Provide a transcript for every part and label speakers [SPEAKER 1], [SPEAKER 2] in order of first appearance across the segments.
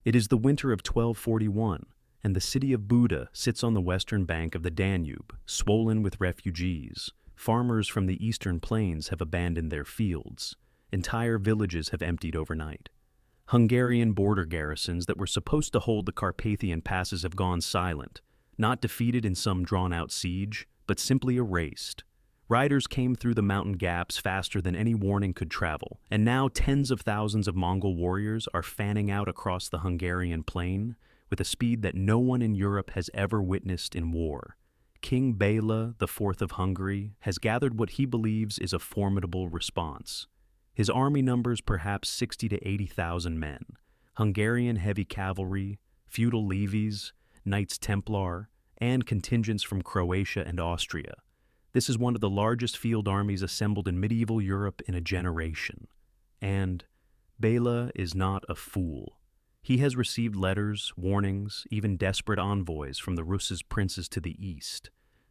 [SPEAKER 1] It is the winter of 1241, and the city of Buda sits on the western bank of the Danube, swollen with refugees. Farmers from the eastern plains have abandoned their fields. Entire villages have emptied overnight. Hungarian border garrisons that were supposed to hold the Carpathian passes have gone silent, not defeated in some drawn-out siege, but simply erased. Riders came through the mountain gaps faster than any warning could travel, and now tens of thousands of Mongol warriors are fanning out across the Hungarian plain with a speed that no one in Europe has ever witnessed in war. King Bela IV of Hungary has gathered what he believes is a formidable response. His army numbers perhaps 60 to 80,000 men, Hungarian heavy cavalry, feudal levies, Knights Templar, and contingents from Croatia and Austria. This is one of the largest field armies assembled in medieval Europe in a generation. And Bela is not a fool. He has received letters, warnings, even desperate envoys from the Rus' princes to the east,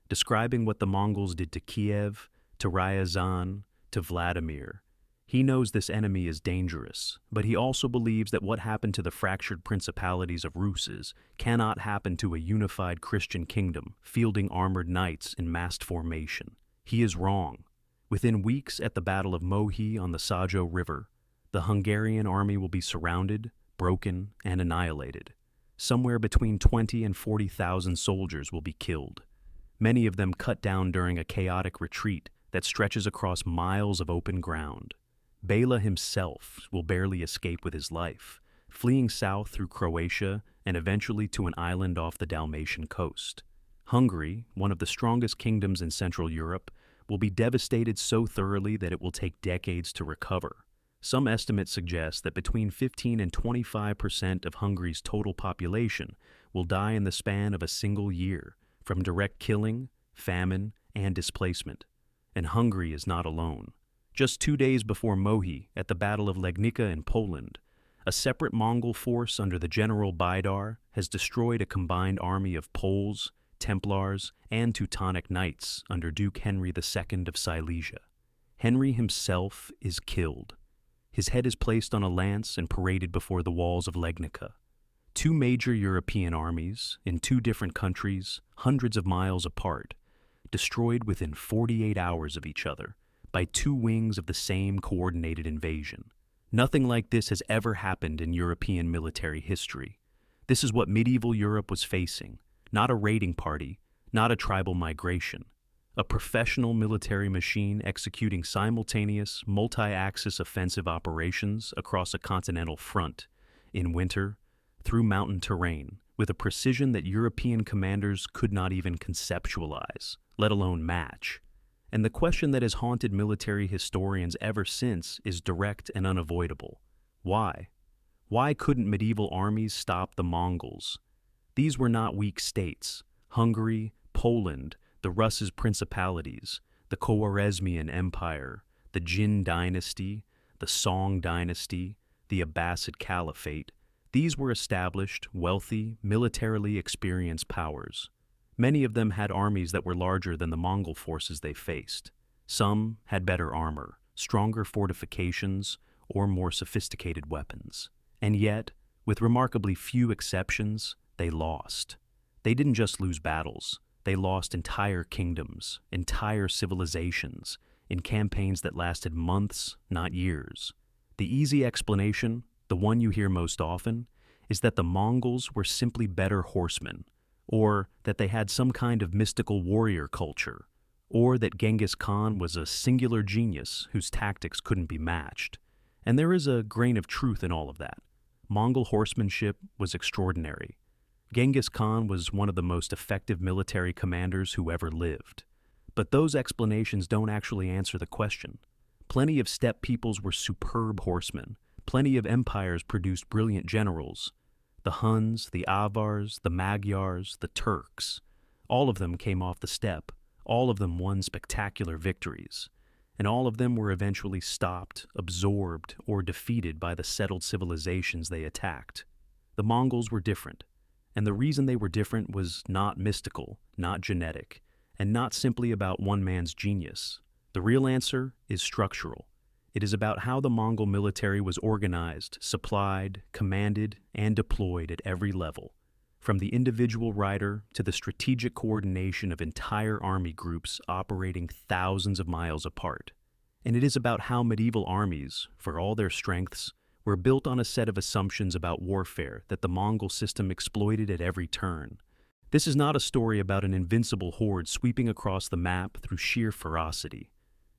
[SPEAKER 1] describing what the Mongols did to Kiev, to Ryazan, to Vladimir. He knows this enemy is dangerous, but he also believes that what happened to the fractured principalities of Rus' cannot happen to a unified Christian kingdom fielding armored knights in massed formation. He is wrong. Within weeks at the Battle of Mohi on the Sajo River, the Hungarian army will be surrounded, broken, and annihilated. Somewhere between 20 and 40,000 soldiers will be killed, many of them cut down during a chaotic retreat that stretches across miles of open ground. Bela himself will barely escape with his life, fleeing south through Croatia and eventually to an island off the Dalmatian coast. Hungary, one of the strongest kingdoms in Central Europe, will be devastated so thoroughly that it will take decades to recover. Some estimates suggest that between 15 and 25% of Hungary's total population will die in the span of a single year from direct killing, famine, and displacement. And Hungary is not alone. Just 2 days before Mohi, at the Battle of Legnica in Poland, a separate Mongol force under the General Baidar has destroyed a combined army of Poles, Templars, and Teutonic Knights under Duke Henry II of Silesia. Henry himself is killed. His head is placed on a lance and paraded before the walls of Legnica. Two major European armies, in two different countries, hundreds of miles apart, destroyed within 48 hours of each other, by two wings of the same coordinated invasion. Nothing like this has ever happened in European military history. This is what medieval Europe was facing, not a raiding party, not a tribal migration. A professional military machine executing simultaneous, multi-axis offensive operations across a continental front, in winter, through mountain terrain, with a precision that European commanders could not even conceptualize, let alone match. And the question that has haunted military historians ever since is direct and unavoidable. Why? Why couldn't medieval armies stop the Mongols? These were not weak states. Hungary, Poland, the Rus' principalities, the Khwarezmian Empire, the Jin dynasty, the Song dynasty, the Abbasid Caliphate, these were established, wealthy, militarily experienced powers. Many of them had armies that were larger than the Mongol forces they faced. Some had better armor, stronger fortifications, or more sophisticated weapons. And yet, with remarkably few exceptions, they lost. They didn't just lose battles. They lost entire kingdoms, entire civilizations, in campaigns that lasted months, not years. The easy explanation, the one you hear most often, is that the Mongols were simply better horsemen, or that they had some kind of mystical warrior culture, or that Genghis Khan was a singular genius whose tactics couldn't be matched. And there is a grain of truth in all of that. Mongol horsemanship was extraordinary. Genghis Khan was one of the most effective military commanders who ever lived. But those explanations don't actually answer the question. Plenty of steppe peoples were superb horsemen. Plenty of empires produced brilliant generals. The Huns, the Avars, the Magyars, the Turks, all of them came off the steppe. All of them won spectacular victories. And all of them were eventually stopped, absorbed, or defeated by the settled civilizations they attacked. The Mongols were different. And the reason they were different was not mystical, not genetic, and not simply about one man's genius. The real answer is structural. It is about how the Mongol military was organized, supplied, commanded, and deployed at every level, from the individual rider to the strategic coordination of entire army groups operating thousands of miles apart. And it is about how medieval armies, for all their strengths, were built on a set of assumptions about warfare that the Mongol system exploited at every turn. This is not a story about an invincible horde sweeping across the map through sheer ferocity.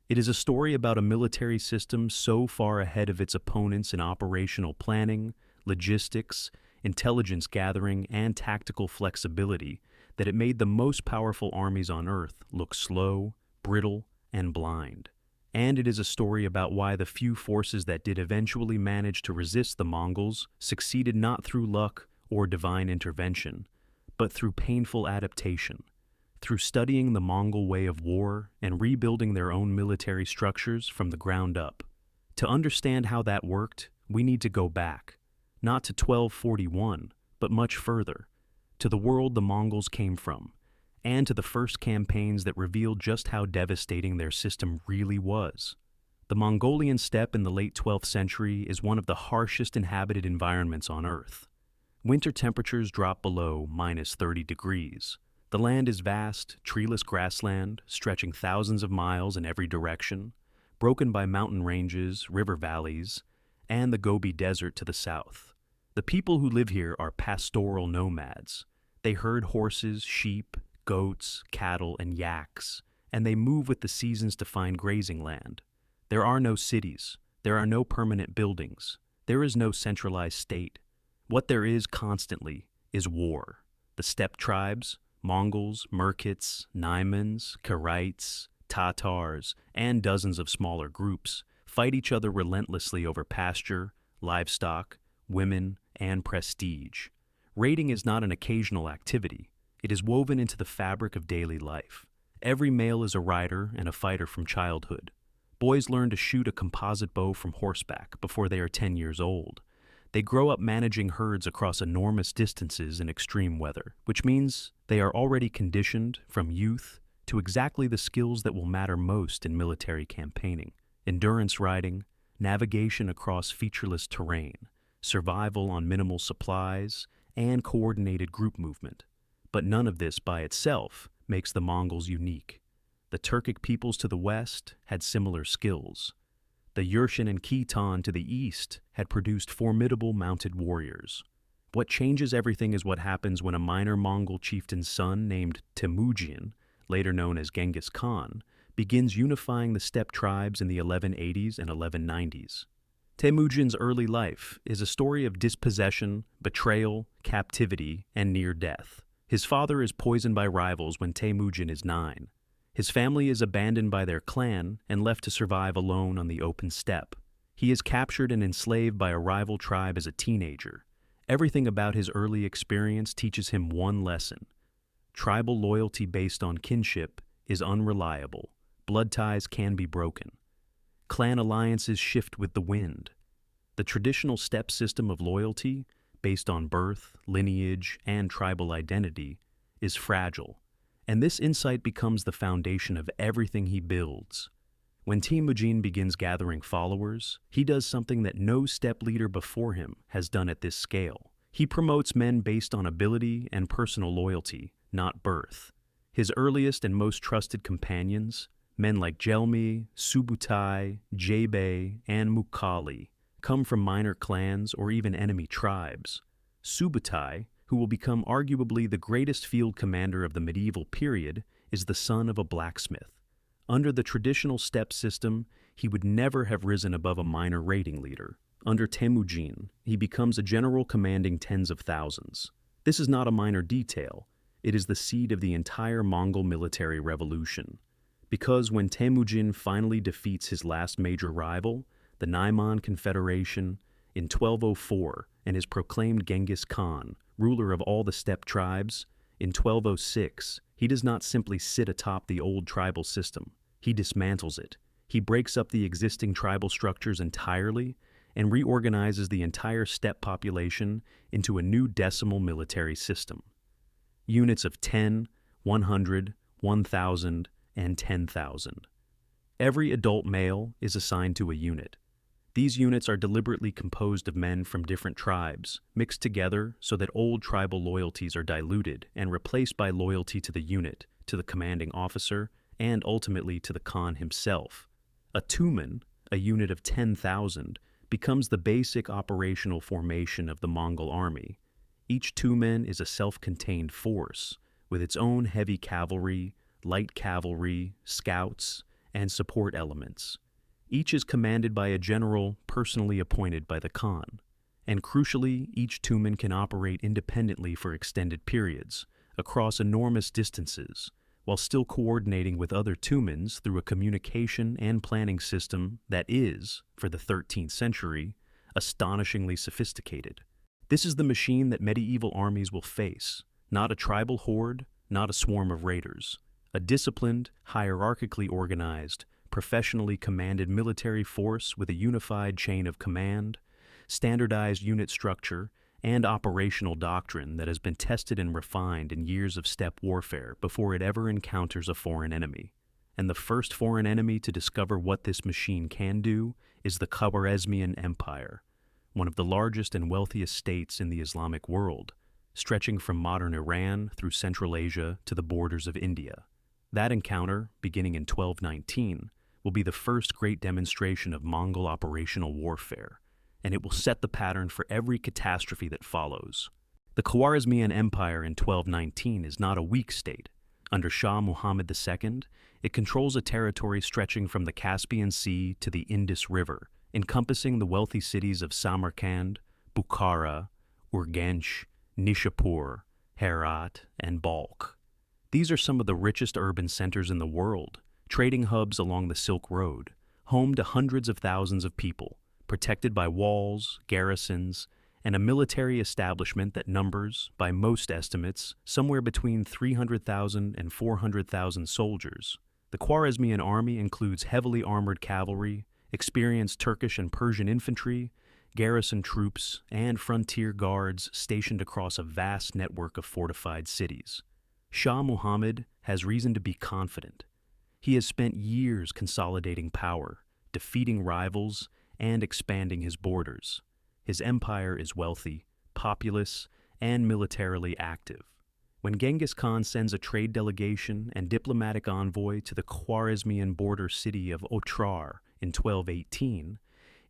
[SPEAKER 1] It is a story about a military system so far ahead of its opponents in operational planning, logistics, intelligence gathering, and tactical flexibility that it made the most powerful armies on Earth look slow, brittle, and blind. And it is a story about why the few forces that did eventually manage to resist the Mongols succeeded not through luck or divine intervention, but through painful adaptation, through studying the Mongol way of war and rebuilding their own military structures from the ground up. To understand how that worked, we need to go back, not to 1241, but much further, to the world the Mongols came from, and to the first campaigns that revealed just how devastating their system really was. The Mongolian steppe in the late 12th century is one of the harshest inhabited environments on Earth. Winter temperatures drop below -30 degrees. The land is vast, treeless grassland, stretching thousands of miles in every direction, broken by mountain ranges, river valleys, and the Gobi Desert to the south. The people who live here are pastoral nomads. They herd horses, sheep, goats, cattle, and yaks, and they move with the seasons to find grazing land. There are no cities. There are no permanent buildings. There is no centralized state. What there is constantly is war. The steppe tribes, Mongols, Merkits, Naimans, Karaites, Tatars, and dozens of smaller groups fight each other relentlessly over pasture, livestock, women, and prestige. Raiding is not an occasional activity. It is woven into the fabric of daily life. Every male is a rider and a fighter from childhood. Boys learn to shoot a composite bow from horseback before they are 10 years old. They grow up managing herds across enormous distances in extreme weather, which means they are already conditioned from youth to exactly the skills that will matter most in military campaigning: endurance riding, navigation across featureless terrain, survival on minimal supplies, and coordinated group movement. But none of this by itself makes the Mongols unique. The Turkic peoples to the west had similar skills. The Yurshin and Khitan to the east had produced formidable mounted warriors. What changes everything is what happens when a minor Mongol chieftain's son named Temujin, later known as Genghis Khan, begins unifying the steppe tribes in the 1180s and 1190s. Temujin's early life is a story of dispossession, betrayal, captivity, and near death. His father is poisoned by rivals when Temujin is 9. His family is abandoned by their clan and left to survive alone on the open steppe. He is captured and enslaved by a rival tribe as a teenager. Everything about his early experience teaches him one lesson: tribal loyalty based on kinship is unreliable. Blood ties can be broken. Clan alliances shift with the wind. The traditional steppe system of loyalty, based on birth, lineage, and tribal identity, is fragile, and this insight becomes the foundation of everything he builds. When Temujin begins gathering followers, he does something that no steppe leader before him has done at this scale. He promotes men based on ability and personal loyalty, not birth. His earliest and most trusted companions, men like Jelmi, Subutai, Jebe, and Mukali, come from minor clans or even enemy tribes. Subutai, who will become arguably the greatest field commander of the medieval period, is the son of a blacksmith. Under the traditional steppe system, he would never have risen above a minor raiding leader. Under Temujin, he becomes a general commanding tens of thousands. This is not a minor detail. It is the seed of the entire Mongol military revolution. Because when Temujin finally defeats his last major rival, the Naiman Confederation, in 1204, and is proclaimed Genghis Khan, ruler of all the steppe tribes, in 1206, he does not simply sit atop the old tribal system. He dismantles it. He breaks up the existing tribal structures entirely and reorganizes the entire steppe population into a new decimal military system. Units of 10, 100, 1,000, and 10,000. Every adult male is assigned to a unit. These units are deliberately composed of men from different tribes, mixed together so that old tribal loyalties are diluted and replaced by loyalty to the unit, to the commanding officer, and ultimately to the Khan himself. A tumen, a unit of 10,000, becomes the basic operational formation of the Mongol army. Each tumen is a self-contained force, with its own heavy cavalry, light cavalry, scouts, and support elements. Each is commanded by a general personally appointed by the Khan. And crucially, each tumen can operate independently for extended periods, across enormous distances, while still coordinating with other tumens through a communication and planning system that is, for the 13th century, astonishingly sophisticated. This is the machine that medieval armies will face, not a tribal horde, not a swarm of raiders. A disciplined, hierarchically organized, professionally commanded military force with a unified chain of command, standardized unit structure, and operational doctrine that has been tested and refined in years of steppe warfare before it ever encounters a foreign enemy. And the first foreign enemy to discover what this machine can do is the Khwarezmian Empire, one of the largest and wealthiest states in the Islamic world, stretching from modern Iran through Central Asia to the borders of India. That encounter, beginning in 1219, will be the first great demonstration of Mongol operational warfare, and it will set the pattern for every catastrophe that follows. The Khwarezmian Empire in 1219 is not a weak state. Under Shah Muhammad II, it controls a territory stretching from the Caspian Sea to the Indus River, encompassing the wealthy cities of Samarkand, Bukhara, Urgench, Nishapur, Herat, and Balkh. These are some of the richest urban centers in the world, trading hubs along the Silk Road, home to hundreds of thousands of people, protected by walls, garrisons, and a military establishment that numbers, by most estimates, somewhere between 300,000 and 400,000 soldiers. The Khwarezmian army includes heavily armored cavalry, experienced Turkish and Persian infantry, garrison troops, and frontier guards stationed across a vast network of fortified cities. Shah Muhammad has reason to be confident. He has spent years consolidating power, defeating rivals, and expanding his borders. His empire is wealthy, populous, and militarily active. When Genghis Khan sends a trade delegation and diplomatic envoy to the Khwarezmian border city of Otrar in 1218,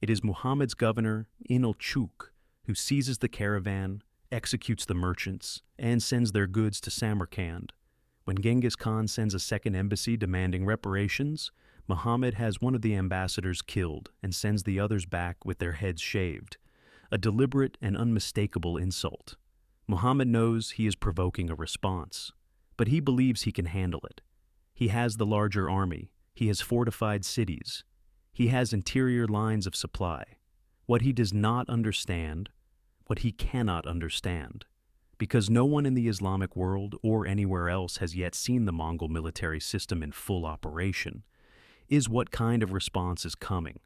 [SPEAKER 1] it is Muhammad's governor, Inalchuk, who seizes the caravan, executes the merchants, and sends their goods to Samarkand. When Genghis Khan sends a second embassy demanding reparations, Muhammad has one of the ambassadors killed and sends the others back with their heads shaved, a deliberate and unmistakable insult. Muhammad knows he is provoking a response, but he believes he can handle it. He has the larger army, he has fortified cities, he has interior lines of supply. What he does not understand, what he cannot understand, because no one in the Islamic world or anywhere else has yet seen the Mongol military system in full operation, is what kind of response is coming.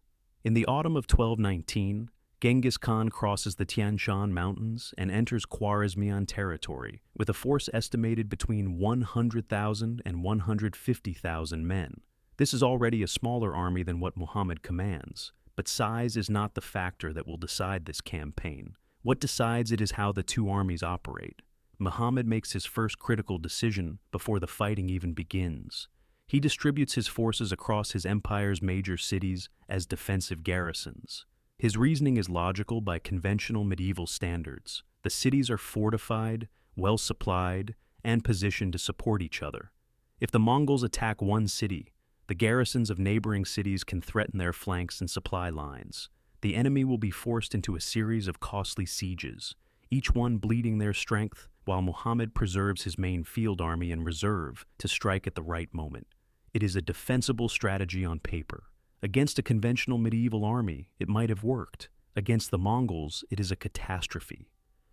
[SPEAKER 1] In the autumn of 1219, Genghis Khan crosses the Tian Shan Mountains and enters Khwarezmian territory with a force estimated between 100,000 and 150,000 men. This is already a smaller army than what Muhammad commands, but size is not the factor that will decide this campaign. What decides it is how the two armies operate. Muhammad makes his first critical decision before the fighting even begins. He distributes his forces across his empire's major cities as defensive garrisons. His reasoning is logical by conventional medieval standards. The cities are fortified, well supplied, and positioned to support each other. If the Mongols attack one city, the garrisons of neighboring cities can threaten their flanks and supply lines. The enemy will be forced into a series of costly sieges, each one bleeding their strength, while Muhammad preserves his main field army in reserve to strike at the right moment. It is a defensible strategy on paper. Against a conventional medieval army, it might have worked. Against the Mongols, it is a catastrophe.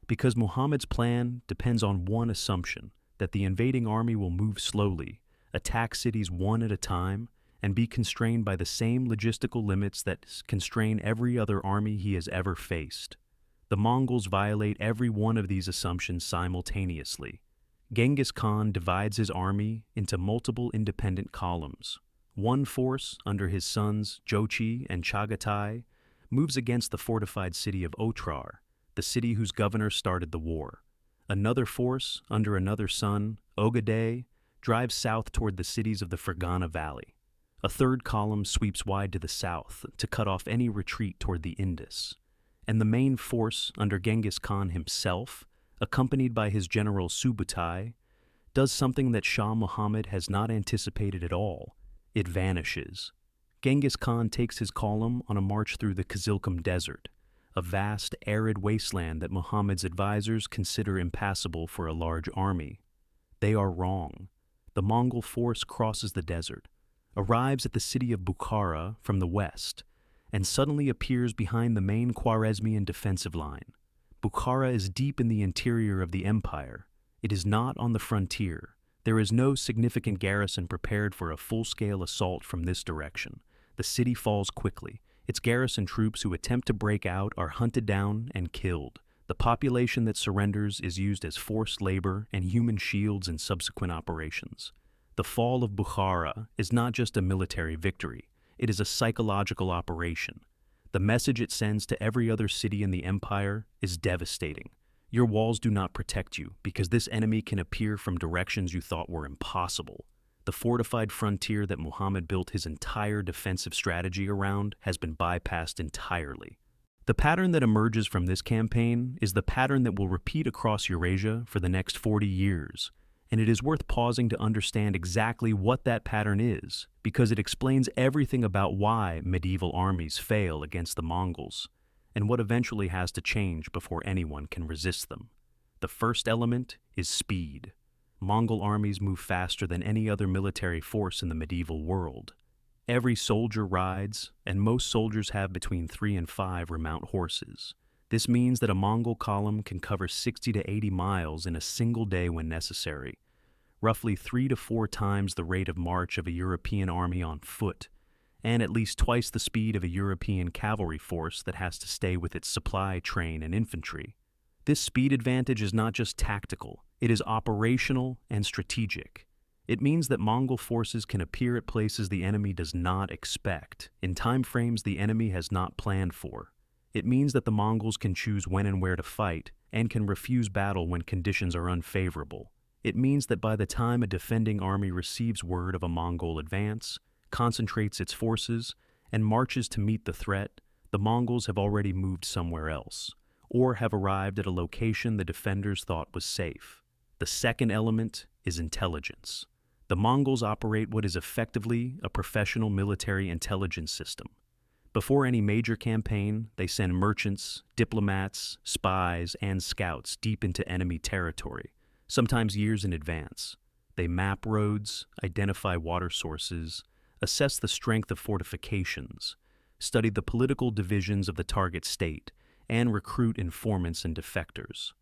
[SPEAKER 1] Because Muhammad's plan depends on one assumption, that the invading army will move slowly, attack cities one at a time, and be constrained by the same logistical limits that constrain every other army he has ever faced. The Mongols violate every one of these assumptions simultaneously. Genghis Khan divides his army into multiple independent columns. One force, under his sons Jochi and Chagatai, moves against the fortified city of Otrar, the city whose governor started the war. Another force, under another son, Ogadei, drives south toward the cities of the Fergana Valley. A third column sweeps wide to the south to cut off any retreat toward the Indus. And the main force, under Genghis Khan himself, accompanied by his general Subutai, does something that Shah Muhammad has not anticipated at all. It vanishes. Genghis Khan takes his column on a march through the Kizilkum Desert, a vast, arid wasteland that Muhammad's advisors consider impassable for a large army. They are wrong. The Mongol force crosses the desert, arrives at the city of Bukhara from the west, and suddenly appears behind the main Khwarezmian defensive line. Bukhara is deep in the interior of the empire. It is not on the frontier. There is no significant garrison prepared for a full-scale assault from this direction. The city falls quickly. Its garrison troops who attempt to break out are hunted down and killed. The population that surrenders is used as forced labor and human shields in subsequent operations. The fall of Bukhara is not just a military victory. It is a psychological operation. The message it sends to every other city in the empire is devastating. Your walls do not protect you because this enemy can appear from directions you thought were impossible. The fortified frontier that Muhammad built his entire defensive strategy around has been bypassed entirely. The pattern that emerges from this campaign is the pattern that will repeat across Eurasia for the next 40 years, and it is worth pausing to understand exactly what that pattern is, because it explains everything about why medieval armies fail against the Mongols, and what eventually has to change before anyone can resist them. The first element is speed. Mongol armies move faster than any other military force in the medieval world. Every soldier rides, and most soldiers have between 3 and 5 remount horses. This means that a Mongol column can cover 60 to 80 miles in a single day when necessary, roughly 3 to 4 times the rate of march of a European army on foot, and at least twice the speed of a European cavalry force that has to stay with its supply train and infantry. This speed advantage is not just tactical, it is operational and strategic. It means that Mongol forces can appear at places the enemy does not expect, in time frames the enemy has not planned for. It means that the Mongols can choose when and where to fight, and can refuse battle when conditions are unfavorable. It means that by the time a defending army receives word of a Mongol advance, concentrates its forces, and marches to meet the threat, the Mongols have already moved somewhere else, or have arrived at a location the defenders thought was safe. The second element is intelligence. The Mongols operate what is effectively a professional military intelligence system. Before any major campaign, they send merchants, diplomats, spies, and scouts deep into enemy territory, sometimes years in advance. They map roads, identify water sources, assess the strength of fortifications, study the political divisions of the target state, and recruit informants and defectors.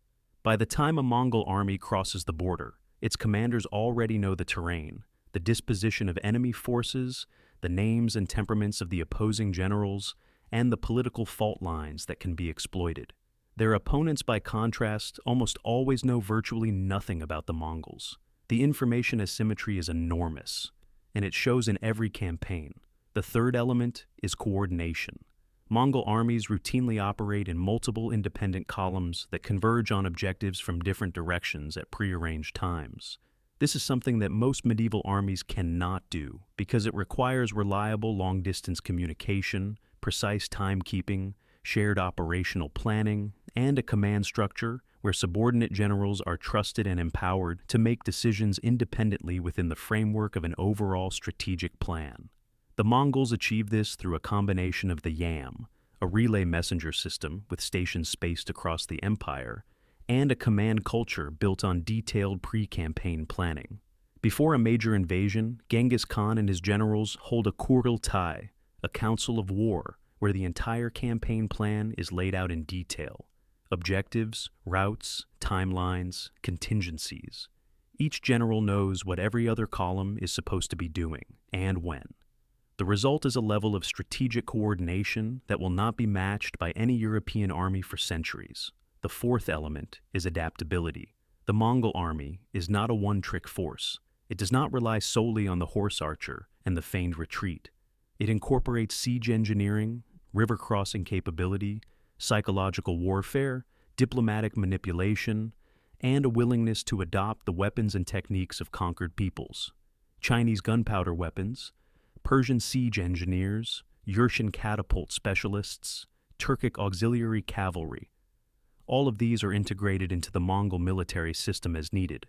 [SPEAKER 1] By the time a Mongol army crosses the border, its commanders already know the terrain, the disposition of enemy forces, the names and temperaments of the opposing generals, and the political fault lines that can be exploited. Their opponents, by contrast, almost always know virtually nothing about the Mongols. The information asymmetry is enormous, and it shows in every campaign. The third element is coordination. Mongol armies routinely operate in multiple independent columns that converge on objectives from different directions at prearranged times. This is something that most medieval armies cannot do because it requires reliable long-distance communication, precise timekeeping, shared operational planning, and a command structure where subordinate generals are trusted and empowered to make decisions independently within the framework of an overall strategic plan. The Mongols achieved this through a combination of the YAM, a relay messenger system with stations spaced across the empire, and a command culture built on detailed pre-campaign planning. Before a major invasion, Genghis Khan and his generals hold a Kurultai, a council of war, where the entire campaign plan is laid out in detail. Objectives, routes, timelines, contingencies. Each general knows what every other column is supposed to be doing, and when. The result is a level of strategic coordination that will not be matched by any European army for centuries. The fourth element is adaptability. The Mongol army is not a one-trick force. It does not rely solely on the horse archer and the feigned retreat. It incorporates siege engineering, river crossing capability, psychological warfare, diplomatic manipulation, and a willingness to adopt the weapons and techniques of conquered peoples. Chinese gunpowder weapons, Persian siege engineers, Eurasian catapult specialists, Turkic auxiliary cavalry. All of these are integrated into the Mongol military system as needed.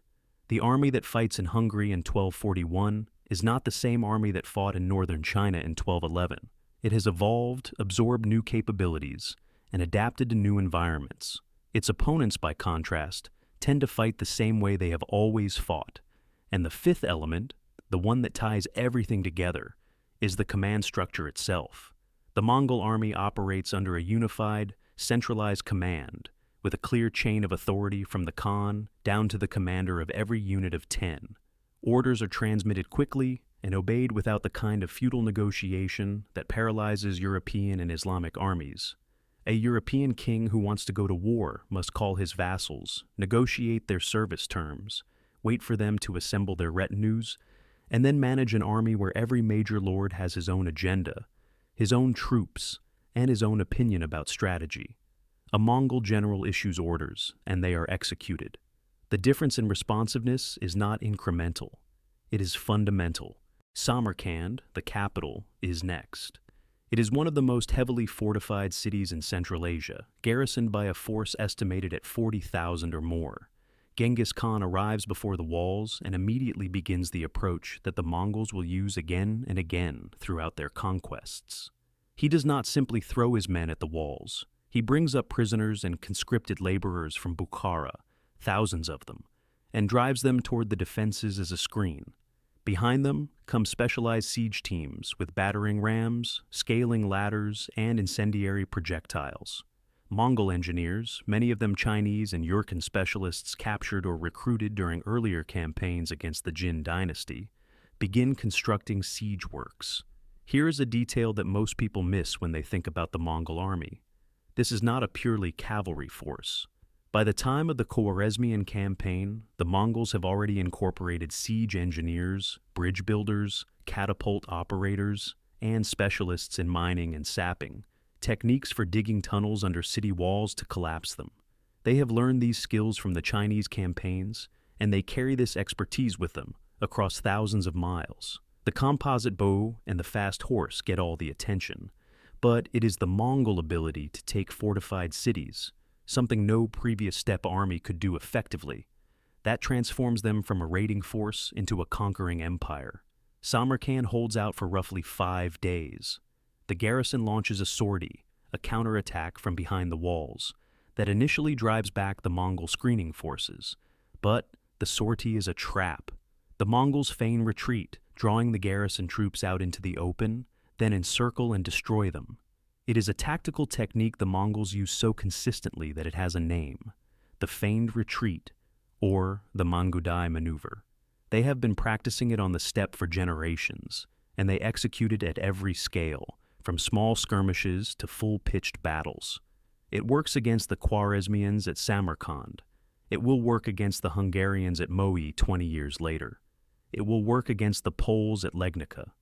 [SPEAKER 1] The army that fights in Hungary in 1241 is not the same army that fought in northern China in 1211. It has evolved, absorbed new capabilities, and adapted to new environments. Its opponents, by contrast, tend to fight the same way they have always fought. And the fifth element, the one that ties everything together, is the command structure itself. The Mongol army operates under a unified, centralized command, with a clear chain of authority from the Khan down to the commander of every unit of 10. Orders are transmitted quickly and obeyed without the kind of feudal negotiation that paralyzes European and Islamic armies. A European king who wants to go to war must call his vassals, negotiate their service terms, wait for them to assemble their retinues, and then manage an army where every major lord has his own agenda, his own troops, and his own opinion about strategy. A Mongol general issues orders, and they are executed. The difference in responsiveness is not incremental. It is fundamental. Samarkand, the capital, is next. It is one of the most heavily fortified cities in Central Asia, garrisoned by a force estimated at 40,000 or more. Genghis Khan arrives before the walls and immediately begins the approach that the Mongols will use again and again throughout their conquests. He does not simply throw his men at the walls. He brings up prisoners and conscripted laborers from Bukhara, thousands of them, and drives them toward the defenses as a screen. Behind them come specialized siege teams with battering rams, scaling ladders, and incendiary projectiles. Mongol engineers, many of them Chinese and Yurkin specialists captured or recruited during earlier campaigns against the Jin dynasty, begin constructing siege works. Here is a detail that most people miss when they think about the Mongol army. This is not a purely cavalry force. By the time of the Khwarezmian campaign, the Mongols have already incorporated siege engineers, bridge builders, catapult operators, and specialists in mining and sapping, techniques for digging tunnels under city walls to collapse them. They have learned these skills from the Chinese campaigns, and they carry this expertise with them across thousands of miles. The composite bow and the fast horse get all the attention, but it is the Mongol ability to take fortified cities, something no previous steppe army could do effectively, that transforms them from a raiding force into a conquering empire. Samarkand holds out for roughly 5 days. The garrison launches a sortie, a counterattack from behind the walls, that initially drives back the Mongol screening forces. But the sortie is a trap. The Mongols feign retreat, drawing the garrison troops out into the open, then encircle and destroy them. It is a tactical technique the Mongols use so consistently that it has a name, the feigned retreat, or the Mangudai maneuver. They have been practicing it on the steppe for generations, and they execute it at every scale, from small skirmishes to full-pitched battles. It works against the Khwarezmians at Samarkand. It will work against the Hungarians at Moe 20 years later. It will work against the Poles at Legnica.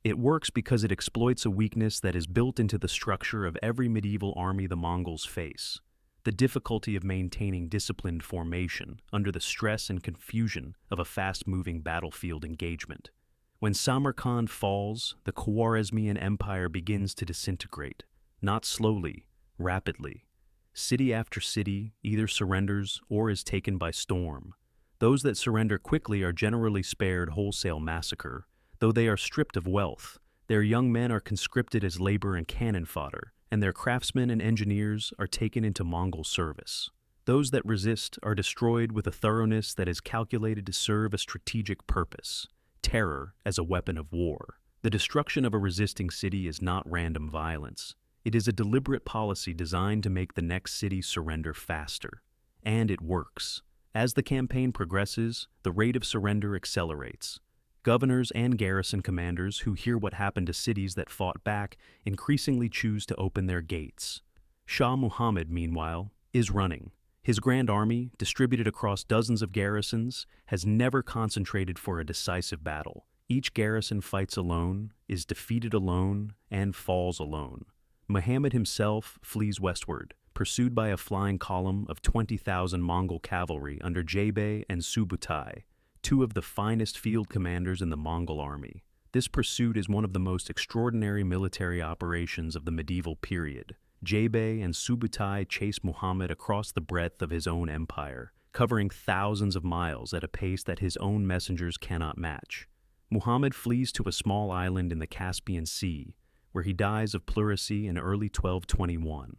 [SPEAKER 1] It works because it exploits a weakness that is built into the structure of every medieval army the Mongols face: the difficulty of maintaining disciplined formation under the stress and confusion of a fast-moving battlefield engagement. When Samarkand falls, the Khwarezmian Empire begins to disintegrate, not slowly, rapidly. City after city either surrenders or is taken by storm. Those that surrender quickly are generally spared wholesale massacre. Though they are stripped of wealth, their young men are conscripted as labor and cannon fodder, and their craftsmen and engineers are taken into Mongol service. Those that resist are destroyed with a thoroughness that is calculated to serve a strategic purpose: terror as a weapon of war. The destruction of a resisting city is not random violence. It is a deliberate policy designed to make the next city surrender faster. And it works. As the campaign progresses, the rate of surrender accelerates. Governors and garrison commanders who hear what happened to cities that fought back increasingly choose to open their gates. Shah Muhammad, meanwhile, is running. His grand army, distributed across dozens of garrisons, has never concentrated for a decisive battle. Each garrison fights alone, is defeated alone, and falls alone. Muhammad himself flees westward, pursued by a flying column of 20,000 Mongol cavalry under Jebei and Subutai, two of the finest field commanders in the Mongol army. This pursuit is one of the most extraordinary military operations of the medieval period. Jebei and Subutai chase Muhammad across the breadth of his own empire, covering thousands of miles at a pace that his own messengers cannot match. Muhammad flees to a small island in the Caspian Sea, where he dies of pleurisy in early 1221.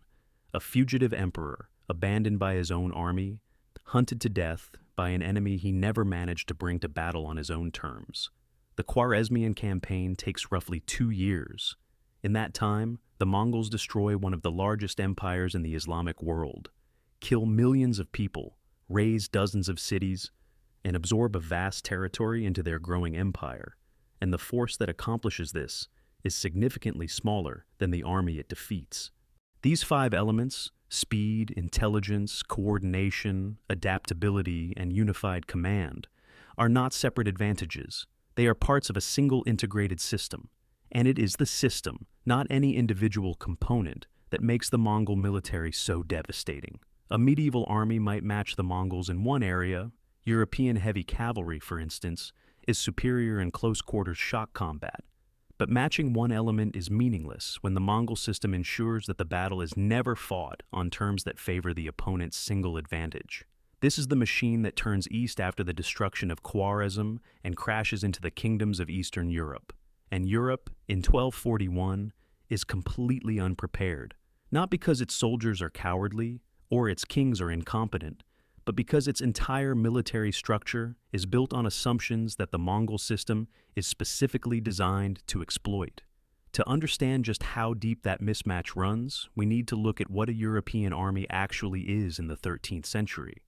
[SPEAKER 1] A fugitive emperor, abandoned by his own army, hunted to death by an enemy he never managed to bring to battle on his own terms. The Khwarezmian campaign takes roughly 2 years. In that time, the Mongols destroy one of the largest empires in the Islamic world, kill millions of people, raze dozens of cities, and absorb a vast territory into their growing empire. And the force that accomplishes this is significantly smaller than the army it defeats. These 5 elements, speed, intelligence, coordination, adaptability, and unified command, are not separate advantages. They are parts of a single integrated system. And it is the system, not any individual component, that makes the Mongol military so devastating. A medieval army might match the Mongols in one area. European heavy cavalry, for instance, is superior in close-quarters shock combat. But matching one element is meaningless when the Mongol system ensures that the battle is never fought on terms that favor the opponent's single advantage. This is the machine that turns east after the destruction of Khwarezm and crashes into the kingdoms of Eastern Europe. And Europe, in 1241, is completely unprepared, not because its soldiers are cowardly or its kings are incompetent, but because its entire military structure is built on assumptions that the Mongol system is specifically designed to exploit. To understand just how deep that mismatch runs, we need to look at what a European army actually is in the 13th century,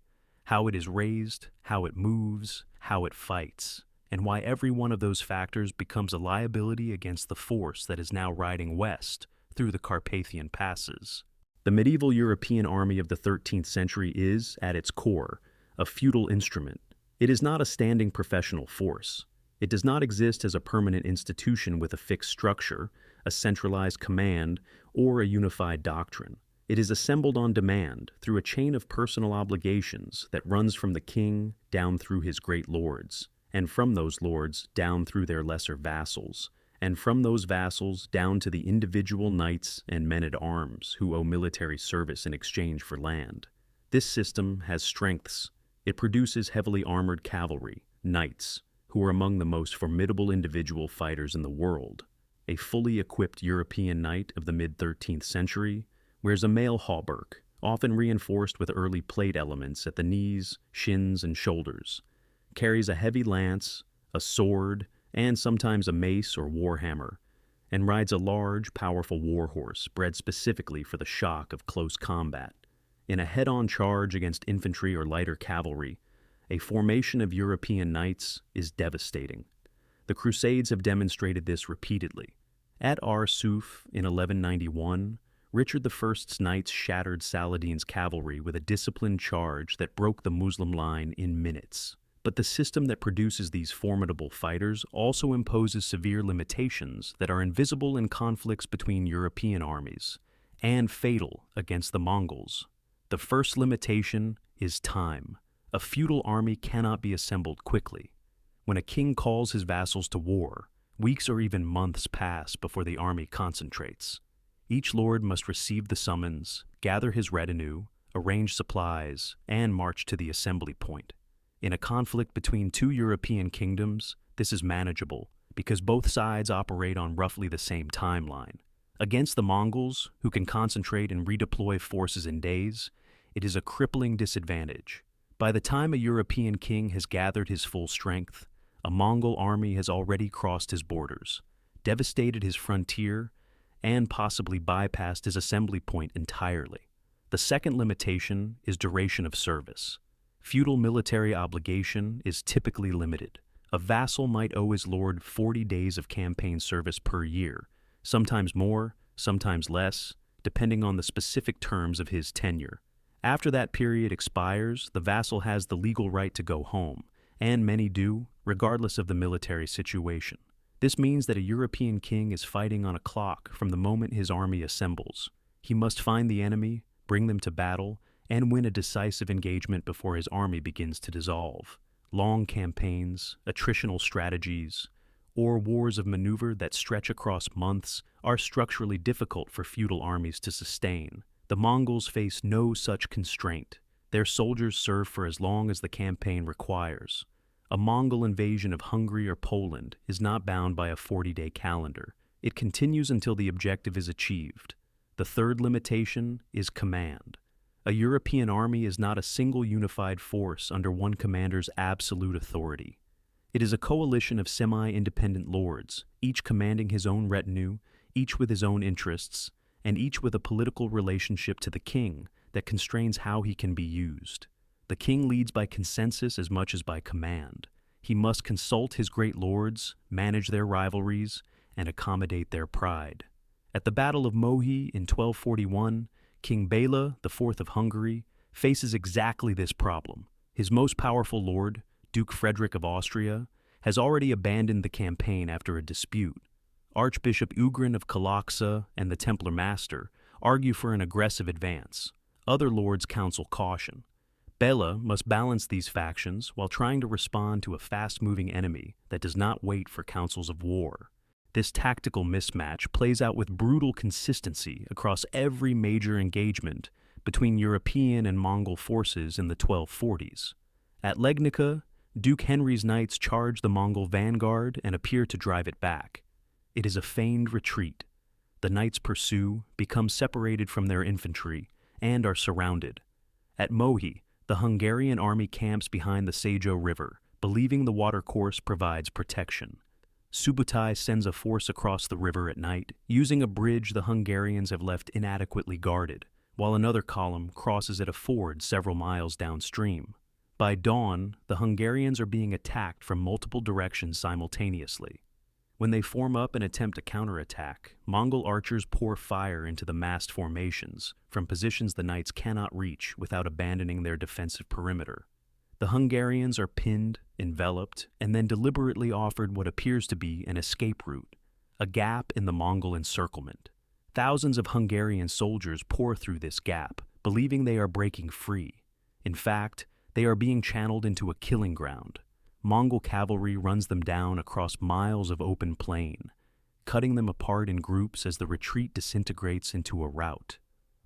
[SPEAKER 1] how it is raised, how it moves, how it fights, and why every one of those factors becomes a liability against the force that is now riding west through the Carpathian passes. The medieval European army of the 13th century is, at its core, a feudal instrument. It is not a standing professional force. It does not exist as a permanent institution with a fixed structure, a centralized command, or a unified doctrine. It is assembled on demand through a chain of personal obligations that runs from the king down through his great lords, and from those lords down through their lesser vassals, and from those vassals down to the individual knights and men-at-arms who owe military service in exchange for land. This system has strengths. It produces heavily armored cavalry, knights, who are among the most formidable individual fighters in the world. A fully equipped European knight of the mid-13th century wears a mail hauberk, often reinforced with early plate elements at the knees, shins, and shoulders, carries a heavy lance, a sword, and sometimes a mace or warhammer, and rides a large, powerful warhorse bred specifically for the shock of close combat. In a head-on charge against infantry or lighter cavalry, a formation of European knights is devastating. The Crusades have demonstrated this repeatedly. At Ar-Suf in 1191, Richard I's knights shattered Saladin's cavalry with a disciplined charge that broke the Muslim line in minutes. But the system that produces these formidable fighters also imposes severe limitations that are invisible in conflicts between European armies, and fatal against the Mongols. The first limitation is time. A feudal army cannot be assembled quickly. When a king calls his vassals to war, weeks or even months pass before the army concentrates. Each lord must receive the summons, gather his retinue, arrange supplies, and march to the assembly point. In a conflict between two European kingdoms, this is manageable because both sides operate on roughly the same timeline. Against the Mongols, who can concentrate and redeploy forces in days, it is a crippling disadvantage. By the time a European king has gathered his full strength, a Mongol army has already crossed his borders, devastated his frontier, and possibly bypassed his assembly point entirely. The second limitation is duration of service. Feudal military obligation is typically limited. A vassal might owe his lord 40 days of campaign service per year, sometimes more, sometimes less, depending on the specific terms of his tenure. After that period expires, the vassal has the legal right to go home, and many do, regardless of the military situation. This means that a European king is fighting on a clock from the moment his army assembles. He must find the enemy, bring them to battle, and win a decisive engagement before his army begins to dissolve. Long campaigns, attritional strategies, or wars of maneuver that stretch across months are structurally difficult for feudal armies to sustain. The Mongols face no such constraint. Their soldiers serve for as long as the campaign requires. A Mongol invasion of Hungary or Poland is not bound by a 40-day calendar. It continues until the objective is achieved. The third limitation is command. A European army is not a single unified force under one commander's absolute authority. It is a coalition of semi-independent lords, each commanding his own retinue, each with his own interests, and each with a political relationship to the king that constrains how he can be used. The king leads by consensus as much as by command. He must consult his great lords, manage their rivalries, and accommodate their pride. At the Battle of Mohi in 1241, King Bela IV of Hungary faces exactly this problem. His most powerful lord, Duke Frederick of Austria, has already abandoned the campaign after a dispute. Archbishop Ugrin of Kalaksa and the Templar Master argue for an aggressive advance. Other lords counsel caution. Bela must balance these factions while trying to respond to a fast-moving enemy that does not wait for counsels of war. This tactical mismatch plays out with brutal consistency across every major engagement between European and Mongol forces in the 1240s. At Legnica, Duke Henry's knights charge the Mongol vanguard and appear to drive it back. It is a feigned retreat. The knights pursue, become separated from their infantry, and are surrounded. At Mohi, the Hungarian army camps behind the Sejo River, believing the watercourse provides protection. Subutai sends a force across the river at night, using a bridge the Hungarians have left inadequately guarded, while another column crosses at a ford several miles downstream. By dawn, the Hungarians are being attacked from multiple directions simultaneously. When they form up and attempt a counterattack, Mongol archers pour fire into the massed formations from positions the knights cannot reach without abandoning their defensive perimeter. The Hungarians are pinned, enveloped, and then deliberately offered what appears to be an escape route, a gap in the Mongol encirclement. Thousands of Hungarian soldiers pour through this gap, believing they are breaking free. In fact, they are being channeled into a killing ground. Mongol cavalry runs them down across miles of open plain, cutting them apart in groups as the retreat disintegrates into a rout.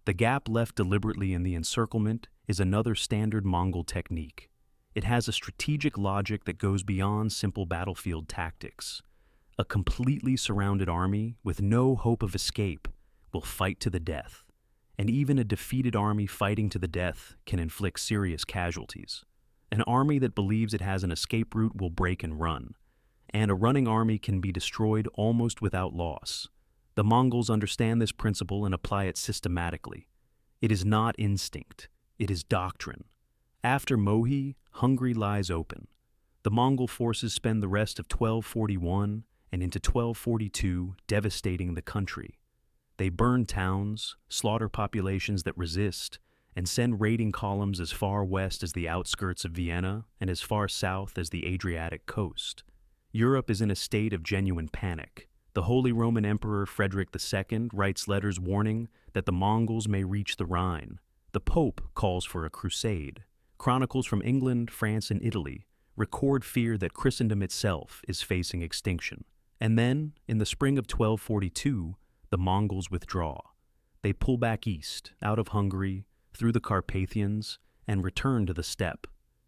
[SPEAKER 1] The gap left deliberately in the encirclement is another standard Mongol technique. It has a strategic logic that goes beyond simple battlefield tactics. A completely surrounded army with no hope of escape will fight to the death, and even a defeated army fighting to the death can inflict serious casualties. An army that believes it has an escape route will break and run, and a running army can be destroyed almost without loss. The Mongols understand this principle and apply it systematically. It is not instinct, it is doctrine. After Mohi, Hungary lies open. The Mongol forces spend the rest of 1241 and into 1242 devastating the country. They burn towns, slaughter populations that resist, and send raiding columns as far west as the outskirts of Vienna and as far south as the Adriatic coast. Europe is in a state of genuine panic. The Holy Roman Emperor Frederick II writes letters warning that the Mongols may reach the Rhine. The Pope calls for a crusade. Chronicles from England, France, and Italy record fear that Christendom itself is facing extinction. And then, in the spring of 1242, the Mongols withdraw. They pull back east, out of Hungary, through the Carpathians, and return to the steppe.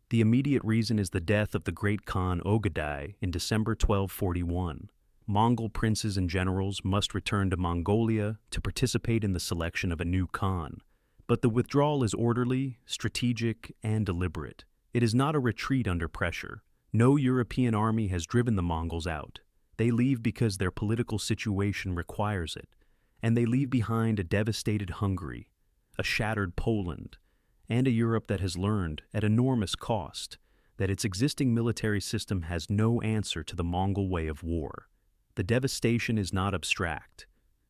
[SPEAKER 1] The immediate reason is the death of the great Khan Ogadai in December 1241. Mongol princes and generals must return to Mongolia to participate in the selection of a new Khan. But the withdrawal is orderly, strategic, and deliberate. It is not a retreat under pressure. No European army has driven the Mongols out. They leave because their political situation requires it, and they leave behind a devastated Hungary, a shattered Poland, and a Europe that has learned, at enormous cost, that its existing military system has no answer to the Mongol way of war. The devastation is not abstract.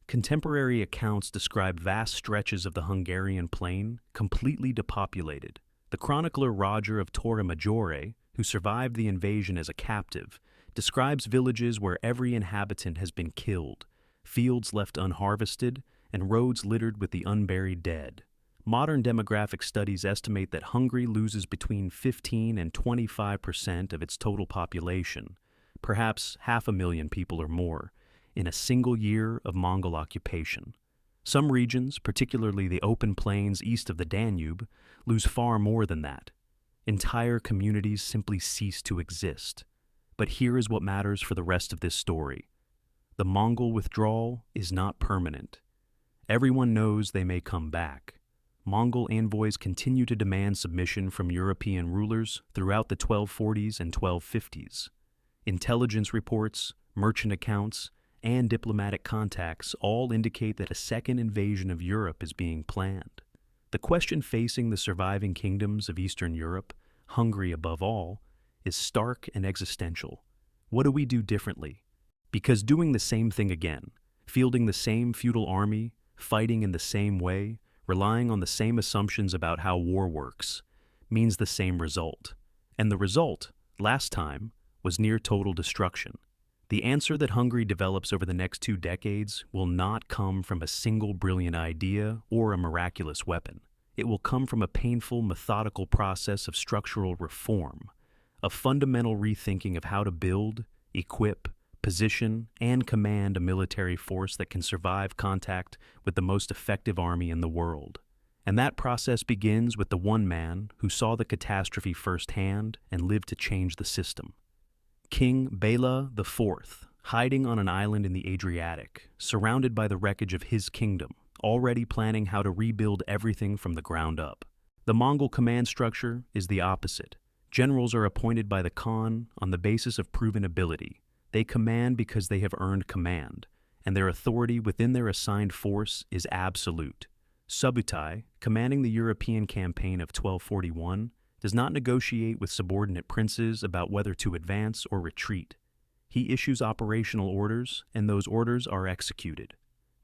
[SPEAKER 1] Contemporary accounts describe vast stretches of the Hungarian plain completely depopulated. The chronicler Roger of Torre Maggiore, who survived the invasion as a captive, describes villages where every inhabitant has been killed, fields left unharvested, and roads littered with the unburied dead. Modern demographic studies estimate that Hungary loses between 15 and 25% of its total population, perhaps 500,000 people or more, in a single year of Mongol occupation. Some regions, particularly the open plains east of the Danube, lose far more than that. Entire communities simply cease to exist. But here is what matters for the rest of this story. The Mongol withdrawal is not permanent. Everyone knows they may come back. Mongol envoys continue to demand submission from European rulers throughout the 1240s and 1250s. Intelligence reports, merchant accounts, and diplomatic contacts all indicate that a second invasion of Europe is being planned. The question facing the surviving kingdoms of Eastern Europe, Hungary above all, is stark and existential. What do we do differently? Because doing the same thing again, fielding the same feudal army, fighting in the same way, relying on the same assumptions about how war works, means the same result. And the result, last time, was near total destruction. The answer that Hungary develops over the next 2 decades will not come from a single brilliant idea or a miraculous weapon. It will come from a painful, methodical process of structural reform, a fundamental rethinking of how to build, equip, position, and command a military force that can survive contact with the most effective army in the world. And that process begins with the one man who saw the catastrophe firsthand and lived to change the system. King Bela IV, hiding on an island in the Adriatic, surrounded by the wreckage of his kingdom, already planning how to rebuild everything from the ground up. The Mongol command structure is the opposite. Generals are appointed by the Khan on the basis of proven ability. They command because they have earned command, and their authority within their assigned force is absolute. Subutai, commanding the European campaign of 1241, does not negotiate with subordinate princes about whether to advance or retreat. He issues operational orders, and those orders are executed.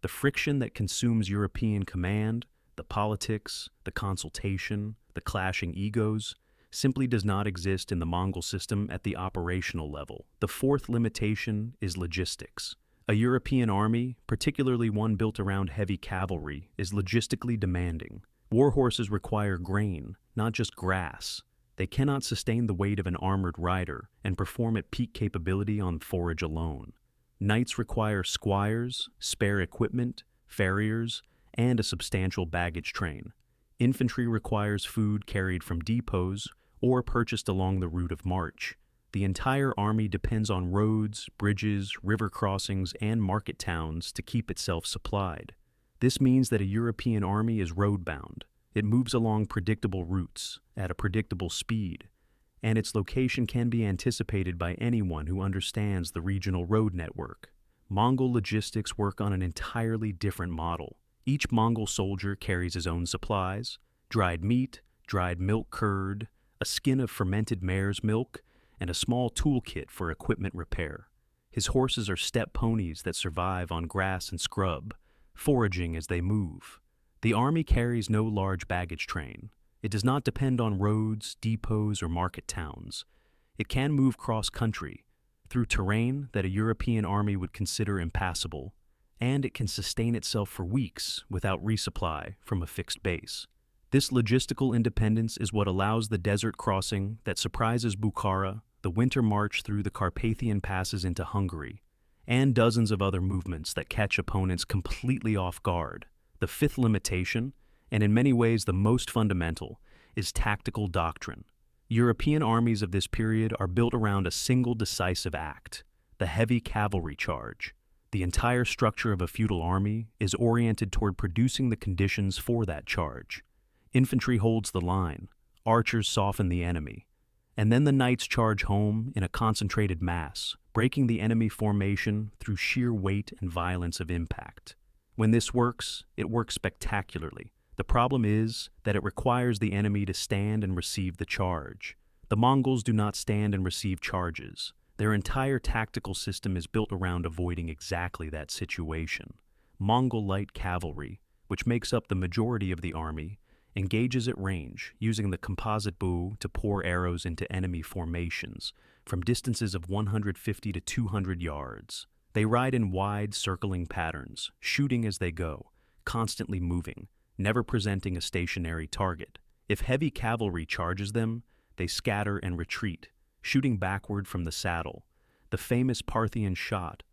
[SPEAKER 1] The friction that consumes European command, the politics, the consultation, the clashing egos, simply does not exist in the Mongol system at the operational level. The fourth limitation is logistics. A European army, particularly one built around heavy cavalry, is logistically demanding. War horses require grain, not just grass. They cannot sustain the weight of an armored rider and perform at peak capability on forage alone. Knights require squires, spare equipment, farriers, and a substantial baggage train. Infantry requires food carried from depots or purchased along the route of march. The entire army depends on roads, bridges, river crossings, and market towns to keep itself supplied. This means that a European army is road-bound. It moves along predictable routes, at a predictable speed, and its location can be anticipated by anyone who understands the regional road network. Mongol logistics work on an entirely different model. Each Mongol soldier carries his own supplies: dried meat, dried milk curd, a skin of fermented mare's milk, and a small toolkit for equipment repair. His horses are steppe ponies that survive on grass and scrub, foraging as they move. The army carries no large baggage train. It does not depend on roads, depots, or market towns. It can move cross-country, through terrain that a European army would consider impassable, and it can sustain itself for weeks without resupply from a fixed base. This logistical independence is what allows the desert crossing that surprises Bukhara, the winter march through the Carpathian passes into Hungary, and dozens of other movements that catch opponents completely off guard. The fifth limitation, and in many ways the most fundamental, is tactical doctrine. European armies of this period are built around a single decisive act: the heavy cavalry charge. The entire structure of a feudal army is oriented toward producing the conditions for that charge. Infantry holds the line, archers soften the enemy, and then the knights charge home in a concentrated mass, breaking the enemy formation through sheer weight and violence of impact. When this works, it works spectacularly. The problem is that it requires the enemy to stand and receive the charge. The Mongols do not stand and receive charges. Their entire tactical system is built around avoiding exactly that situation. Mongol light cavalry, which makes up the majority of the army, engages at range, using the composite bow to pour arrows into enemy formations from distances of 150 to 200 yards. They ride in wide, circling patterns, shooting as they go, constantly moving, never presenting a stationary target. If heavy cavalry charges them, they scatter and retreat, shooting backward from the saddle, the famous Parthian shot,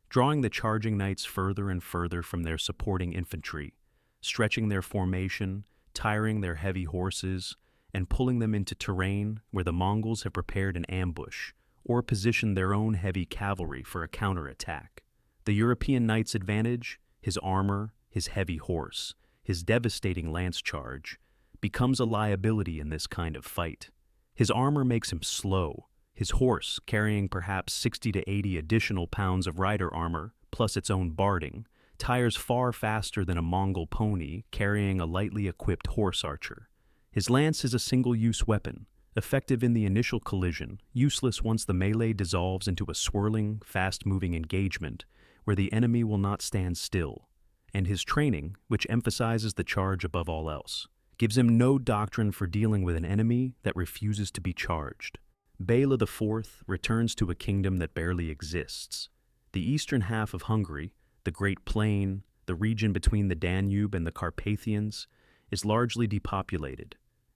[SPEAKER 1] drawing the charging knights further and further from their supporting infantry, stretching their formation, tiring their heavy horses, and pulling them into terrain where the Mongols have prepared an ambush or positioned their own heavy cavalry for a counterattack. The European knight's advantage, his armor, his heavy horse, his devastating lance charge, becomes a liability in this kind of fight. His armor makes him slow, his horse, carrying perhaps 60 to 80 additional pounds of rider armor, plus its own barding, tires far faster than a Mongol pony carrying a lightly equipped horse archer. His lance is a single-use weapon, effective in the initial collision, useless once the melee dissolves into a swirling, fast-moving engagement where the enemy will not stand still. And his training, which emphasizes the charge above all else, gives him no doctrine for dealing with an enemy that refuses to be charged. Bela IV returns to a kingdom that barely exists. The eastern half of Hungary, the Great Plain, the region between the Danube and the Carpathians, is largely depopulated.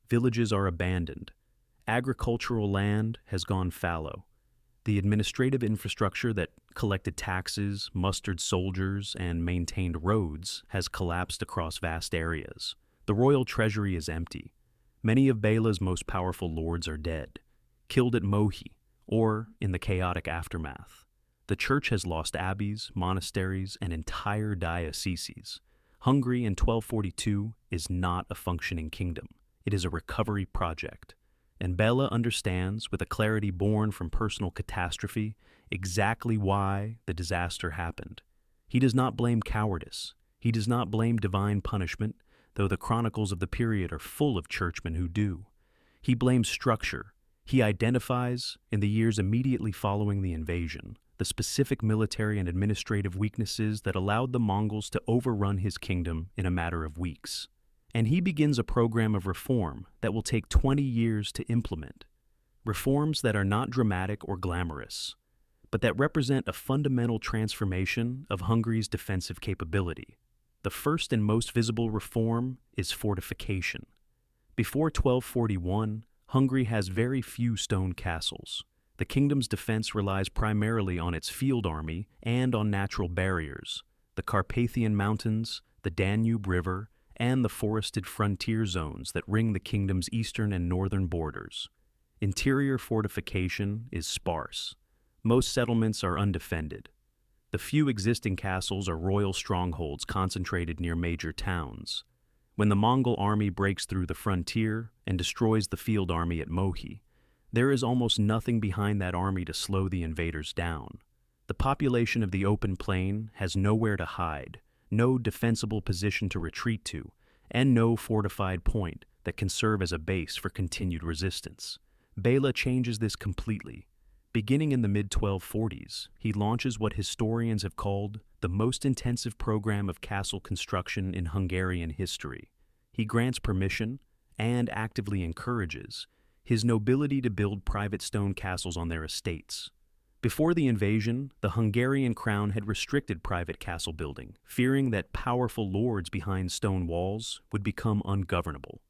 [SPEAKER 1] Villages are abandoned. Agricultural land has gone fallow. The administrative infrastructure that collected taxes, mustered soldiers, and maintained roads has collapsed across vast areas. The royal treasury is empty. Many of Bela's most powerful lords are dead, killed at Mohi, or in the chaotic aftermath. The church has lost abbeys, monasteries, and entire dioceses. Hungary in 1242 is not a functioning kingdom. It is a recovery project. And Bela understands, with a clarity born from personal catastrophe, exactly why the disaster happened. He does not blame cowardice. He does not blame divine punishment, though the chronicles of the period are full of churchmen who do. He blames structure. He identifies, in the years immediately following the invasion, the specific military and administrative weaknesses that allowed the Mongols to overrun his kingdom in a matter of weeks. And he begins a program of reform that will take 20 years to implement. Reforms that are not dramatic or glamorous, but that represent a fundamental transformation of Hungary's defensive capability. The first and most visible reform is fortification. Before 1241, Hungary has very few stone castles. The kingdom's defense relies primarily on its field army and on natural barriers, the Carpathian Mountains, the Danube River, and the forested frontier zones that ring the kingdom's eastern and northern borders. Interior fortification is sparse. Most settlements are undefended. The few existing castles are royal strongholds concentrated near major towns. When the Mongol army breaks through the frontier and destroys the field army at Mohi, there is almost nothing behind that army to slow the invaders down. The population of the open plain has nowhere to hide, no defensible position to retreat to, and no fortified point that can serve as a base for continued resistance. Bela changes this completely. Beginning in the mid-1240s, he launches what historians have called the most intensive program of castle construction in Hungarian history. He grants permission, and actively encourages, his nobility to build private stone castles on their estates. Before the invasion, the Hungarian crown had restricted private castle building, fearing that powerful lords behind stone walls would become ungovernable.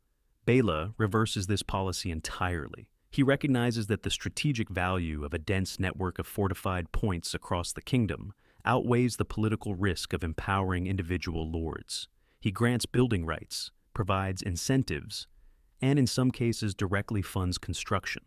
[SPEAKER 1] Bela reverses this policy entirely. He recognizes that the strategic value of a dense network of fortified points across the kingdom outweighs the political risk of empowering individual lords. He grants building rights, provides incentives, and in some cases directly funds construction.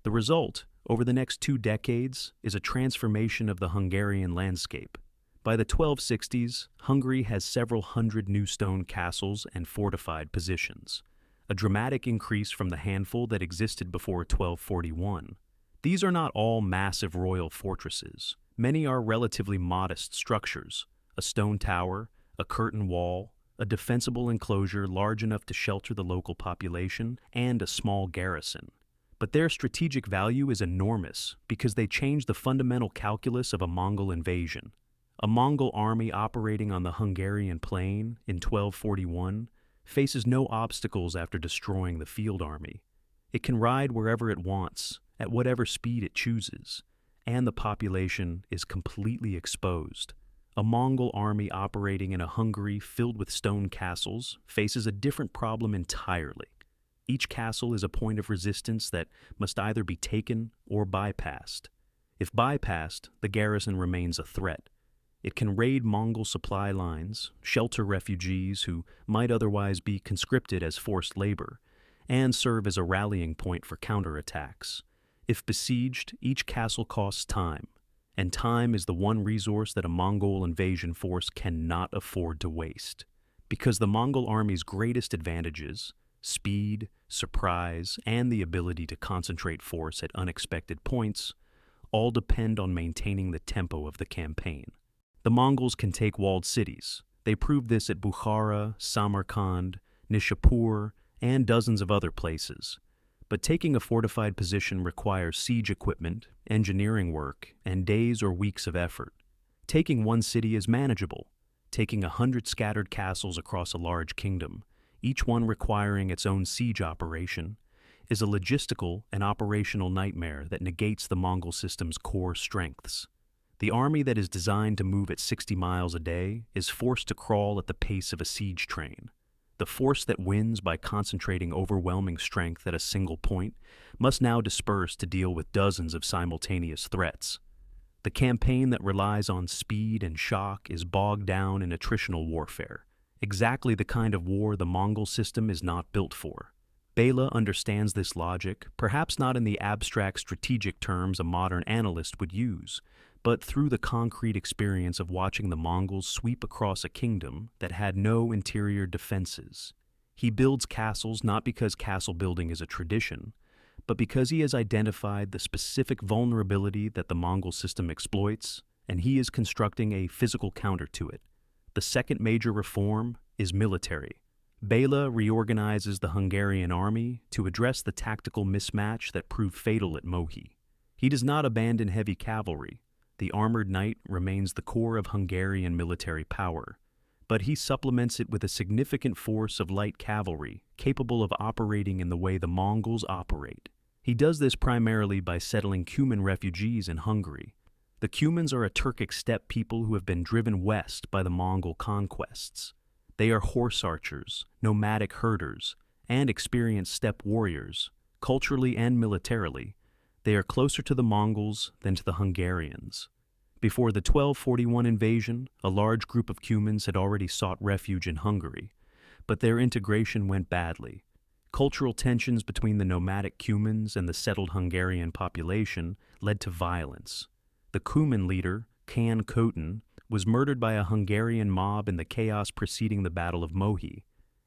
[SPEAKER 1] The result, over the next 2 decades, is a transformation of the Hungarian landscape. By the 1260s, Hungary has several hundred new stone castles and fortified positions, a dramatic increase from the handful that existed before 1241. These are not all massive royal fortresses. Many are relatively modest structures, a stone tower, a curtain wall, a defensible enclosure large enough to shelter the local population, and a small garrison. But their strategic value is enormous because they change the fundamental calculus of a Mongol invasion. A Mongol army operating on the Hungarian plain in 1241 faces no obstacles after destroying the field army. It can ride wherever it wants, at whatever speed it chooses, and the population is completely exposed. A Mongol army operating in a Hungary filled with stone castles faces a different problem entirely. Each castle is a point of resistance that must either be taken or bypassed. If bypassed, the garrison remains a threat. It can raid Mongol supply lines, shelter refugees who might otherwise be conscripted as forced labor, and serve as a rallying point for counterattacks. If besieged, each castle costs time, and time is the one resource that a Mongol invasion force cannot afford to waste. Because the Mongol army's greatest advantages, speed, surprise, and the ability to concentrate force at unexpected points, all depend on maintaining the tempo of the campaign. The Mongols can take walled cities. They proved this at Bukhara, Samarkand, Nishapur, and dozens of other places. But taking a fortified position requires siege equipment, engineering work, and days or weeks of effort. Taking one city is manageable. Taking 100 scattered castles across a large kingdom, each one requiring its own siege operation, is a logistical and operational nightmare that negates the Mongol system's core strengths. The army that is designed to move at 60 miles a day is forced to crawl at the pace of a siege train. The force that wins by concentrating overwhelming strength at a single point must now disperse to deal with dozens of simultaneous threats. The campaign that relies on speed and shock is bogged down in attritional warfare, exactly the kind of war the Mongol system is not built for. Bela understands this logic, perhaps not in the abstract strategic terms a modern analyst would use, but through the concrete experience of watching the Mongols sweep across a kingdom that had no interior defenses. He builds castles not because castle building is a tradition, but because he has identified the specific vulnerability that the Mongol system exploits, and he is constructing a physical counter to it. The second major reform is military. Bela reorganizes the Hungarian army to address the tactical mismatch that proved fatal at Mohi. He does not abandon heavy cavalry. The armored knight remains the core of Hungarian military power, but he supplements it with a significant force of light cavalry capable of operating in the way the Mongols operate. He does this primarily by settling Cuman refugees in Hungary. The Cumans are a Turkic steppe people who have been driven west by the Mongol conquests. They are horse archers, nomadic herders, and experienced steppe warriors. Culturally and militarily, they are closer to the Mongols than to the Hungarians. Before the 1241 invasion, a large group of Cumans had already sought refuge in Hungary, but their integration went badly. Cultural tensions between the nomadic Cumans and the settled Hungarian population led to violence. The Cuman leader, Kan Koten, was murdered by a Hungarian mob in the chaos preceding the Battle of Mohi,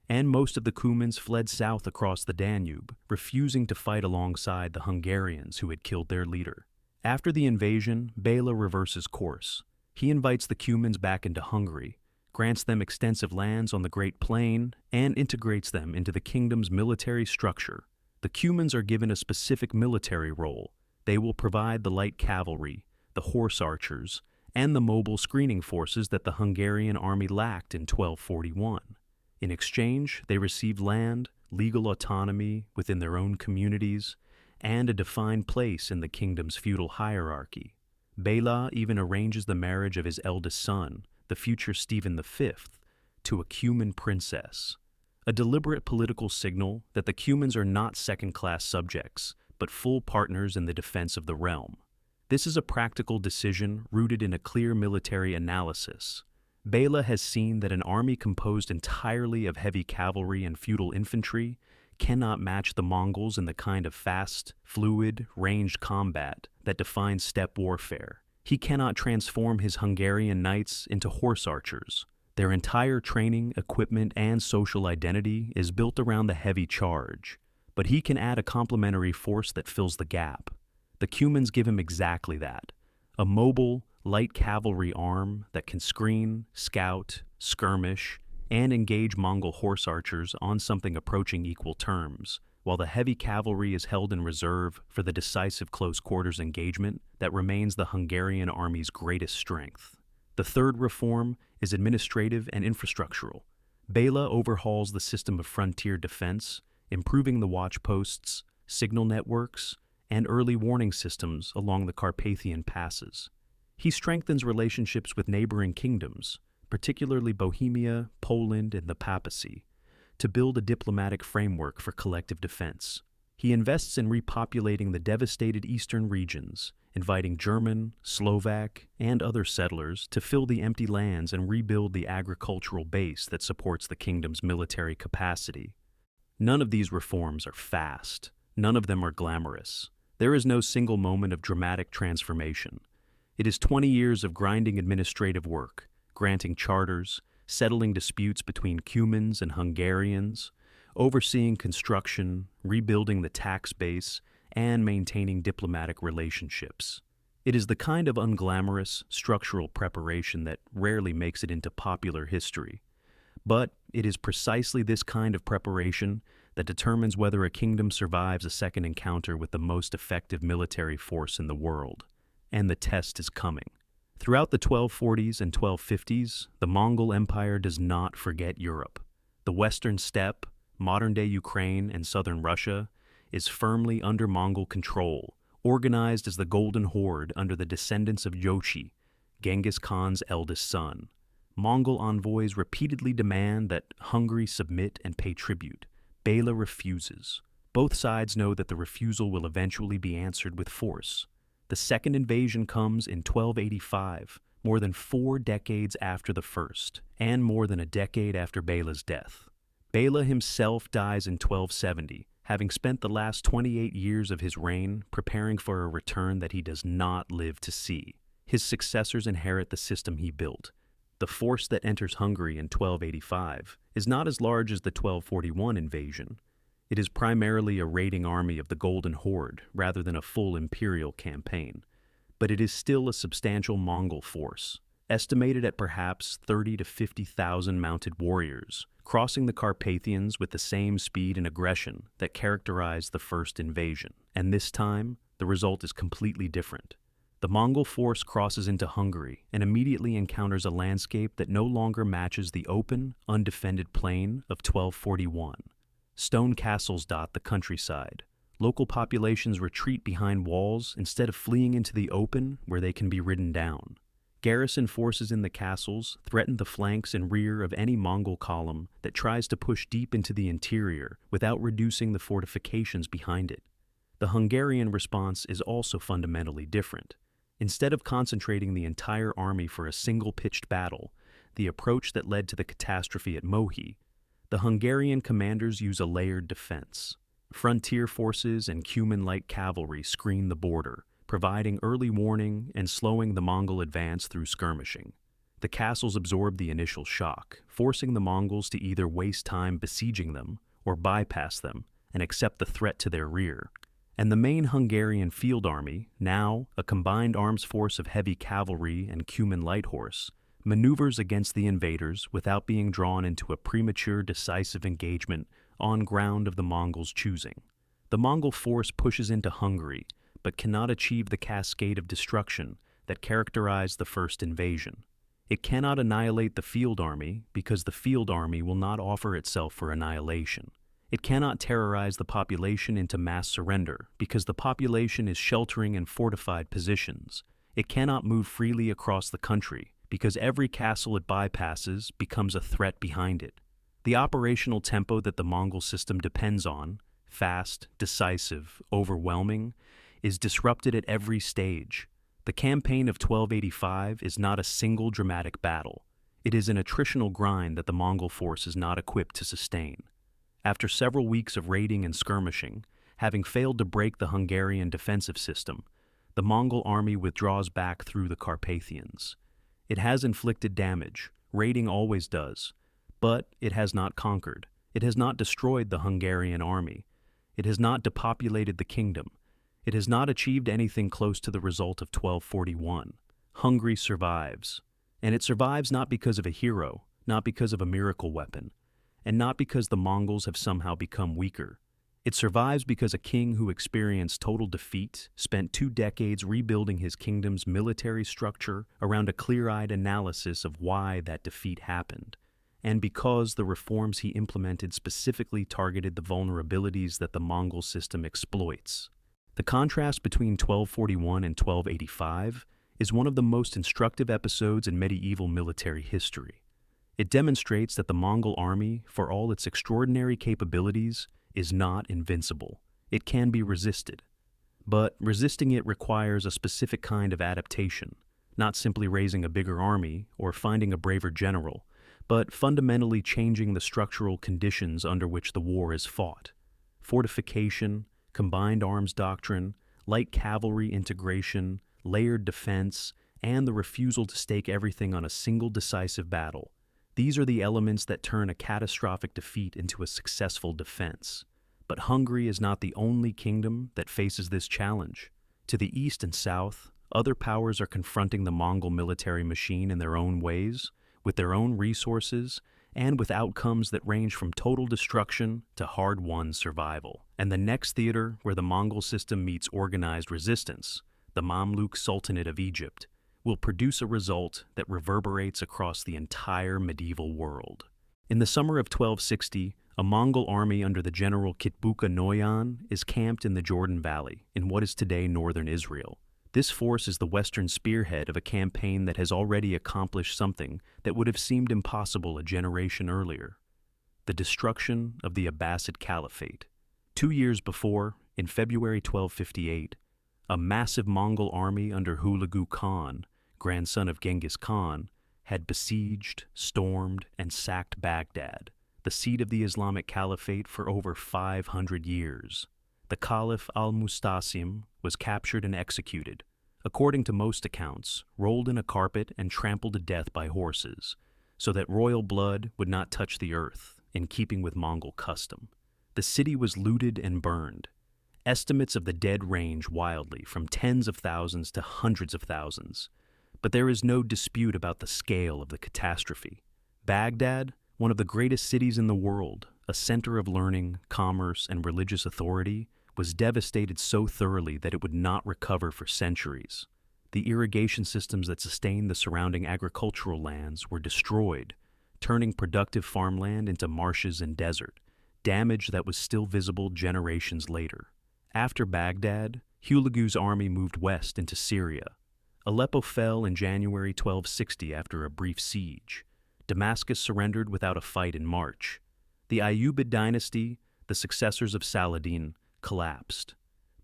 [SPEAKER 1] and most of the Cumans fled south across the Danube, refusing to fight alongside the Hungarians who had killed their leader. After the invasion, Bela reverses course. He invites the Cumans back into Hungary, grants them extensive lands on the Great Plain, and integrates them into the kingdom's military structure. The Cumans are given a specific military role. They will provide the light cavalry, the horse archers, and the mobile screening forces that the Hungarian army lacked in 1241. In exchange, they received land, legal autonomy within their own communities, and a defined place in the kingdom's feudal hierarchy. Bela even arranges the marriage of his eldest son, the future Stephen V, to a Cuman princess. A deliberate political signal that the Cumans are not second-class subjects, but full partners in the defense of the realm. This is a practical decision rooted in a clear military analysis. Bela has seen that an army composed entirely of heavy cavalry and feudal infantry cannot match the Mongols in the kind of fast, fluid, ranged combat that defines steppe warfare. He cannot transform his Hungarian knights into horse archers. Their entire training, equipment, and social identity is built around the heavy charge, but he can add a complementary force that fills the gap. The Cumans give him exactly that, a mobile, light cavalry arm that can screen, scout, skirmish, and engage Mongol horse archers on something approaching equal terms, while the heavy cavalry is held in reserve for the decisive close-quarters engagement that remains the Hungarian army's greatest strength. The third reform is administrative and infrastructural. Bela overhauls the system of frontier defense, improving the watchposts, signal networks, and early warning systems along the Carpathian passes. He strengthens relationships with neighboring kingdoms, particularly Bohemia, Poland, and the Papacy, to build a diplomatic framework for collective defense. He invests in repopulating the devastated eastern regions, inviting German, Slovak, and other settlers to fill the empty lands and rebuild the agricultural base that supports the kingdom's military capacity. None of these reforms are fast. None of them are glamorous. There is no single moment of dramatic transformation. It is 20 years of grinding administrative work, granting charters, settling disputes between Cumans and Hungarians, overseeing construction, rebuilding the tax base, and maintaining diplomatic relationships. It is the kind of unglamorous, structural preparation that rarely makes it into popular history. But it is precisely this kind of preparation that determines whether a kingdom survives a second encounter with the most effective military force in the world. And the test is coming. Throughout the 1240s and 1250s, the Mongol Empire does not forget Europe. The Western Steppe, modern-day Ukraine and southern Russia, is firmly under Mongol control, organized as the Golden Horde under the descendants of Jochi, Genghis Khan's eldest son. Mongol envoys repeatedly demand that Hungary submit and pay tribute. Bela refuses. Both sides know that the refusal will eventually be answered with force. The second invasion comes in 1285, more than 4 decades after the first, and more than a decade after Bela's death. Bela himself dies in 1270, having spent the last 28 years of his reign preparing for a return that he does not live to see. His successors inherit the system he built. The force that enters Hungary in 1285 is not as large as the 1241 invasion. It is primarily a raiding army of the Golden Horde rather than a full imperial campaign. But it is still a substantial Mongol force, estimated at perhaps 30 to 50,000 mounted warriors, crossing the Carpathians with the same speed and aggression that characterized the first invasion. And this time, the result is completely different. The Mongol force crosses into Hungary and immediately encounters a landscape that no longer matches the open, undefended plain of 1241. Stone castles dot the countryside. Local populations retreat behind walls instead of fleeing into the open where they can be ridden down. Garrison forces in the castles threaten the flanks and rear of any Mongol column that tries to push deep into the interior without reducing the fortifications behind it. The Hungarian response is also fundamentally different. Instead of concentrating the entire army for a single pitched battle, the approach that led to the catastrophe at Mohi, the Hungarian commanders use a layered defense. Frontier forces and Cuman light cavalry screen the border, providing early warning and slowing the Mongol advance through skirmishing. The castles absorb the initial shock, forcing the Mongols to either waste time besieging them or bypass them and accept the threat to their rear. And the main Hungarian field army, now a combined arms force of heavy cavalry and Cuman light horse, maneuvers against the invaders without being drawn into a premature decisive engagement on ground of the Mongols' choosing. The Mongol force pushes into Hungary, but cannot achieve the cascade of destruction that characterized the first invasion. It cannot annihilate the field army because the field army will not offer itself for annihilation. It cannot terrorize the population into mass surrender because the population is sheltering in fortified positions. It cannot move freely across the country because every castle it bypasses becomes a threat behind it. The operational tempo that the Mongol system depends on, fast, decisive, overwhelming, is disrupted at every stage. The campaign of 1285 is not a single dramatic battle. It is an attritional grind that the Mongol force is not equipped to sustain. After several weeks of raiding and skirmishing, having failed to break the Hungarian defensive system, the Mongol army withdraws back through the Carpathians. It has inflicted damage, raiding always does, but it has not conquered. It has not destroyed the Hungarian army. It has not depopulated the kingdom. It has not achieved anything close to the result of 1241. Hungary survives. And it survives not because of a hero, not because of a miracle weapon, and not because the Mongols have somehow become weaker. It survives because a king who experienced total defeat spent 2 decades rebuilding his kingdom's military structure around a clear-eyed analysis of why that defeat happened, and because the reforms he implemented specifically targeted the vulnerabilities that the Mongol system exploits. The contrast between 1241 and 1285 is one of the most instructive episodes in medieval military history. It demonstrates that the Mongol army, for all its extraordinary capabilities, is not invincible. It can be resisted. But resisting it requires a specific kind of adaptation, not simply raising a bigger army or finding a braver general, but fundamentally changing the structural conditions under which the war is fought. Fortification, combined arms doctrine, light cavalry integration, layered defense, and the refusal to stake everything on a single decisive battle. These are the elements that turn a catastrophic defeat into a successful defense. But Hungary is not the only kingdom that faces this challenge. To the east and south, other powers are confronting the Mongol military machine in their own ways, with their own resources, and with outcomes that range from total destruction to hard-won survival. And the next theater where the Mongol system meets organized resistance, the Mamluk Sultanate of Egypt, will produce a result that reverberates across the entire medieval world. In the summer of 1260, a Mongol army under the general Kitbuka Noyan is camped in the Jordan Valley, in what is today northern Israel. This force is the western spearhead of a campaign that has already accomplished something that would have seemed impossible a generation earlier: the destruction of the Abbasid Caliphate. 2 years before, in February 1258, a massive Mongol army under Hulagu Khan, grandson of Genghis Khan, had besieged, stormed, and sacked Baghdad, the seat of the Islamic Caliphate for over 500 years. The Caliph al-Mustasim was captured and executed, according to most accounts, rolled in a carpet and trampled to death by horses, so that royal blood would not touch the earth, in keeping with Mongol custom. The city was looted and burned. Estimates of the dead range wildly, from tens of thousands to hundreds of thousands. But there is no dispute about the scale of the catastrophe. Baghdad, one of the greatest cities in the world, a center of learning, commerce, and religious authority, was devastated so thoroughly that it would not recover for centuries. The irrigation systems that sustained the surrounding agricultural lands were destroyed, turning productive farmland into marshes and desert, damage that was still visible generations later. After Baghdad, Hulagu's army moved west into Syria. Aleppo fell in January 1260 after a brief siege. Damascus surrendered without a fight in March. The Ayyubid dynasty, the successors of Saladin, collapsed.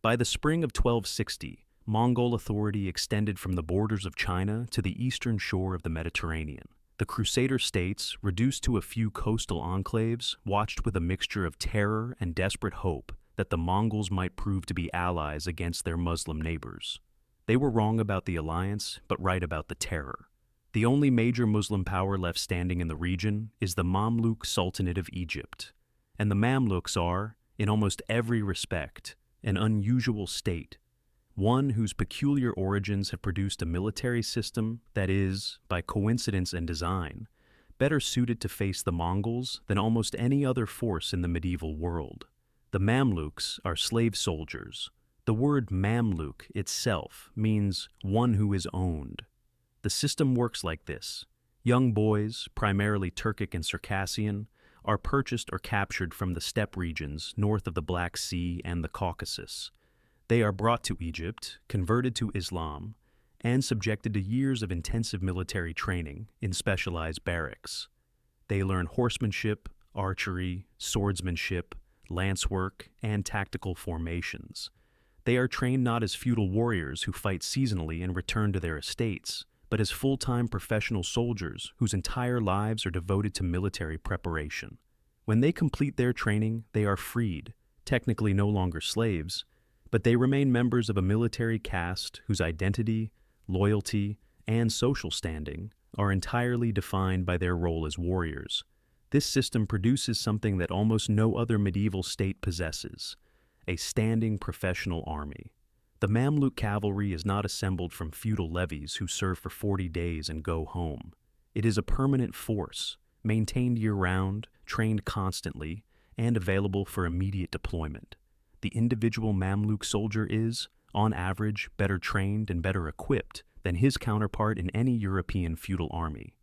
[SPEAKER 1] By the spring of 1260, Mongol authority extended from the borders of China to the eastern shore of the Mediterranean. The Crusader states, reduced to a few coastal enclaves, watched with a mixture of terror and desperate hope that the Mongols might prove to be allies against their Muslim neighbors. They were wrong about the alliance, but right about the terror. The only major Muslim power left standing in the region is the Mamluk Sultanate of Egypt, and the Mamluks are, in almost every respect, an unusual state, one whose peculiar origins have produced a military system that is, by coincidence and design, better suited to face the Mongols than almost any other force in the medieval world. The Mamluks are slave soldiers. The word Mamluk itself means one who is owned. The system works like this. Young boys, primarily Turkic and Circassian, are purchased or captured from the steppe regions north of the Black Sea and the Caucasus. They are brought to Egypt, converted to Islam, and subjected to years of intensive military training in specialized barracks. They learn horsemanship, archery, swordsmanship, lance work, and tactical formations. They are trained not as feudal warriors who fight seasonally and return to their estates, but as full-time professional soldiers whose entire lives are devoted to military preparation. When they complete their training, they are freed, technically no longer slaves, but they remain members of a military caste whose identity, loyalty, and social standing are entirely defined by their role as warriors. This system produces something that almost no other medieval state possesses: a standing professional army. The Mamluk cavalry is not assembled from feudal levies who serve for 40 days and go home. It is a permanent force, maintained year-round, trained constantly, and available for immediate deployment. The individual Mamluk soldier is, on average, better trained and better equipped than his counterpart in any European feudal army.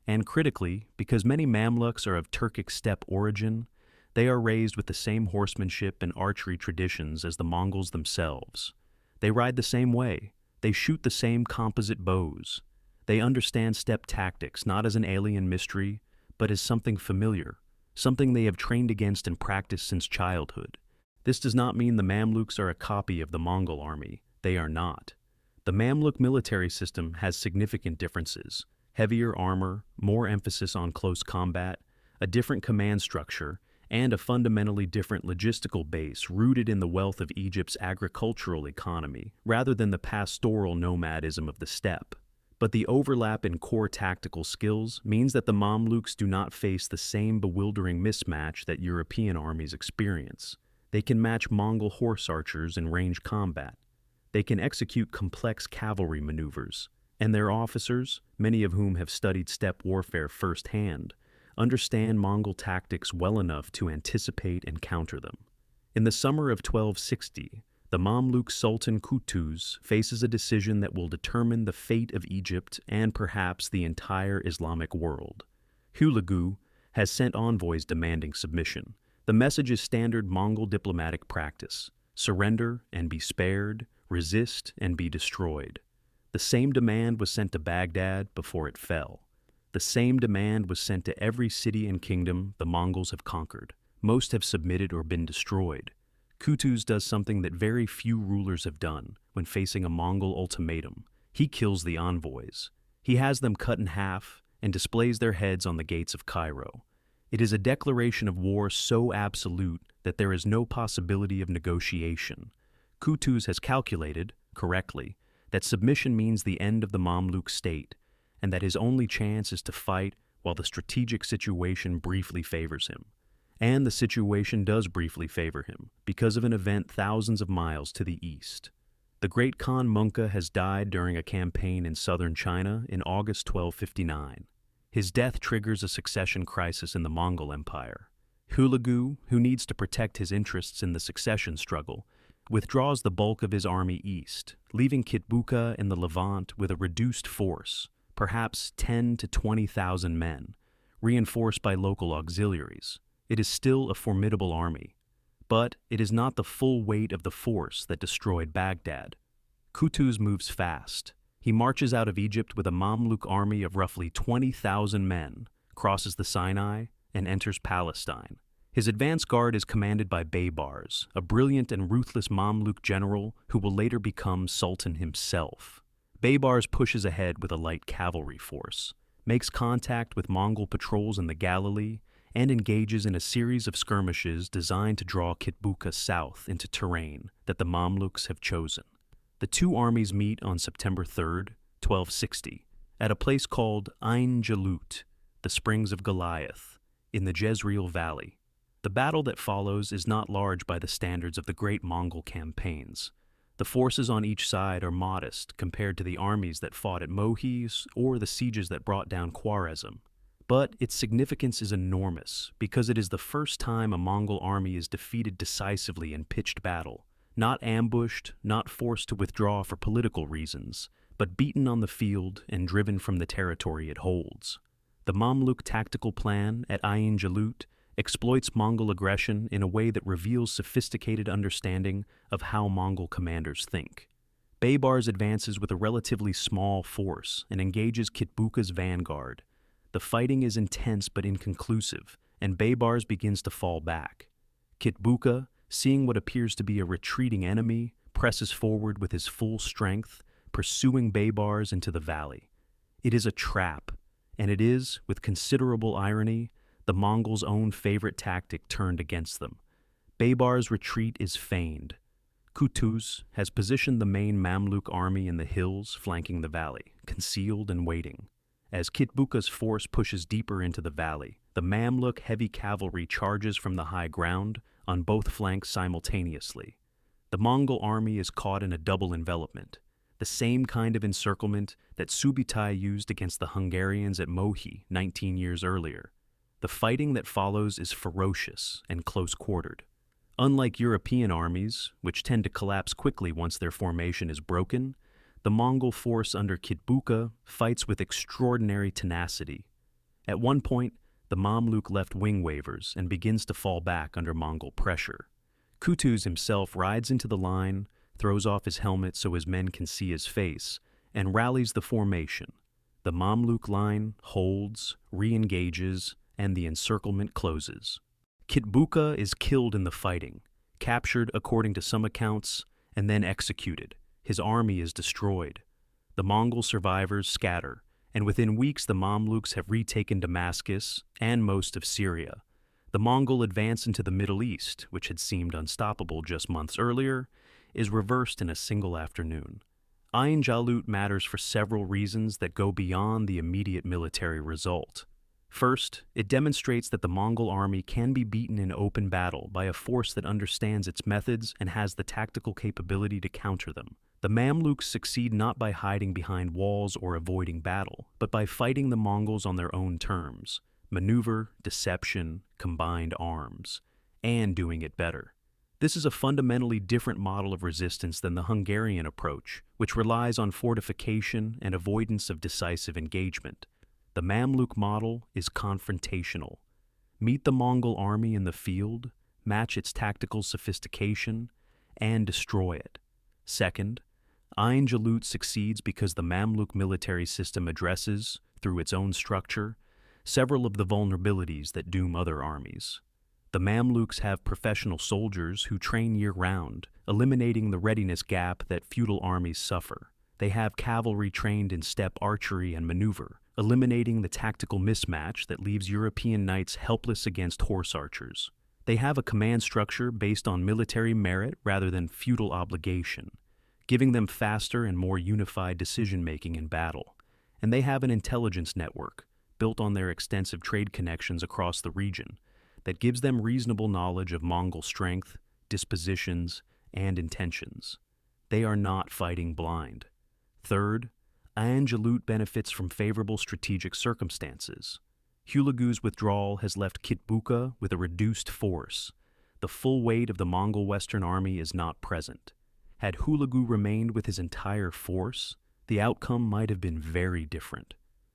[SPEAKER 1] And critically, because many Mamluks are of Turkic steppe origin, they are raised with the same horsemanship and archery traditions as the Mongols themselves. They ride the same way. They shoot the same composite bows. They understand steppe tactics not as an alien mystery, but as something familiar, something they have trained against and practiced since childhood. This does not mean the Mamluks are a copy of the Mongol army. They are not. The Mamluk military system has significant differences: heavier armor, more emphasis on close combat, a different command structure, and a fundamentally different logistical base rooted in the wealth of Egypt's agricultural economy, rather than the pastoral nomadism of the steppe. But the overlap in core tactical skills means that the Mamluks do not face the same bewildering mismatch that European armies experience. They can match Mongol horse archers in range combat. They can execute complex cavalry maneuvers, and their officers, many of whom have studied steppe warfare firsthand, understand Mongol tactics well enough to anticipate and counter them. In the summer of 1260, the Mamluk Sultan Qutuz faces a decision that will determine the fate of Egypt and perhaps the entire Islamic world. Hulagu has sent envoys demanding submission. The message is standard Mongol diplomatic practice: surrender and be spared, resist and be destroyed. The same demand was sent to Baghdad before it fell. The same demand was sent to every city and kingdom the Mongols have conquered. Most have submitted or been destroyed. Qutuz does something that very few rulers have done when facing a Mongol ultimatum. He kills the envoys. He has them cut in half and displays their heads on the gates of Cairo. It is a declaration of war so absolute that there is no possibility of negotiation. Qutuz has calculated, correctly, that submission means the end of the Mamluk state, and that his only chance is to fight while the strategic situation briefly favors him. And the situation does briefly favor him, because of an event thousands of miles to the east. The great Khan Munka has died during a campaign in southern China in August 1259. His death triggers a succession crisis in the Mongol Empire. Hulagu, who needs to protect his interests in the succession struggle, withdraws the bulk of his army east, leaving Kitbuka in the Levant with a reduced force, perhaps 10 to 20,000 men, reinforced by local auxiliaries. It is still a formidable army, but it is not the full weight of the force that destroyed Baghdad. Qutuz moves fast. He marches out of Egypt with a Mamluk army of roughly 20,000 men, crosses the Sinai, and enters Palestine. His advance guard is commanded by Baybars, a brilliant and ruthless Mamluk general who will later become Sultan himself. Baybars pushes ahead with a light cavalry force, makes contact with Mongol patrols in the Galilee, and engages in a series of skirmishes designed to draw Kitbuka south into terrain that the Mamluks have chosen. The two armies meet on September 3rd, 1260, at a place called Ain Jalut, the Springs of Goliath, in the Jezreel Valley. The battle that follows is not large by the standards of the great Mongol campaigns. The forces on each side are modest compared to the armies that fought at Mohi's or the sieges that brought down Khwarezm. But its significance is enormous because it is the first time a Mongol army is defeated decisively in pitched battle, not ambushed, not forced to withdraw for political reasons, but beaten on the field and driven from the territory it holds. The Mamluk tactical plan at Ain Jalut exploits Mongol aggression in a way that reveals sophisticated understanding of how Mongol commanders think. Baybars advances with a relatively small force and engages Kitbuka's vanguard. The fighting is intense but inconclusive, and Baybars begins to fall back. Kitbuka, seeing what appears to be a retreating enemy, presses forward with his full strength, pursuing Baybars into the valley. It is a trap, and it is, with considerable irony, the Mongols' own favorite tactic turned against them. Baybars' retreat is feigned. Qutuz has positioned the main Mamluk army in the hills flanking the valley, concealed and waiting. As Kitbuka's force pushes deeper into the valley, the Mamluk heavy cavalry charges from the high ground on both flanks simultaneously. The Mongol army is caught in a double envelopment, the same kind of encirclement that Subutai used against the Hungarians at Mohi 19 years earlier. The fighting that follows is ferocious and close-quartered. Unlike European armies, which tend to collapse quickly once their formation is broken, the Mongol force under Kitbuka fights with extraordinary tenacity. At one point, the Mamluk left wing wavers and begins to fall back under Mongol pressure. Kutuz himself rides into the line, throws off his helmet so his men can see his face, and rallies the formation. The Mamluk line holds, re-engages, and the encirclement closes. Kitbuka is killed in the fighting, captured according to some accounts, and then executed. His army is destroyed. The Mongol survivors scatter, and within weeks the Mamluks have retaken Damascus and most of Syria. The Mongol advance into the Middle East, which had seemed unstoppable just months earlier, is reversed in a single afternoon. Ayn Jalut matters for several reasons that go beyond the immediate military result. First, it demonstrates that the Mongol army can be beaten in open battle by a force that understands its methods and has the tactical capability to counter them. The Mamluks succeed not by hiding behind walls or avoiding battle, but by fighting the Mongols on their own terms: maneuver, deception, combined arms, and doing it better. This is a fundamentally different model of resistance than the Hungarian approach, which relies on fortification and avoidance of decisive engagement. The Mamluk model is confrontational. Meet the Mongol army in the field, match its tactical sophistication, and destroy it. Second, Ayn Jalut succeeds because the Mamluk military system addresses, through its own structure, several of the vulnerabilities that doom other armies. The Mamluks have professional soldiers who train year-round, eliminating the readiness gap that feudal armies suffer. They have cavalry trained in steppe archery and maneuver, eliminating the tactical mismatch that leaves European knights helpless against horse archers. They have a command structure based on military merit rather than feudal obligation, giving them faster and more unified decision-making in battle. And they have an intelligence network, built on their extensive trade connections across the region, that gives them reasonable knowledge of Mongol strength, dispositions, and intentions. They are not fighting blind. Third, Ayn Jalut benefits from favorable strategic circumstances. Hulagu's withdrawal has left Kitbuka with a reduced force. The full weight of the Mongol Western Army is not present. Had Hulagu remained with his entire force, the outcome might have been very different.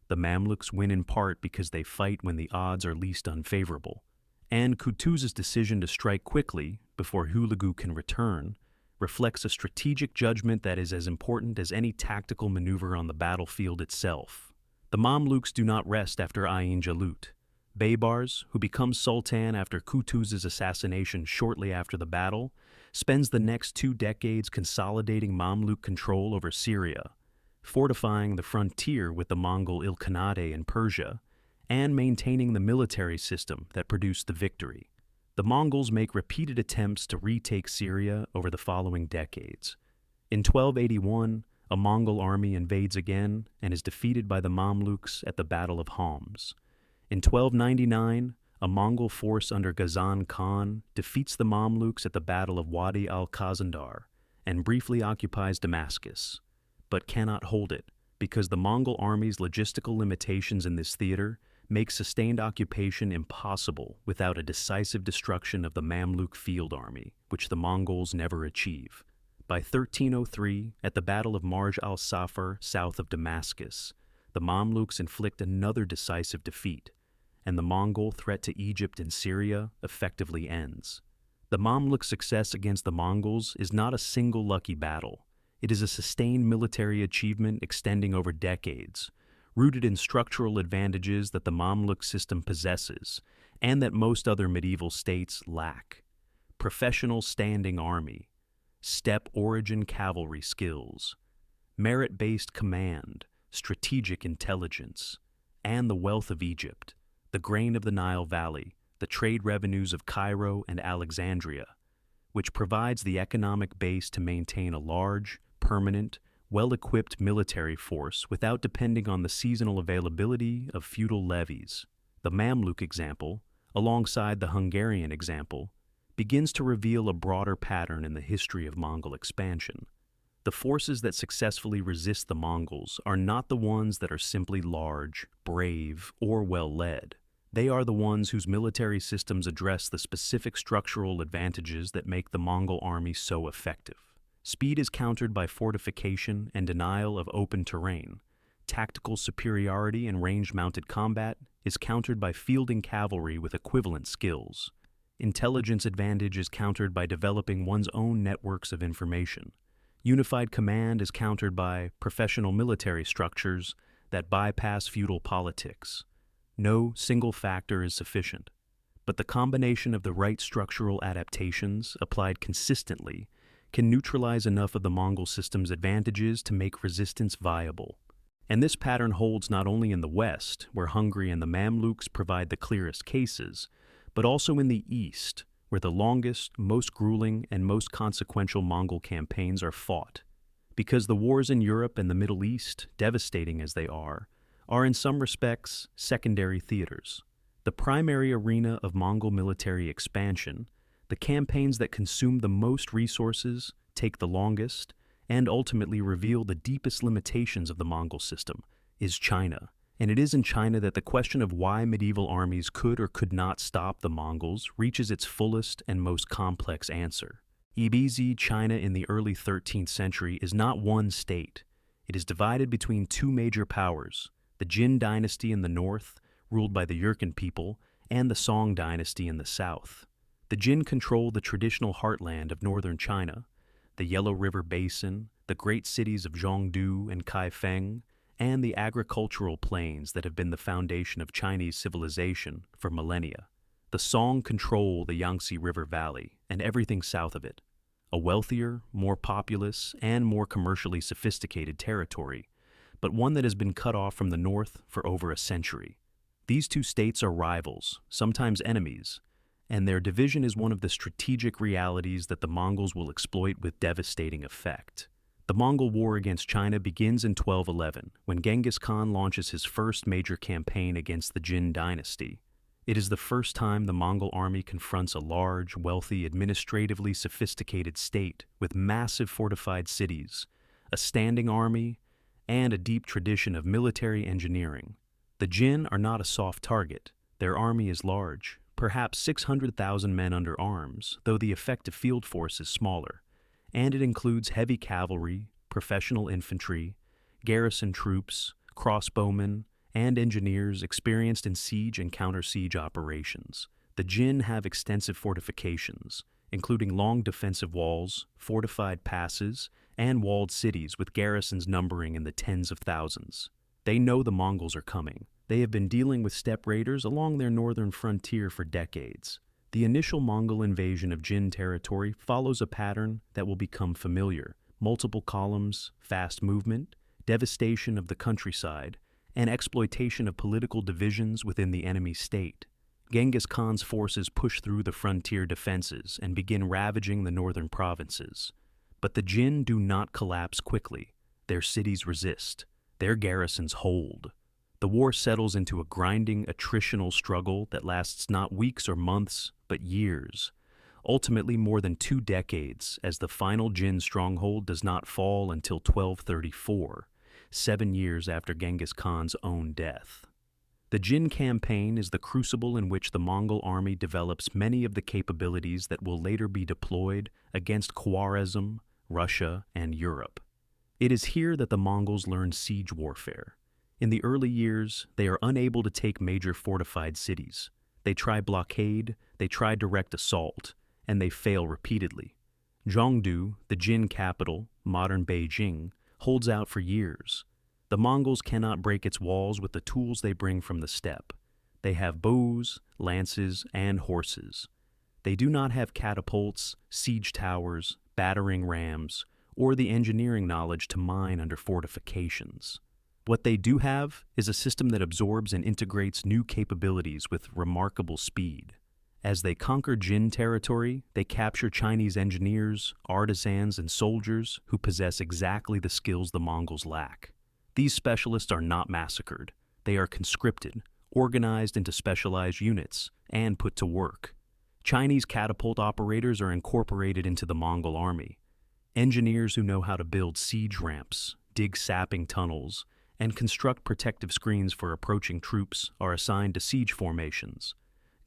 [SPEAKER 1] The Mamluks win in part because they fight when the odds are least unfavorable. And Kutuz's decision to strike quickly, before Hulagu can return, reflects a strategic judgment that is as important as any tactical maneuver on the battlefield itself. The Mamluks do not rest after Ayn Jalut. Baybars, who becomes Sultan after Kutuz's assassination shortly after the battle, spends the next 2 decades consolidating Mamluk control over Syria, fortifying the frontier with the Mongol Ilkhanate in Persia, and maintaining the military system that produced the victory. The Mongols make repeated attempts to retake Syria over the following decades. In 1281, a Mongol army invades again and is defeated by the Mamluks at the Battle of Homs. In 1299, a Mongol force under Ghazan Khan defeats the Mamluks at the Battle of Wadi al-Khazandar and briefly occupies Damascus, but cannot hold it because the Mongol army's logistical limitations in this theater make sustained occupation impossible without a decisive destruction of the Mamluk field army, which the Mongols never achieve. By 1303, at the Battle of Marj al-Safar south of Damascus, the Mamluks inflict another decisive defeat, and the Mongol threat to Egypt and Syria effectively ends. The Mamluk success against the Mongols is not a single lucky battle. It is a sustained military achievement extending over decades, rooted in structural advantages that the Mamluk system possesses and that most other medieval states lack. Professional standing army, steppe origin cavalry skills, merit-based command, strategic intelligence, and the wealth of Egypt, the grain of the Nile Valley, the trade revenues of Cairo and Alexandria, which provides the economic base to maintain a large, permanent, well-equipped military force without depending on the seasonal availability of feudal levies. The Mamluk example, alongside the Hungarian example, begins to reveal a broader pattern in the history of Mongol expansion. The forces that successfully resist the Mongols are not the ones that are simply large, brave, or well-led. They are the ones whose military systems address the specific structural advantages that make the Mongol army so effective. Speed is countered by fortification and denial of open terrain. tactical superiority in range-mounted combat is countered by fielding cavalry with equivalent skills. Intelligence advantage is countered by developing one's own networks of information. Unified command is countered by professional military structures that bypass feudal politics. No single factor is sufficient, but the combination of the right structural adaptations applied consistently can neutralize enough of the Mongol system's advantages to make resistance viable. And this pattern holds not only in the West, where Hungary and the Mamluks provide the clearest cases, but also in the East, where the longest, most grueling, and most consequential Mongol campaigns are fought. Because the wars in Europe and the Middle East, devastating as they are in some respects secondary theaters. The primary arena of Mongol military expansion, the campaigns that consume the most resources, take the longest, and ultimately reveal the deepest limitations of the Mongol system, is China. And it is in China that the question of why medieval armies could or could not stop the Mongols reaches its fullest and most complex answer. Ebizi, China in the early 13th century is not one state. It is divided between two major powers, the Jin dynasty in the north, ruled by the Jurchen people, and the Song dynasty in the south. The Jin control the traditional heartland of northern China, the Yellow River Basin, the great cities of Zhongdu and Kaifeng, and the agricultural plains that have been the foundation of Chinese civilization for millennia. The Song control the Yangtze River Valley and everything south of it, a wealthier, more populous, and more commercially sophisticated territory, but one that has been cut off from the north for over a century. These two states are rivals, sometimes enemies, and their division is one of the strategic realities that the Mongols will exploit with devastating effect. The Mongol War against China begins in 1211, when Genghis Khan launches his first major campaign against the Jin dynasty. It is the first time the Mongol army confronts a large, wealthy, administratively sophisticated state with massive fortified cities, a standing army, and a deep tradition of military engineering. The Jin are not a soft target. Their army is large, perhaps 600,000 men under arms, though the effective field force is smaller, and it includes heavy cavalry, professional infantry, garrison troops, crossbowmen, and engineers experienced in siege and counter-siege operations. The Jin have extensive fortifications, including long defensive walls, fortified passes, and walled cities with garrisons numbering in the tens of thousands. They know the Mongols are coming. They have been dealing with steppe raiders along their northern frontier for decades. The initial Mongol invasion of Jin territory follows a pattern that will become familiar: multiple columns, fast movement, devastation of the countryside, and exploitation of political divisions within the enemy state. Genghis Khan's forces push through the frontier defenses and begin ravaging the northern provinces. But the Jin do not collapse quickly. Their cities resist. Their garrisons hold. The war settles into a grinding, attritional struggle that lasts not weeks or months, but years, ultimately more than 2 decades, as the final Jin stronghold does not fall until 1234, 7 years after Genghis Khan's own death. The Jin campaign is the crucible in which the Mongol army develops many of the capabilities that will later be deployed against Khwarezm, Russia, and Europe. It is here that the Mongols learn siege warfare. In the early years, they are unable to take major fortified cities. They try blockade, they try direct assault, and they fail repeatedly. Zhongdu, the Jin capital, modern Beijing, holds out for years. The Mongols cannot break its walls with the tools they bring from the steppe. They have bows, lances, and horses. They do not have catapults, siege towers, battering rams, or the engineering knowledge to mine under fortifications. What they do have is a system that absorbs and integrates new capabilities with remarkable speed. As they conquer Jin territory, they capture Chinese engineers, artisans, and soldiers who possess exactly the skills the Mongols lack. These specialists are not massacred. They are conscripted, organized into specialized units, and put to work. Chinese catapult operators are incorporated into the Mongol army. Engineers who know how to build siege ramps, dig sapping tunnels, and construct protective screens for approaching troops are assigned to siege formations.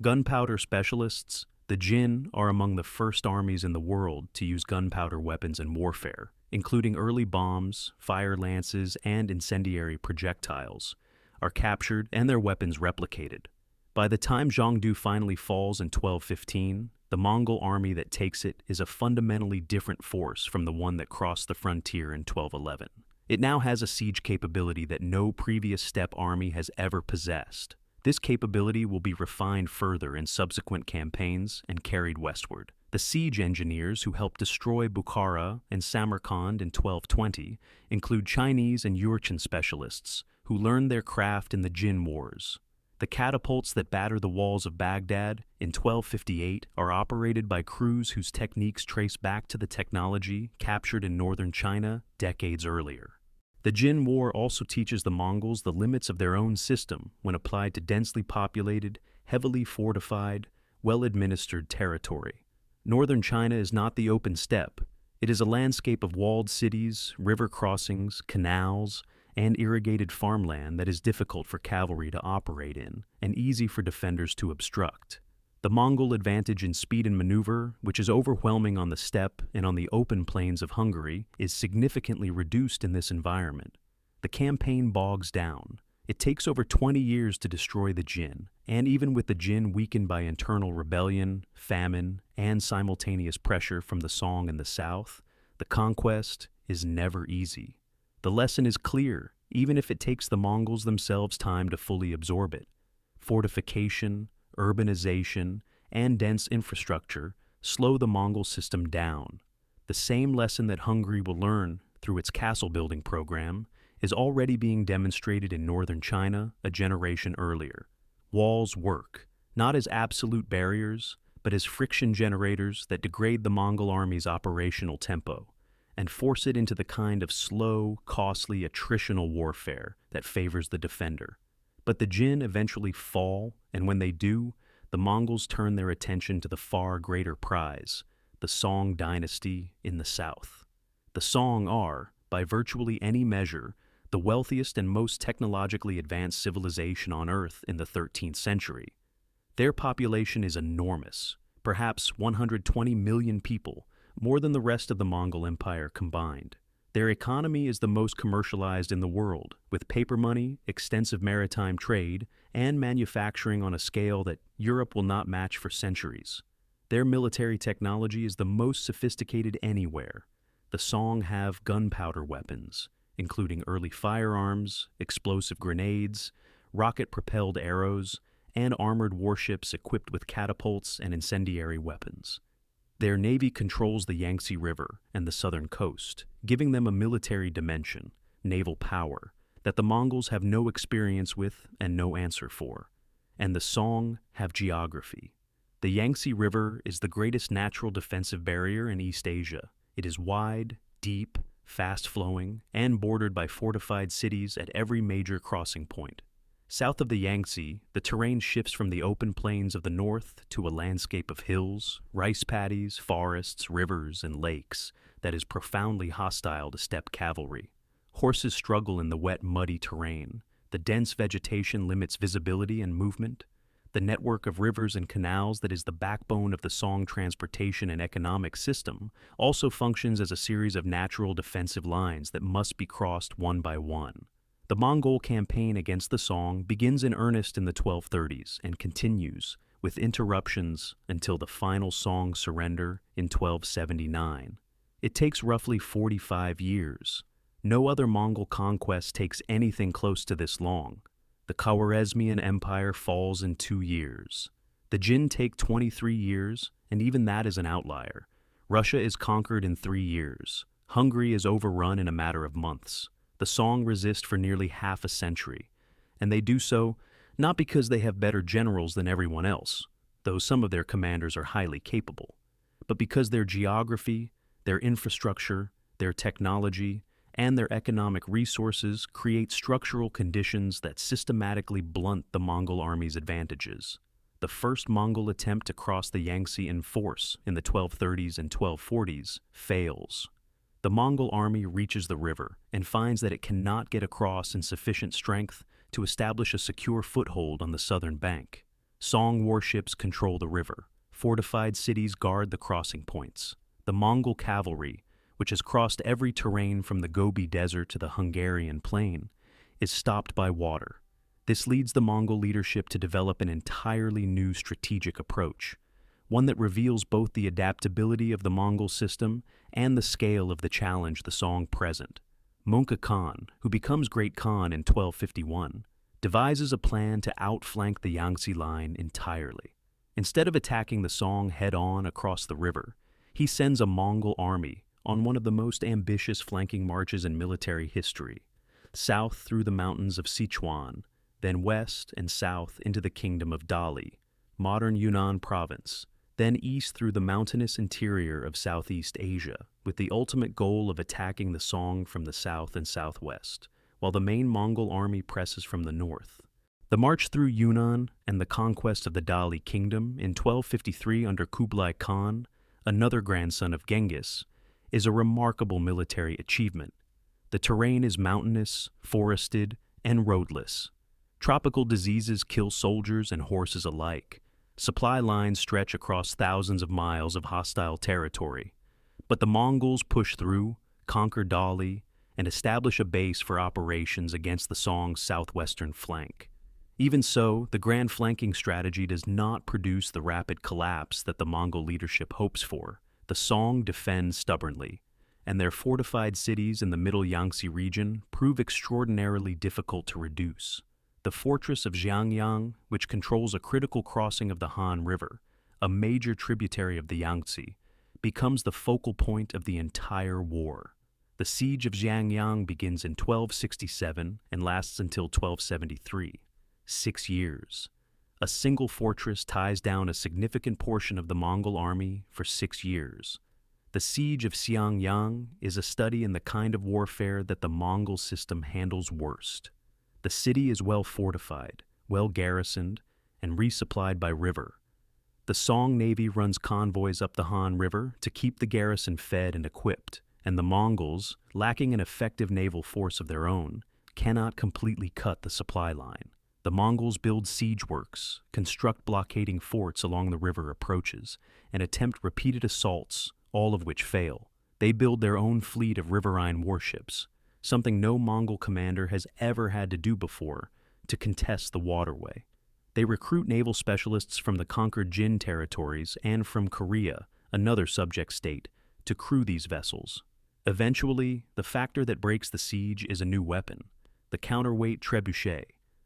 [SPEAKER 1] Gunpowder specialists, the Jin are among the first armies in the world to use gunpowder weapons in warfare, including early bombs, fire lances, and incendiary projectiles, are captured and their weapons replicated. By the time Zhongdu finally falls in 1215, the Mongol army that takes it is a fundamentally different force from the one that crossed the frontier in 1211. It now has a siege capability that no previous steppe army has ever possessed. This capability will be refined further in subsequent campaigns and carried westward. The siege engineers who helped destroy Bukhara and Samarkand in 1220 include Chinese and Jurchen specialists who learned their craft in the Jin Wars. The catapults that batter the walls of Baghdad in 1258 are operated by crews whose techniques trace back to the technology captured in northern China decades earlier. The Jin War also teaches the Mongols the limits of their own system when applied to densely populated, heavily fortified, well-administered territory. Northern China is not the open steppe. It is a landscape of walled cities, river crossings, canals, and irrigated farmland that is difficult for cavalry to operate in and easy for defenders to obstruct. The Mongol advantage in speed and maneuver, which is overwhelming on the steppe and on the open plains of Hungary, is significantly reduced in this environment. The campaign bogs down. It takes over 20 years to destroy the Jin, and even with the Jin weakened by internal rebellion, famine, and simultaneous pressure from the Song in the south, the conquest is never easy. The lesson is clear, even if it takes the Mongols themselves time to fully absorb it. Fortification, urbanization, and dense infrastructure slow the Mongol system down. The same lesson that Hungary will learn through its castle-building program is already being demonstrated in northern China a generation earlier. Walls work, not as absolute barriers, but as friction generators that degrade the Mongol army's operational tempo and force it into the kind of slow, costly, attritional warfare that favors the defender. But the Jin eventually fall, and when they do, the Mongols turn their attention to the far greater prize, the Song dynasty in the south. The Song are, by virtually any measure, the wealthiest and most technologically advanced civilization on Earth in the 13th century. Their population is enormous, perhaps 120 million people, more than the rest of the Mongol Empire combined. Their economy is the most commercialized in the world, with paper money, extensive maritime trade, and manufacturing on a scale that Europe will not match for centuries. Their military technology is the most sophisticated anywhere. The Song have gunpowder weapons, including early firearms, explosive grenades, rocket-propelled arrows, and armored warships equipped with catapults and incendiary weapons. Their navy controls the Yangtze River and the southern coast, giving them a military dimension, naval power, that the Mongols have no experience with and no answer for. And the Song have geography. The Yangtze River is the greatest natural defensive barrier in East Asia. It is wide, deep, fast-flowing, and bordered by fortified cities at every major crossing point. South of the Yangtze, the terrain shifts from the open plains of the north to a landscape of hills, rice paddies, forests, rivers, and lakes that is profoundly hostile to steppe cavalry. Horses struggle in the wet, muddy terrain. The dense vegetation limits visibility and movement. The network of rivers and canals that is the backbone of the Song transportation and economic system also functions as a series of natural defensive lines that must be crossed one by one. The Mongol campaign against the Song begins in earnest in the 1230s and continues, with interruptions, until the final Song surrender in 1279. It takes roughly 45 years. No other Mongol conquest takes anything close to this long. The Khwarezmian Empire falls in 2 years. The Jin take 23 years, and even that is an outlier. Russia is conquered in 3 years. Hungary is overrun in a matter of months. The Song resist for nearly half a century, and they do so not because they have better generals than everyone else, though some of their commanders are highly capable, but because their geography, their infrastructure, their technology, and their economic resources create structural conditions that systematically blunt the Mongol army's advantages. The first Mongol attempt to cross the Yangtze in force in the 1230s and 1240s fails. The Mongol army reaches the river and finds that it cannot get across in sufficient strength to establish a secure foothold on the southern bank. Song warships control the river. Fortified cities guard the crossing points. The Mongol cavalry, which has crossed every terrain from the Gobi Desert to the Hungarian plain, is stopped by water. This leads the Mongol leadership to develop an entirely new strategic approach, one that reveals both the adaptability of the Mongol system and the scale of the challenge the Song present. Mongke Khan, who becomes Great Khan in 1251, devises a plan to outflank the Yangtze line entirely. Instead of attacking the Song head-on across the river, he sends a Mongol army on one of the most ambitious flanking marches in military history, south through the mountains of Sichuan, then west and south into the kingdom of Dali, modern Yunnan province, then east through the mountainous interior of Southeast Asia, with the ultimate goal of attacking the Song from the south and southwest, while the main Mongol army presses from the north. The march through Yunnan and the conquest of the Dali kingdom in 1253 under Kublai Khan, another grandson of Genghis, is a remarkable military achievement. The terrain is mountainous, forested, and roadless. Tropical diseases kill soldiers and horses alike. Supply lines stretch across thousands of miles of hostile territory. But the Mongols push through, conquer Dali, and establish a base for operations against the Song's southwestern flank. Even so, the grand flanking strategy does not produce the rapid collapse that the Mongol leadership hopes for. The Song defend stubbornly, and their fortified cities in the middle Yangtze region prove extraordinarily difficult to reduce. The fortress of Xiangyang, which controls a critical crossing of the Han River, a major tributary of the Yangtze, becomes the focal point of the entire war. The siege of Xiangyang begins in 1267 and lasts until 1273. 6 years. A single fortress ties down a significant portion of the Mongol army for 6 years. The siege of Xiangyang is a study in the kind of warfare that the Mongol system handles worst. The city is well fortified, well garrisoned, and resupplied by river. The Song Navy runs convoys up the Han River to keep the garrison fed and equipped, and the Mongols, lacking an effective naval force of their own, cannot completely cut the supply line. The Mongols build siege works, construct blockading forts along the river approaches, and attempt repeated assaults, all of which fail. They build their own fleet of riverine warships, something no Mongol commander has ever had to do before, to contest the waterway. They recruit naval specialists from the conquered Jin territories and from Korea, another subject state, to crew these vessels. Eventually, the factor that breaks the siege is a new weapon, the counterweight trebuchet,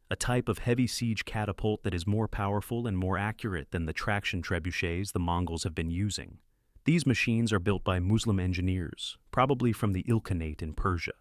[SPEAKER 1] a type of heavy siege catapult that is more powerful and more accurate than the traction trebuchets the Mongols have been using. These machines are built by Muslim engineers, probably from the Ilkhanate in Persia,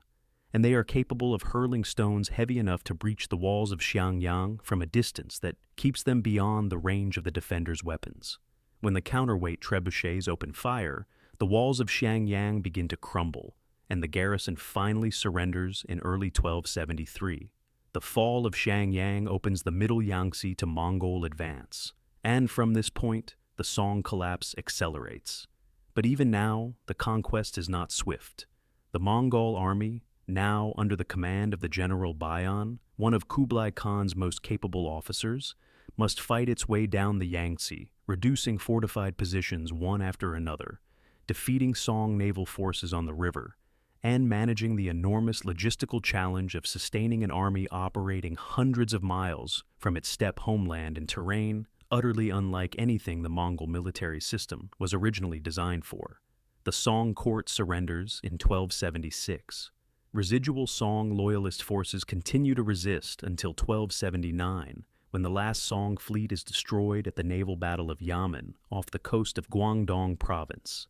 [SPEAKER 1] and they are capable of hurling stones heavy enough to breach the walls of Xiangyang from a distance that keeps them beyond the range of the defenders' weapons. When the counterweight trebuchets open fire, the walls of Xiangyang begin to crumble, and the garrison finally surrenders in early 1273. The fall of Xiangyang opens the middle Yangtze to Mongol advance, and from this point, the Song collapse accelerates. But even now, the conquest is not swift. The Mongol army, now under the command of the General Bayan, one of Kublai Khan's most capable officers, must fight its way down the Yangtze, reducing fortified positions one after another, defeating Song naval forces on the river, and managing the enormous logistical challenge of sustaining an army operating hundreds of miles from its steppe homeland in terrain utterly unlike anything the Mongol military system was originally designed for. The Song court surrenders in 1276. Residual Song loyalist forces continue to resist until 1279, when the last Song fleet is destroyed at the naval battle of Yamen off the coast of Guangdong province.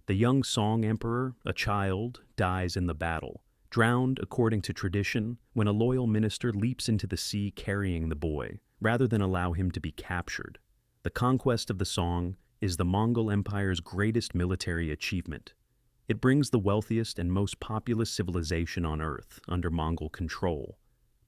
[SPEAKER 1] The young Song emperor, a child, dies in the battle, drowned according to tradition when a loyal minister leaps into the sea carrying the boy, rather than allow him to be captured. The conquest of the Song is the Mongol Empire's greatest military achievement. It brings the wealthiest and most populous civilization on Earth under Mongol control.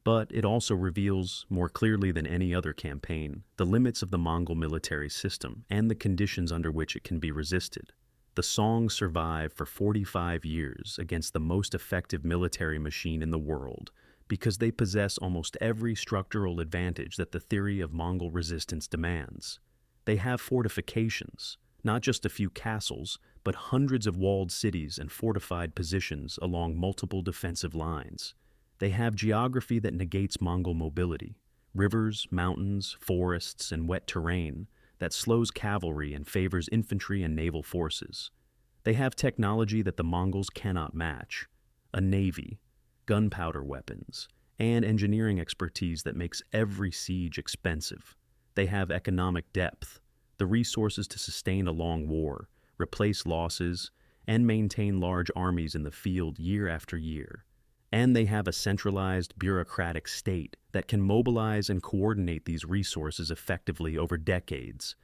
[SPEAKER 1] But it also reveals, more clearly than any other campaign, the limits of the Mongol military system and the conditions under which it can be resisted. The Song survived for 45 years against the most effective military machine in the world because they possess almost every structural advantage that the theory of Mongol resistance demands. They have fortifications, not just a few castles, but hundreds of walled cities and fortified positions along multiple defensive lines. They have geography that negates Mongol mobility, rivers, mountains, forests, and wet terrain that slows cavalry and favors infantry and naval forces. They have technology that the Mongols cannot match, a navy, gunpowder weapons, and engineering expertise that makes every siege expensive. They have economic depth, the resources to sustain a long war, replace losses, and maintain large armies in the field year after year. And they have a centralized bureaucratic state that can mobilize and coordinate these resources effectively over decades.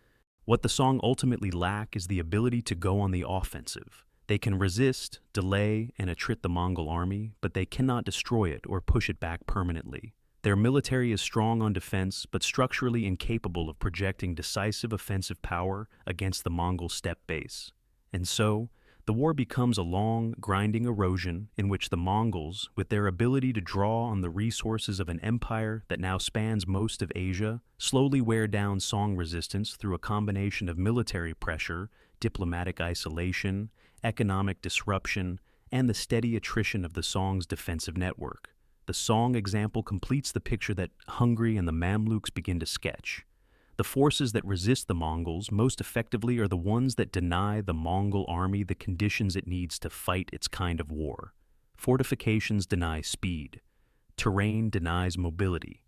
[SPEAKER 1] What the Song ultimately lack is the ability to go on the offensive. They can resist, delay, and attrit the Mongol army, but they cannot destroy it or push it back permanently. Their military is strong on defense, but structurally incapable of projecting decisive offensive power against the Mongol steppe base. And so, the war becomes a long, grinding erosion in which the Mongols, with their ability to draw on the resources of an empire that now spans most of Asia, slowly wear down Song resistance through a combination of military pressure, diplomatic isolation, economic disruption, and the steady attrition of the Song's defensive network. The Song example completes the picture that Hungary and the Mamluks begin to sketch. The forces that resist the Mongols most effectively are the ones that deny the Mongol army the conditions it needs to fight its kind of war. Fortifications deny speed. Terrain denies mobility.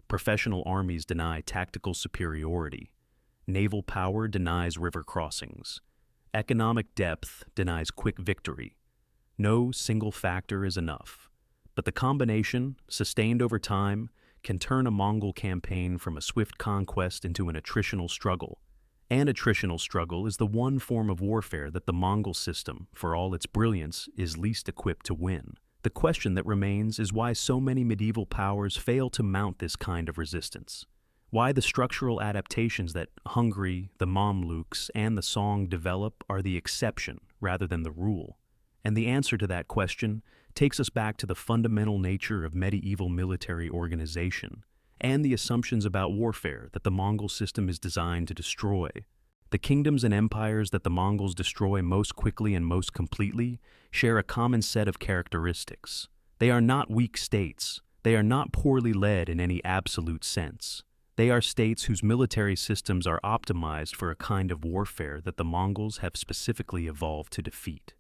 [SPEAKER 1] Professional armies deny tactical superiority. Naval power denies river crossings. Economic depth denies quick victory. No single factor is enough. But the combination, sustained over time, can turn a Mongol campaign from a swift conquest into an attritional struggle. And attritional struggle is the one form of warfare that the Mongol system, for all its brilliance, is least equipped to win. The question that remains is why so many medieval powers fail to mount this kind of resistance. Why the structural adaptations that Hungary, the Mamluks, and the Song develop are the exception rather than the rule. And the answer to that question takes us back to the fundamental nature of medieval military organization and the assumptions about warfare that the Mongol system is designed to destroy. The kingdoms and empires that the Mongols destroy most quickly and most completely share a common set of characteristics. They are not weak states. They are not poorly led in any absolute sense. They are states whose military systems are optimized for a kind of warfare that the Mongols have specifically evolved to defeat.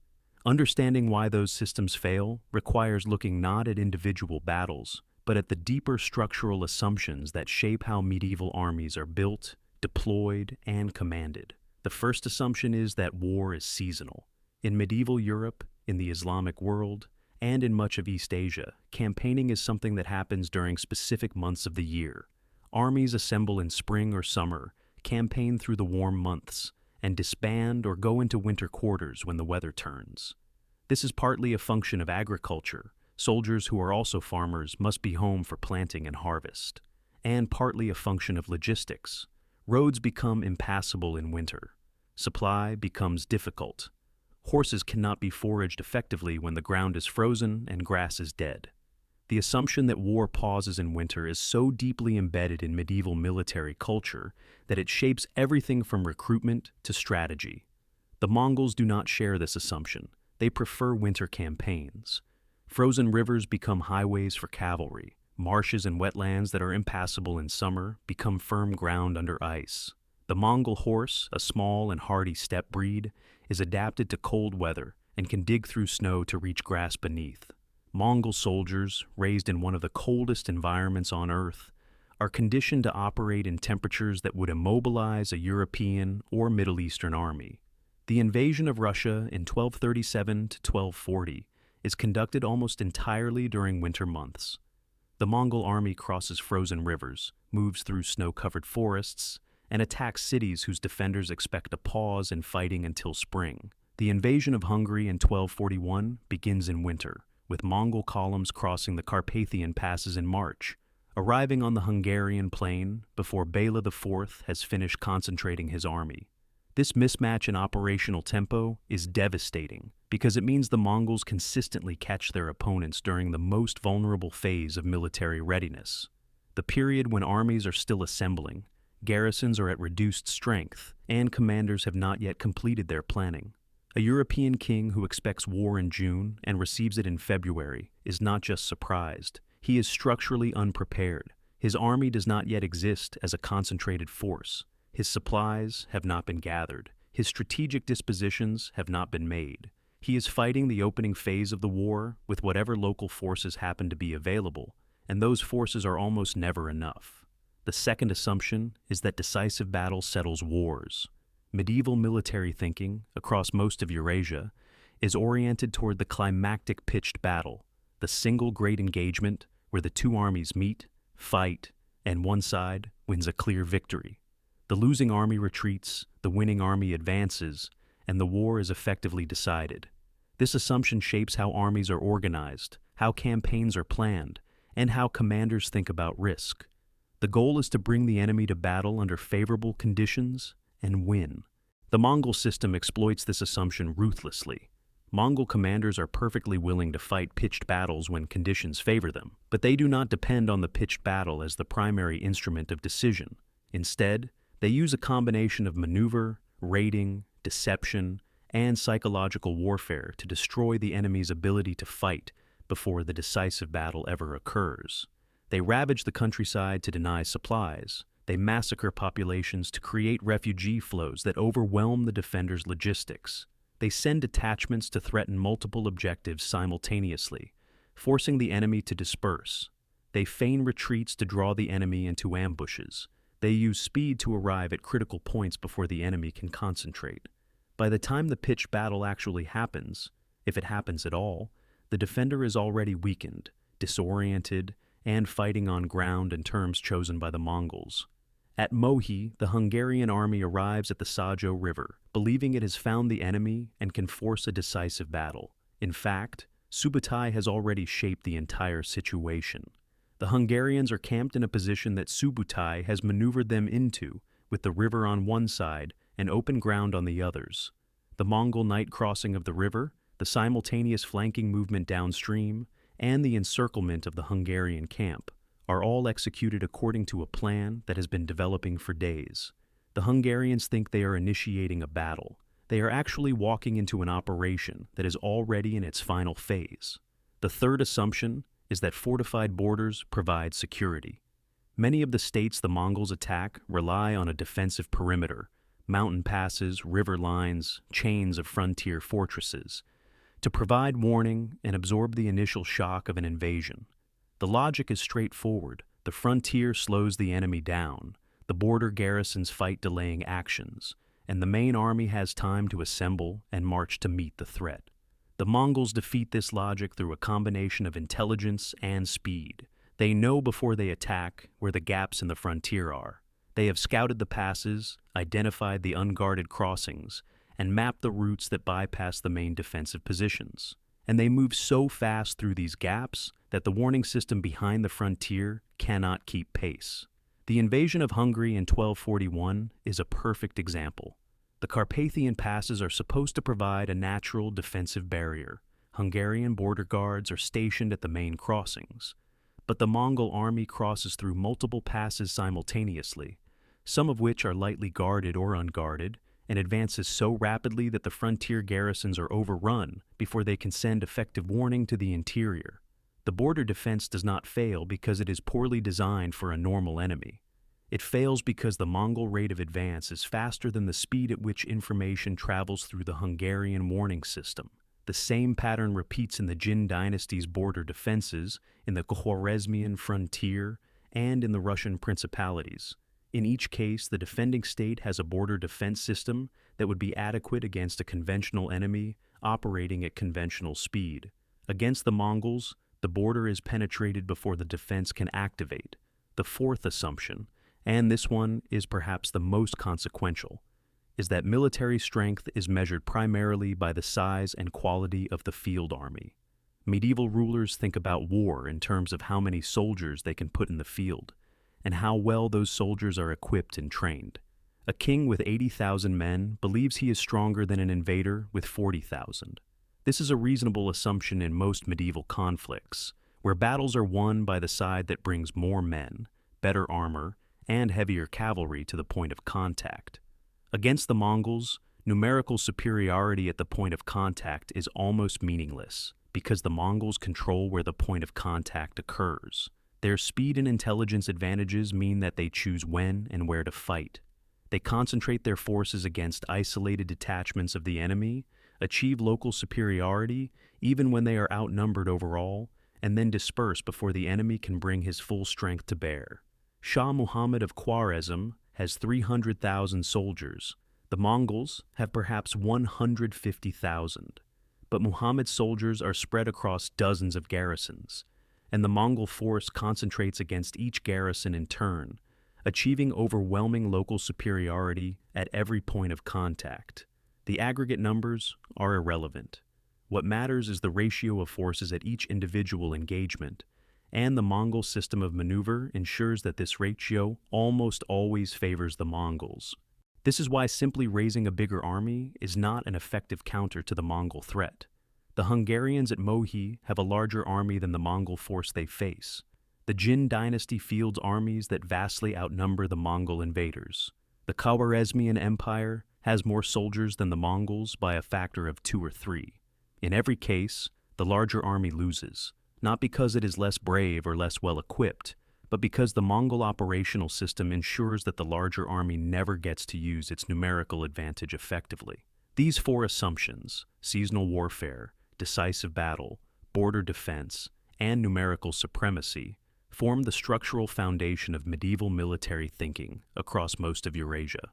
[SPEAKER 1] Understanding why those systems fail requires looking not at individual battles, but at the deeper structural assumptions that shape how medieval armies are built, deployed, and commanded. The first assumption is that war is seasonal. In medieval Europe, in the Islamic world, and in much of East Asia, campaigning is something that happens during specific months of the year. Armies assemble in spring or summer, campaign through the warm months, and disband or go into winter quarters when the weather turns. This is partly a function of agriculture. Soldiers who are also farmers must be home for planting and harvest. And partly a function of logistics. Roads become impassable in winter. Supply becomes difficult. Horses cannot be foraged effectively when the ground is frozen and grass is dead. The assumption that war pauses in winter is so deeply embedded in medieval military culture that it shapes everything from recruitment to strategy. The Mongols do not share this assumption. They prefer winter campaigns. Frozen rivers become highways for cavalry. Marshes and wetlands that are impassable in summer become firm ground under ice. The Mongol horse, a small and hardy steppe breed, is adapted to cold weather and can dig through snow to reach grass beneath. Mongol soldiers, raised in one of the coldest environments on Earth, are conditioned to operate in temperatures that would immobilize a European or Middle Eastern army. The invasion of Russia in 1237 to 1240 is conducted almost entirely during winter months. The Mongol army crosses frozen rivers, moves through snow-covered forests, and attacks cities whose defenders expect a pause in fighting until spring. The invasion of Hungary in 1241 begins in winter, with Mongol columns crossing the Carpathian passes in March, arriving on the Hungarian plain before Bela IV has finished concentrating his army. This mismatch in operational tempo is devastating because it means the Mongols consistently catch their opponents during the most vulnerable phase of military readiness, the period when armies are still assembling garrisons are at reduced strength, and commanders have not yet completed their planning. A European king who expects war in June and receives it in February is not just surprised, he is structurally unprepared. His army does not yet exist as a concentrated force. His supplies have not been gathered. His strategic dispositions have not been made. He is fighting the opening phase of the war with whatever local forces happen to be available, and those forces are almost never enough. The second assumption is that decisive battle settles wars. Medieval military thinking, across most of Eurasia, is oriented toward the climactic pitched battle, the single great engagement where the two armies meet, fight, and one side wins a clear victory. The losing army retreats, the winning army advances, and the war is effectively decided. This assumption shapes how armies are organized, how campaigns are planned, and how commanders think about risk. The goal is to bring the enemy to battle under favorable conditions and win. The Mongol system exploits this assumption ruthlessly. Mongol commanders are perfectly willing to fight pitched battles when conditions favor them, but they do not depend on the pitched battle as the primary instrument of decision. Instead, they use a combination of maneuver, raiding, deception, and psychological warfare to destroy the enemy's ability to fight before the decisive battle ever occurs. They ravage the countryside to deny supplies. They massacre populations to create refugee flows that overwhelm the defenders' logistics. They send detachments to threaten multiple objectives simultaneously, forcing the enemy to disperse. They feign retreats to draw the enemy into ambushes. They use speed to arrive at critical points before the enemy can concentrate. By the time the pitched battle actually happens, if it happens at all, the defender is already weakened, disoriented, and fighting on ground and terms chosen by the Mongols. At Mohi, the Hungarian army arrives at the Sajo River, believing it has found the enemy and can force a decisive battle. In fact, Subutai has already shaped the entire situation. The Hungarians are camped in a position that Subutai has maneuvered them into, with the river on one side and open ground on the others. The Mongol night crossing of the river, the simultaneous flanking movement downstream, and the encirclement of the Hungarian camp are all executed according to a plan that has been developing for days. The Hungarians think they are initiating a battle. They are actually walking into an operation that is already in its final phase. The third assumption is that fortified borders provide security. Many of the states the Mongols attack rely on a defensive perimeter, mountain passes, river lines, chains of frontier fortresses, to provide warning and absorb the initial shock of an invasion. The logic is straightforward. The frontier slows the enemy down, the border garrisons fight delaying actions, and the main army has time to assemble and march to meet the threat. The Mongols defeat this logic through a combination of intelligence and speed. They know before they attack where the gaps in the frontier are. They have scouted the passes, identified the unguarded crossings, and mapped the routes that bypass the main defensive positions. And they move so fast through these gaps that the warning system behind the frontier cannot keep pace. The invasion of Hungary in 1241 is a perfect example. The Carpathian passes are supposed to provide a natural defensive barrier. Hungarian border guards are stationed at the main crossings. But the Mongol army crosses through multiple passes simultaneously, some of which are lightly guarded or unguarded, and advances so rapidly that the frontier garrisons are overrun before they can send effective warning to the interior. The border defense does not fail because it is poorly designed for a normal enemy. It fails because the Mongol rate of advance is faster than the speed at which information travels through the Hungarian warning system. The same pattern repeats in the Jin dynasty's border defenses, in the Khwarezmian frontier, and in the Russian principalities. In each case, the defending state has a border defense system that would be adequate against a conventional enemy operating at conventional speed. Against the Mongols, the border is penetrated before the defense can activate. The fourth assumption, and this one is perhaps the most consequential, is that military strength is measured primarily by the size and quality of the field army. Medieval rulers think about war in terms of how many soldiers they can put in the field, and how well those soldiers are equipped and trained. A king with 80,000 men believes he is stronger than an invader with 40,000. This is a reasonable assumption in most medieval conflicts, where battles are won by the side that brings more men, better armor, and heavier cavalry to the point of contact. Against the Mongols, numerical superiority at the point of contact is almost meaningless because the Mongols control where the point of contact occurs. Their speed and intelligence advantages mean that they choose when and where to fight. They concentrate their forces against isolated detachments of the enemy, achieve local superiority even when they are outnumbered overall, and then disperse before the enemy can bring his full strength to bear. Shah Muhammad of Khwarezm has 300,000 soldiers. The Mongols have perhaps 150,000. But Muhammad's soldiers are spread across dozens of garrisons, and the Mongol force concentrates against each garrison in turn, achieving overwhelming local superiority at every point of contact. The aggregate numbers are irrelevant. What matters is the ratio of forces at each individual engagement, and the Mongol system of maneuver ensures that this ratio almost always favors the Mongols. This is why simply raising a bigger army is not an effective counter to the Mongol threat. The Hungarians at Mohi have a larger army than the Mongol force they face. The Jin dynasty fields armies that vastly outnumber the Mongol invaders. The Khwarezmian Empire has more soldiers than the Mongols by a factor of 2 or 3. In every case, the larger army loses, not because it is less brave or less well equipped, but because the Mongol operational system ensures that the larger army never gets to use its numerical advantage effectively. These 4 assumptions, seasonal warfare, decisive battle, border defense, and numerical supremacy, form the structural foundation of medieval military thinking across most of Eurasia.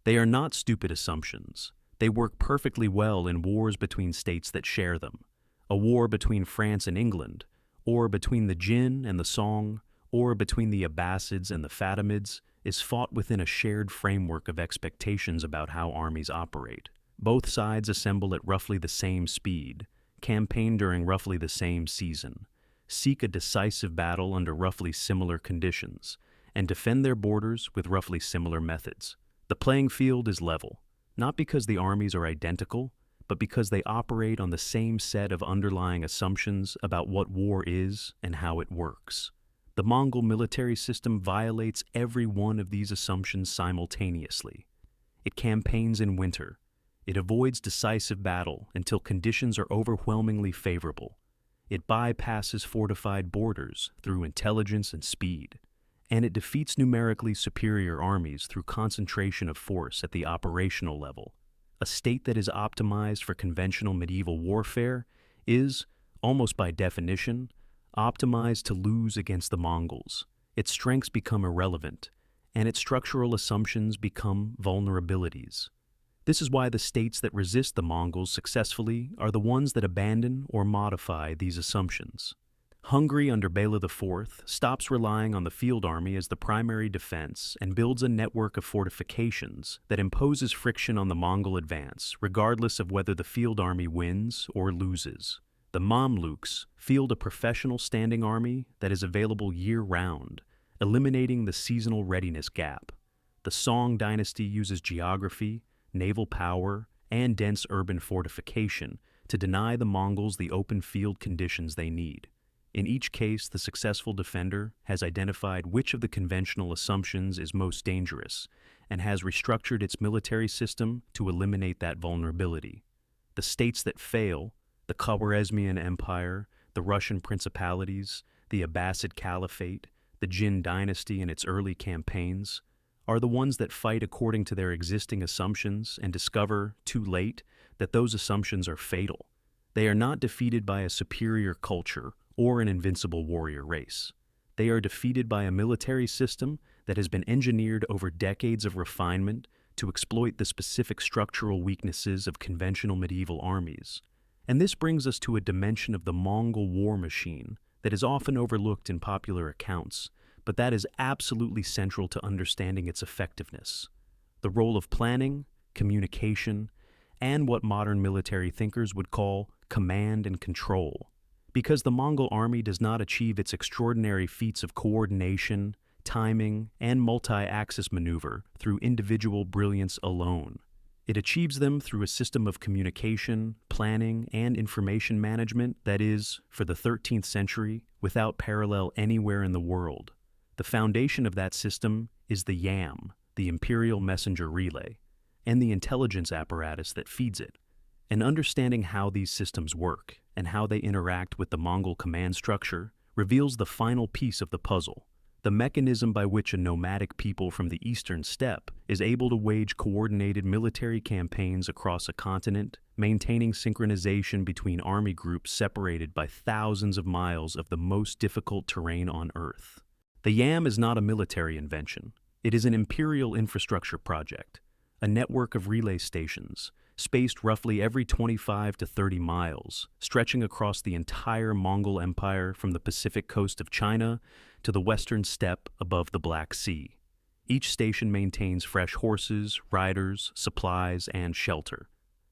[SPEAKER 1] They are not stupid assumptions. They work perfectly well in wars between states that share them. A war between France and England, or between the Jin and the Song, or between the Abbasids and the Fatimids, is fought within a shared framework of expectations about how armies operate. Both sides assemble at roughly the same speed, campaign during roughly the same season, seek a decisive battle under roughly similar conditions, and defend their borders with roughly similar methods. The playing field is level, not because the armies are identical, but because they operate on the same set of underlying assumptions about what war is and how it works. The Mongol military system violates every one of these assumptions simultaneously. It campaigns in winter. It avoids decisive battle until conditions are overwhelmingly favorable. It bypasses fortified borders through intelligence and speed. And it defeats numerically superior armies through concentration of force at the operational level. A state that is optimized for conventional medieval warfare is, almost by definition, optimized to lose against the Mongols. Its strengths become irrelevant, and its structural assumptions become vulnerabilities. This is why the states that resist the Mongols successfully are the ones that abandon or modify these assumptions. Hungary under Bela IV stops relying on the field army as the primary defense and builds a network of fortifications that imposes friction on the Mongol advance, regardless of whether the field army wins or loses. The Mamluks field a professional standing army that is available year-round, eliminating the seasonal readiness gap. The Song dynasty uses geography, naval power, and dense urban fortification to deny the Mongols the open field conditions they need. In each case, the successful defender has identified which of the conventional assumptions is most dangerous and has restructured its military system to eliminate that vulnerability. The states that fail, the Khwarezmian Empire, the Russian principalities, the Abbasid Caliphate, the Jin dynasty and its early campaigns, are the ones that fight according to their existing assumptions and discover, too late, that those assumptions are fatal. They are not defeated by a superior culture or an invincible warrior race. They are defeated by a military system that has been engineered over decades of refinement to exploit the specific structural weaknesses of conventional medieval armies. And this brings us to a dimension of the Mongol war machine that is often overlooked in popular accounts, but that is absolutely central to understanding its effectiveness. The role of planning, communication, and what modern military thinkers would call command and control. Because the Mongol army does not achieve its extraordinary feats of coordination, timing, and multi-axis maneuver through individual brilliance alone. It achieves them through a system of communication, planning, and information management that is, for the 13th century, without parallel anywhere in the world. The foundation of that system is the YAM, the Imperial Messenger Relay, and the intelligence apparatus that feeds it. And understanding how these systems work and how they interact with the Mongol command structure reveals the final piece of the puzzle, the mechanism by which a nomadic people from the eastern steppe is able to wage coordinated military campaigns across a continent, maintaining synchronization between army groups separated by thousands of miles of the most difficult terrain on Earth. The YAM is not a military invention. It is an imperial infrastructure project, a network of relay stations, spaced roughly every 25 to 30 miles, stretching across the entire Mongol Empire from the Pacific coast of China to the western steppe above the Black Sea. Each station maintains fresh horses, riders, supplies, and shelter.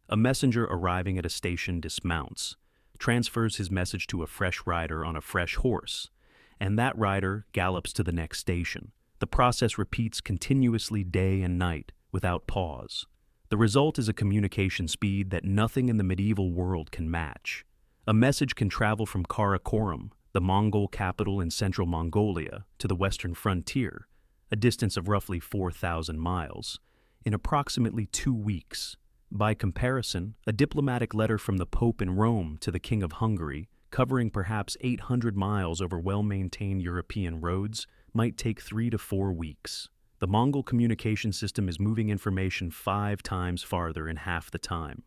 [SPEAKER 1] A messenger arriving at a station dismounts, transfers his message to a fresh rider on a fresh horse, and that rider gallops to the next station. The process repeats continuously day and night, without pause. The result is a communication speed that nothing in the medieval world can match. A message can travel from Karakorum, the Mongol capital in central Mongolia, to the western frontier, a distance of roughly 4,000 miles, in approximately 2 weeks. By comparison, a diplomatic letter from the Pope in Rome to the King of Hungary, covering perhaps 800 miles over well-maintained European roads, might take 3 to 4 weeks. The Mongol communication system is moving information 5 times farther in half the time.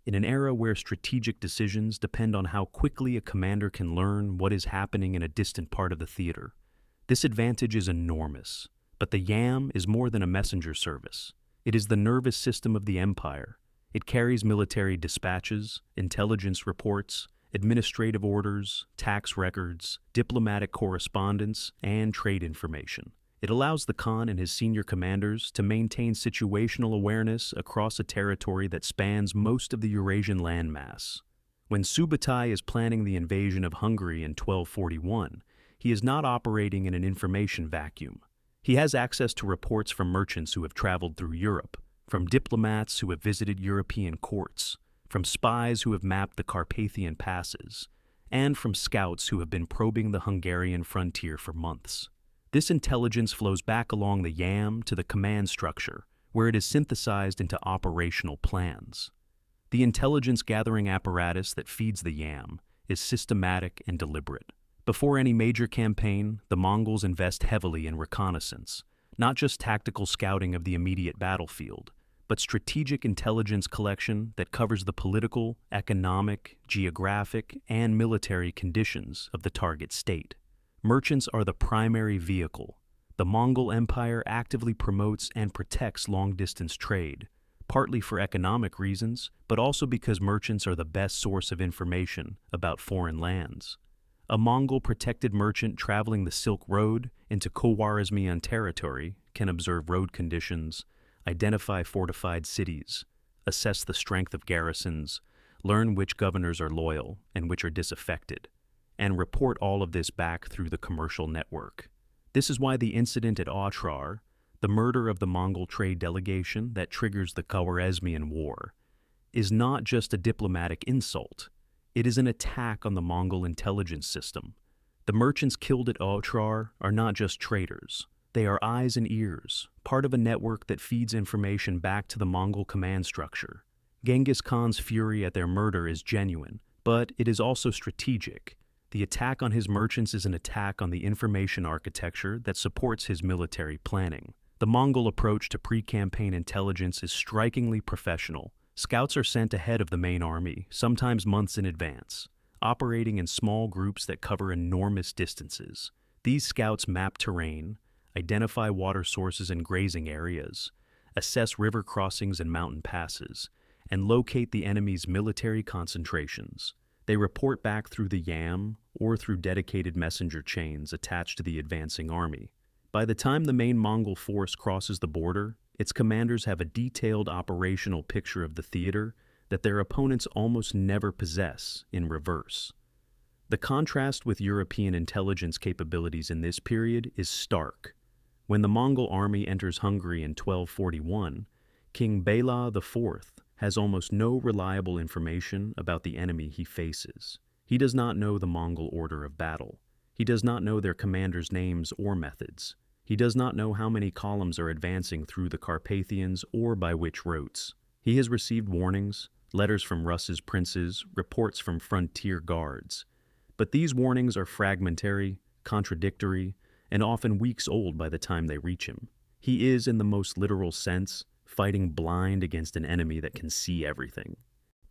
[SPEAKER 1] In an era where strategic decisions depend on how quickly a commander can learn what is happening in a distant part of the theater, this advantage is enormous. But the YAM is more than a messenger service. It is the nervous system of the empire. It carries military dispatches, intelligence reports, administrative orders, tax records, diplomatic correspondence, and trade information. It allows the Khan and his senior commanders to maintain situational awareness across a territory that spans most of the Eurasian landmass. When Subutai is planning the invasion of Hungary in 1241, he is not operating in an information vacuum. He has access to reports from merchants who have traveled through Europe, from diplomats who have visited European courts, from spies who have mapped the Carpathian passes, and from scouts who have been probing the Hungarian frontier for months. This intelligence flows back along the YAM to the command structure, where it is synthesized into operational plans. The intelligence gathering apparatus that feeds the YAM is systematic and deliberate. Before any major campaign, the Mongols invest heavily in reconnaissance, not just tactical scouting of the immediate battlefield, but strategic intelligence collection that covers the political, economic, geographic, and military conditions of the target state. Merchants are the primary vehicle. The Mongol Empire actively promotes and protects long-distance trade, partly for economic reasons, but also because merchants are the best source of information about foreign lands. A Mongol protected merchant traveling the Silk Road into Khwarezmian territory can observe road conditions, identify fortified cities, assess the strength of garrisons, learn which governors are loyal and which are disaffected, and report all of this back through the commercial network. This is why the incident at Otrar, the murder of the Mongol trade delegation that triggers the Khwarezmian War, is not just a diplomatic insult. It is an attack on the Mongol intelligence system. The merchants killed at Otrar are not just traders. They are eyes and ears, part of a network that feeds information back to the Mongol command structure. Genghis Khan's fury at their murder is genuine, but it is also strategic. The attack on his merchants is an attack on the information architecture that supports his military planning. The Mongol approach to pre-campaign intelligence is strikingly professional. Scouts are sent ahead of the main army, sometimes months in advance, operating in small groups that cover enormous distances. These scouts map terrain, identify water sources and grazing areas, assess river crossings and mountain passes, and locate the enemy's military concentrations. They report back through the YAM or through dedicated messenger chains attached to the advancing army. By the time the main Mongol force crosses the border, its commanders have a detailed operational picture of the theater that their opponents almost never possess in reverse. The contrast with European intelligence capabilities in this period is stark. When the Mongol army enters Hungary in 1241, King Bela IV has almost no reliable information about the enemy he faces. He does not know the Mongol order of battle. He does not know their commanders' names or methods. He does not know how many columns are advancing through the Carpathians or by which routes. He has received warnings, letters from Russ's princes, reports from frontier guards. But these warnings are fragmentary, contradictory, and often weeks old by the time they reach him. He is, in the most literal sense, fighting blind against an enemy that can see everything.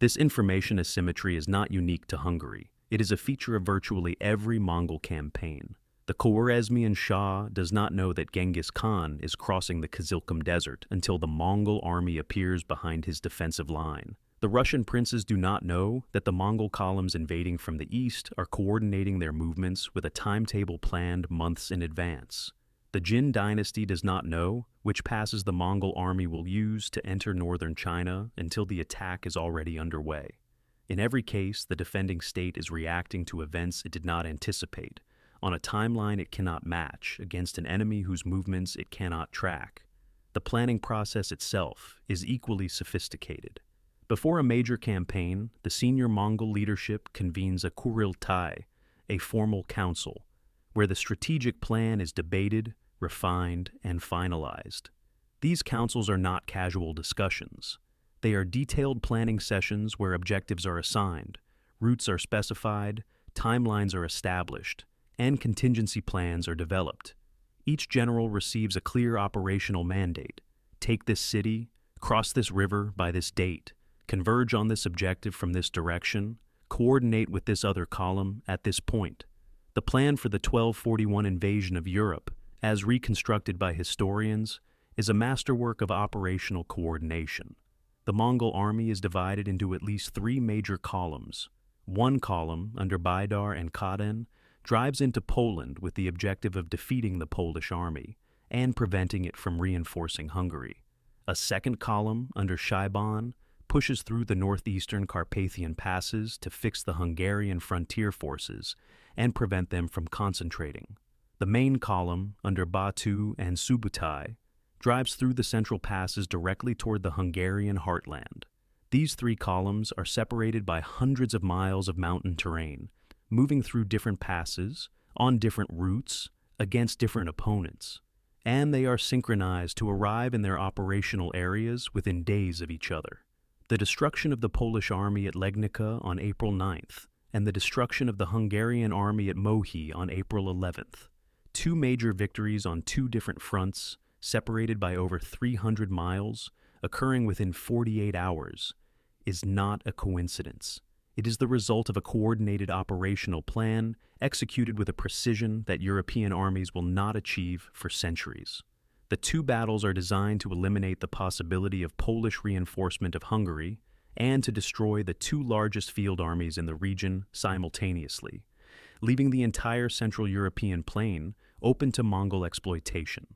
[SPEAKER 1] This information asymmetry is not unique to Hungary. It is a feature of virtually every Mongol campaign. The Khwarezmian Shah does not know that Genghis Khan is crossing the Kizilkum Desert until the Mongol army appears behind his defensive line. The Russian princes do not know that the Mongol columns invading from the east are coordinating their movements with a timetable planned months in advance. The Jin dynasty does not know which passes the Mongol army will use to enter northern China until the attack is already underway. In every case, the defending state is reacting to events it did not anticipate, on a timeline it cannot match, against an enemy whose movements it cannot track. The planning process itself is equally sophisticated. Before a major campaign, the senior Mongol leadership convenes a Kurultai, a formal council, where the strategic plan is debated, refined, and finalized. These councils are not casual discussions. They are detailed planning sessions where objectives are assigned, routes are specified, timelines are established, and contingency plans are developed. Each general receives a clear operational mandate. Take this city, cross this river by this date, converge on this objective from this direction, coordinate with this other column at this point. The plan for the 1241 invasion of Europe, as reconstructed by historians, is a masterwork of operational coordination. The Mongol army is divided into at least 3 major columns. One column, under Baidar and Kaden, drives into Poland with the objective of defeating the Polish army and preventing it from reinforcing Hungary. A second column, under Shaiban, pushes through the northeastern Carpathian passes to fix the Hungarian frontier forces and prevent them from concentrating. The main column, under Batu and Subutai, drives through the central passes directly toward the Hungarian heartland. These 3 columns are separated by hundreds of miles of mountain terrain, moving through different passes, on different routes, against different opponents, and they are synchronized to arrive in their operational areas within days of each other. The destruction of the Polish army at Legnica on April 9th, and the destruction of the Hungarian army at Mohi on April 11th. 2 major victories on 2 different fronts, separated by over 300 miles, occurring within 48 hours, is not a coincidence. It is the result of a coordinated operational plan executed with a precision that European armies will not achieve for centuries. The 2 battles are designed to eliminate the possibility of Polish reinforcement of Hungary and to destroy the 2 largest field armies in the region simultaneously, leaving the entire Central European plain open to Mongol exploitation.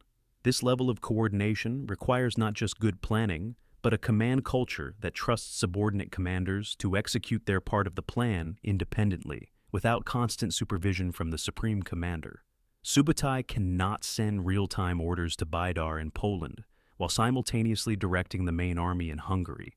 [SPEAKER 1] This level of coordination requires not just good planning, but a command culture that trusts subordinate commanders to execute their part of the plan independently, without constant supervision from the supreme commander. Subutai cannot send real-time orders to Baidar in Poland, while simultaneously directing the main army in Hungary.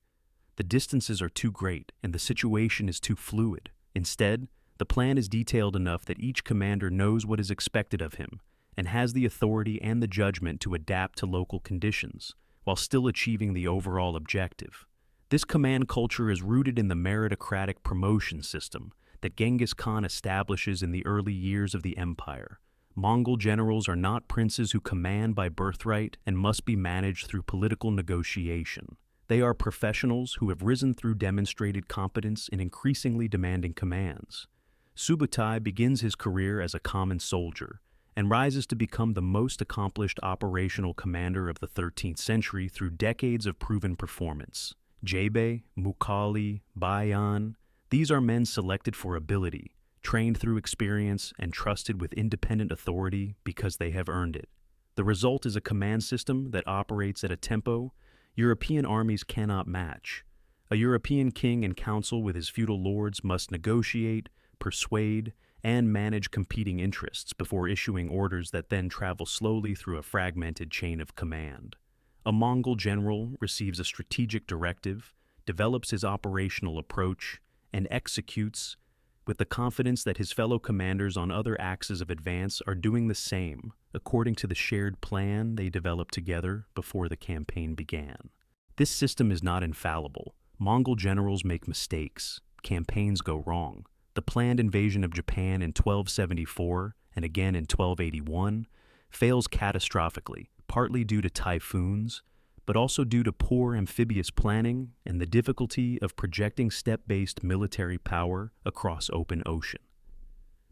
[SPEAKER 1] The distances are too great, and the situation is too fluid. Instead, the plan is detailed enough that each commander knows what is expected of him, and has the authority and the judgment to adapt to local conditions, while still achieving the overall objective. This command culture is rooted in the meritocratic promotion system that Genghis Khan establishes in the early years of the empire. Mongol generals are not princes who command by birthright and must be managed through political negotiation. They are professionals who have risen through demonstrated competence in increasingly demanding commands. Subutai begins his career as a common soldier and rises to become the most accomplished operational commander of the 13th century through decades of proven performance. Jebe, Mukali, Bayan, these are men selected for ability, trained through experience, and trusted with independent authority because they have earned it. The result is a command system that operates at a tempo European armies cannot match. A European king and council with his feudal lords must negotiate, persuade, and manage competing interests before issuing orders that then travel slowly through a fragmented chain of command. A Mongol general receives a strategic directive, develops his operational approach, and executes with the confidence that his fellow commanders on other axes of advance are doing the same, according to the shared plan they developed together before the campaign began. This system is not infallible. Mongol generals make mistakes. Campaigns go wrong. The planned invasion of Japan in 1274 and again in 1281 fails catastrophically, partly due to typhoons, but also due to poor amphibious planning and the difficulty of projecting steppe-based military power across open ocean.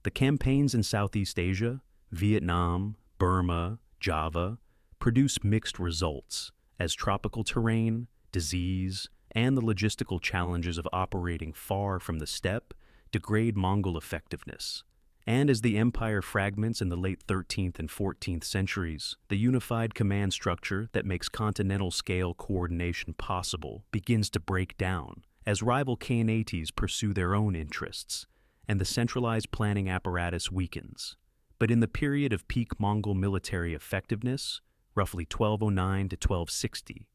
[SPEAKER 1] The campaigns in Southeast Asia, Vietnam, Burma, Java, produce mixed results, as tropical terrain, disease, and the logistical challenges of operating far from the steppe degrade Mongol effectiveness. And as the empire fragments in the late 13th and 14th centuries, the unified command structure that makes continental-scale coordination possible begins to break down as rival khanates pursue their own interests, and the centralized planning apparatus weakens. But in the period of peak Mongol military effectiveness, roughly 1209 to 1260,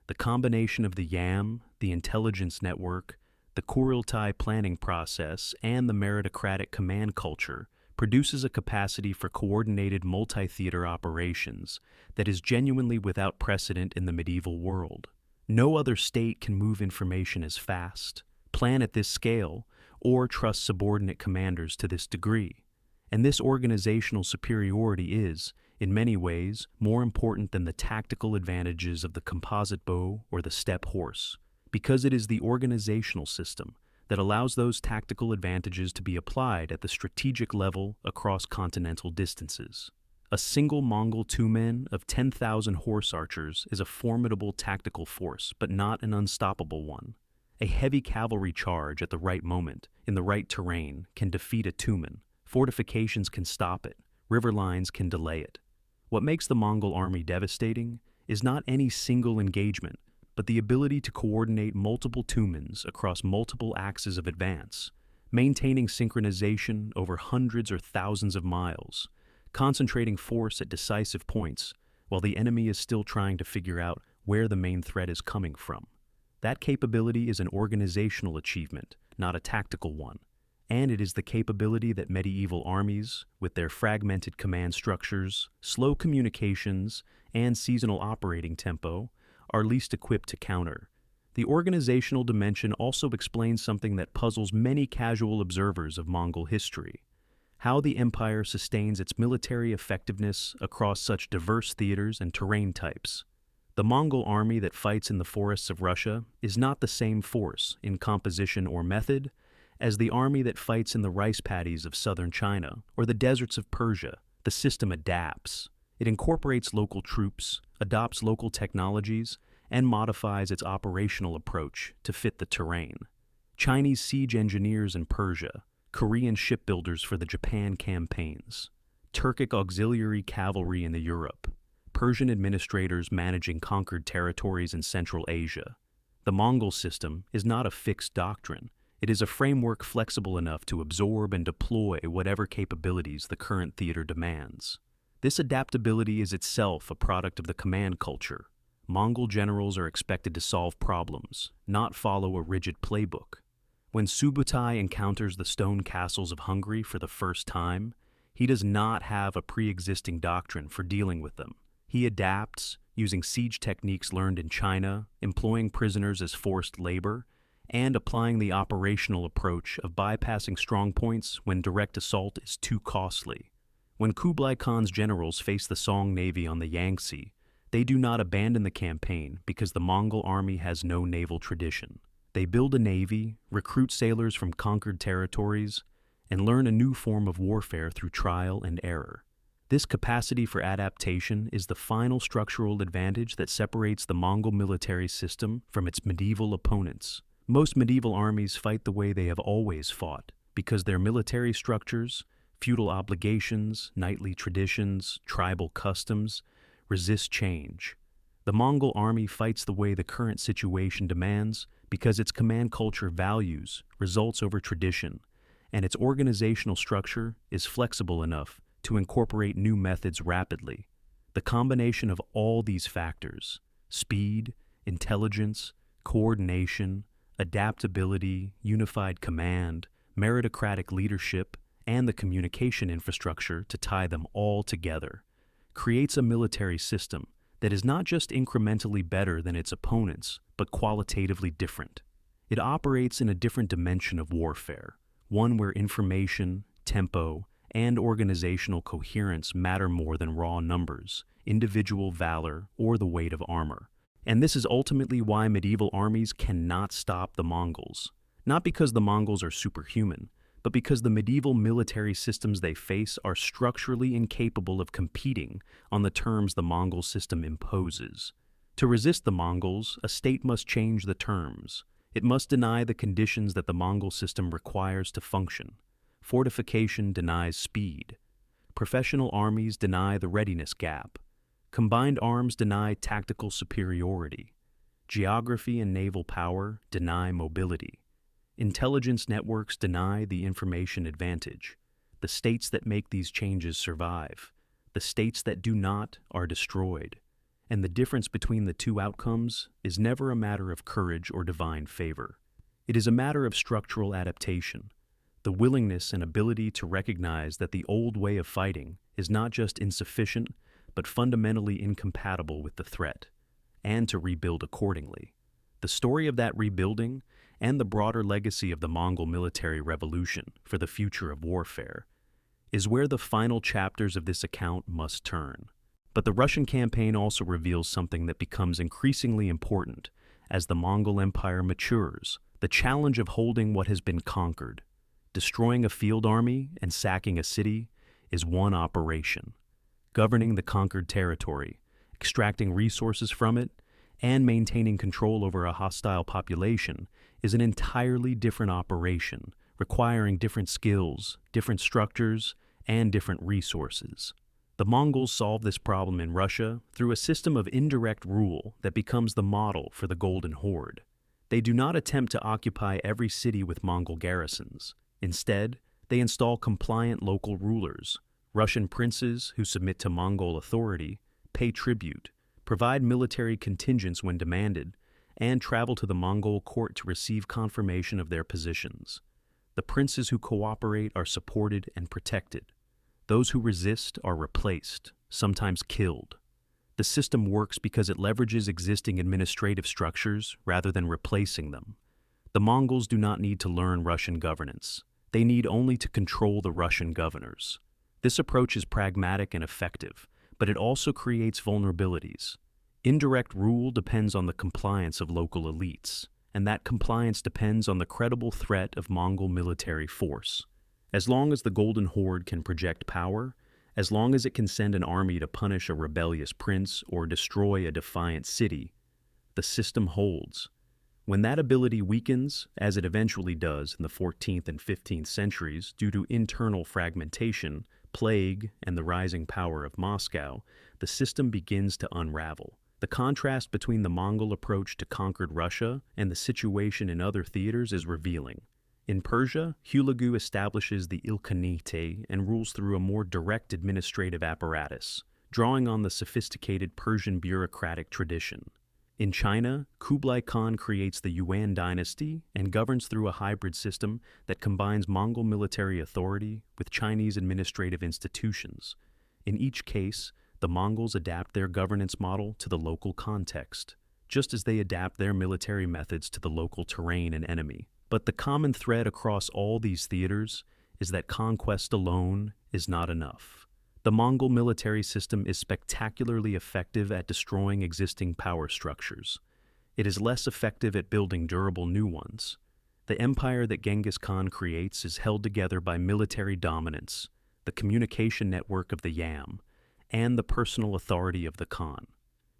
[SPEAKER 1] the combination of the YAM, the intelligence network, the Kurultai planning process, and the meritocratic command culture produces a capacity for coordinated multi-theater operations that is genuinely without precedent in the medieval world. No other state can move information as fast, plan at this scale, or trust subordinate commanders to this degree. And this organizational superiority is, in many ways, more important than the tactical advantages of the composite bow or the steppe horse, because it is the organizational system that allows those tactical advantages to be applied at the strategic level across continental distances. A single Mongol two-men of 10,000 horse archers is a formidable tactical force, but not an unstoppable one. A heavy cavalry charge at the right moment, in the right terrain, can defeat a two-man. Fortifications can stop it. River lines can delay it. What makes the Mongol army devastating is not any single engagement, but the ability to coordinate multiple two-mans across multiple axes of advance, maintaining synchronization over hundreds or thousands of miles, concentrating force at decisive points while the enemy is still trying to figure out where the main threat is coming from. That capability is an organizational achievement, not a tactical one, and it is the capability that medieval armies, with their fragmented command structures, slow communications, and seasonal operating tempo, are least equipped to counter. The organizational dimension also explains something that puzzles many casual observers of Mongol history: how the empire sustains its military effectiveness across such diverse theaters and terrain types. The Mongol army that fights in the forests of Russia is not the same force in composition or method as the army that fights in the rice paddies of southern China or the deserts of Persia. The system adapts. It incorporates local troops, adopts local technologies, and modifies its operational approach to fit the terrain. Chinese siege engineers in Persia, Korean shipbuilders for the Japan campaigns, Turkic auxiliary cavalry in the Europe, Persian administrators managing conquered territories in Central Asia. The Mongol system is not a fixed doctrine. It is a framework flexible enough to absorb and deploy whatever capabilities the current theater demands. This adaptability is itself a product of the command culture. Mongol generals are expected to solve problems, not follow a rigid playbook. When Subutai encounters the stone castles of Hungary for the first time, he does not have a pre-existing doctrine for dealing with them. He adapts, using siege techniques learned in China, employing prisoners as forced labor, and applying the operational approach of bypassing strongpoints when direct assault is too costly. When Kublai Khan's generals face the Song Navy on the Yangtze, they do not abandon the campaign because the Mongol army has no naval tradition. They build a navy, recruit sailors from conquered territories, and learn a new form of warfare through trial and error. This capacity for adaptation is the final structural advantage that separates the Mongol military system from its medieval opponents. Most medieval armies fight the way they have always fought, because their military structures, feudal obligations, knightly traditions, tribal customs, resist change. The Mongol army fights the way the current situation demands because its command culture values results over tradition, and its organizational structure is flexible enough to incorporate new methods rapidly. The combination of all these factors, speed, intelligence, coordination, adaptability, unified command, meritocratic leadership, and the communication infrastructure to tie them all together, creates a military system that is not just incrementally better than its opponents, but qualitatively different. It operates in a different dimension of warfare, one where information, tempo, and organizational coherence matter more than raw numbers, individual valor, or the weight of armor. And this is ultimately why medieval armies cannot stop the Mongols. Not because the Mongols are superhuman, but because the medieval military systems they face are structurally incapable of competing on the terms the Mongol system imposes. To resist the Mongols, a state must change the terms. It must deny the conditions that the Mongol system requires to function. Fortification denies speed. Professional armies deny the readiness gap. Combined arms deny tactical superiority. Geography and naval power deny mobility. Intelligence networks deny the information advantage. The states that make these changes survive. The states that do not are destroyed. And the difference between the two outcomes is never a matter of courage or divine favor. It is a matter of structural adaptation, the willingness and ability to recognize that the old way of fighting is not just insufficient, but fundamentally incompatible with the threat, and to rebuild accordingly. The story of that rebuilding and the broader legacy of the Mongol military revolution for the future of warfare is where the final chapters of this account must turn. But the Russian campaign also reveals something that becomes increasingly important as the Mongol Empire matures: the challenge of holding what has been conquered. Destroying a field army and sacking a city is one operation. Governing the conquered territory, extracting resources from it, and maintaining control over a hostile population is an entirely different operation, requiring different skills, different structures, and different resources. The Mongols solve this problem in Russia through a system of indirect rule that becomes the model for the Golden Horde. They do not attempt to occupy every city with Mongol garrisons. Instead, they install compliant local rulers, Russian princes who submit to Mongol authority, pay tribute, provide military contingents when demanded, and travel to the Mongol court to receive confirmation of their positions. The princes who cooperate are supported and protected. Those who resist are replaced, sometimes killed. The system works because it leverages existing administrative structures rather than replacing them. The Mongols do not need to learn Russian governance. They need only to control the Russian governors. This approach is pragmatic and effective, but it also creates vulnerabilities. Indirect rule depends on the compliance of local elites, and that compliance depends on the credible threat of Mongol military force. As long as the Golden Horde can project power, as long as it can send an army to punish a rebellious prince or destroy a defiant city, the system holds. When that ability weakens, as it eventually does in the 14th and 15th centuries due to internal fragmentation, plague, and the rising power of Moscow, the system begins to unravel. The contrast between the Mongol approach to conquered Russia and the situation in other theaters is revealing. In Persia, Hulagu establishes the Ilkhanate and rules through a more direct administrative apparatus, drawing on the sophisticated Persian bureaucratic tradition. In China, Kublai Khan creates the Yuan dynasty and governs through a hybrid system that combines Mongol military authority with Chinese administrative institutions. In each case, the Mongols adapt their governance model to the local context, just as they adapt their military methods to the local terrain and enemy. But the common thread across all these theaters is that conquest alone is not enough. The Mongol military system is spectacularly effective at destroying existing power structures. It is less effective at building durable new ones. The empire that Genghis Khan creates is held together by military dominance, the communication network of the Yam, and the personal authority of the Khan.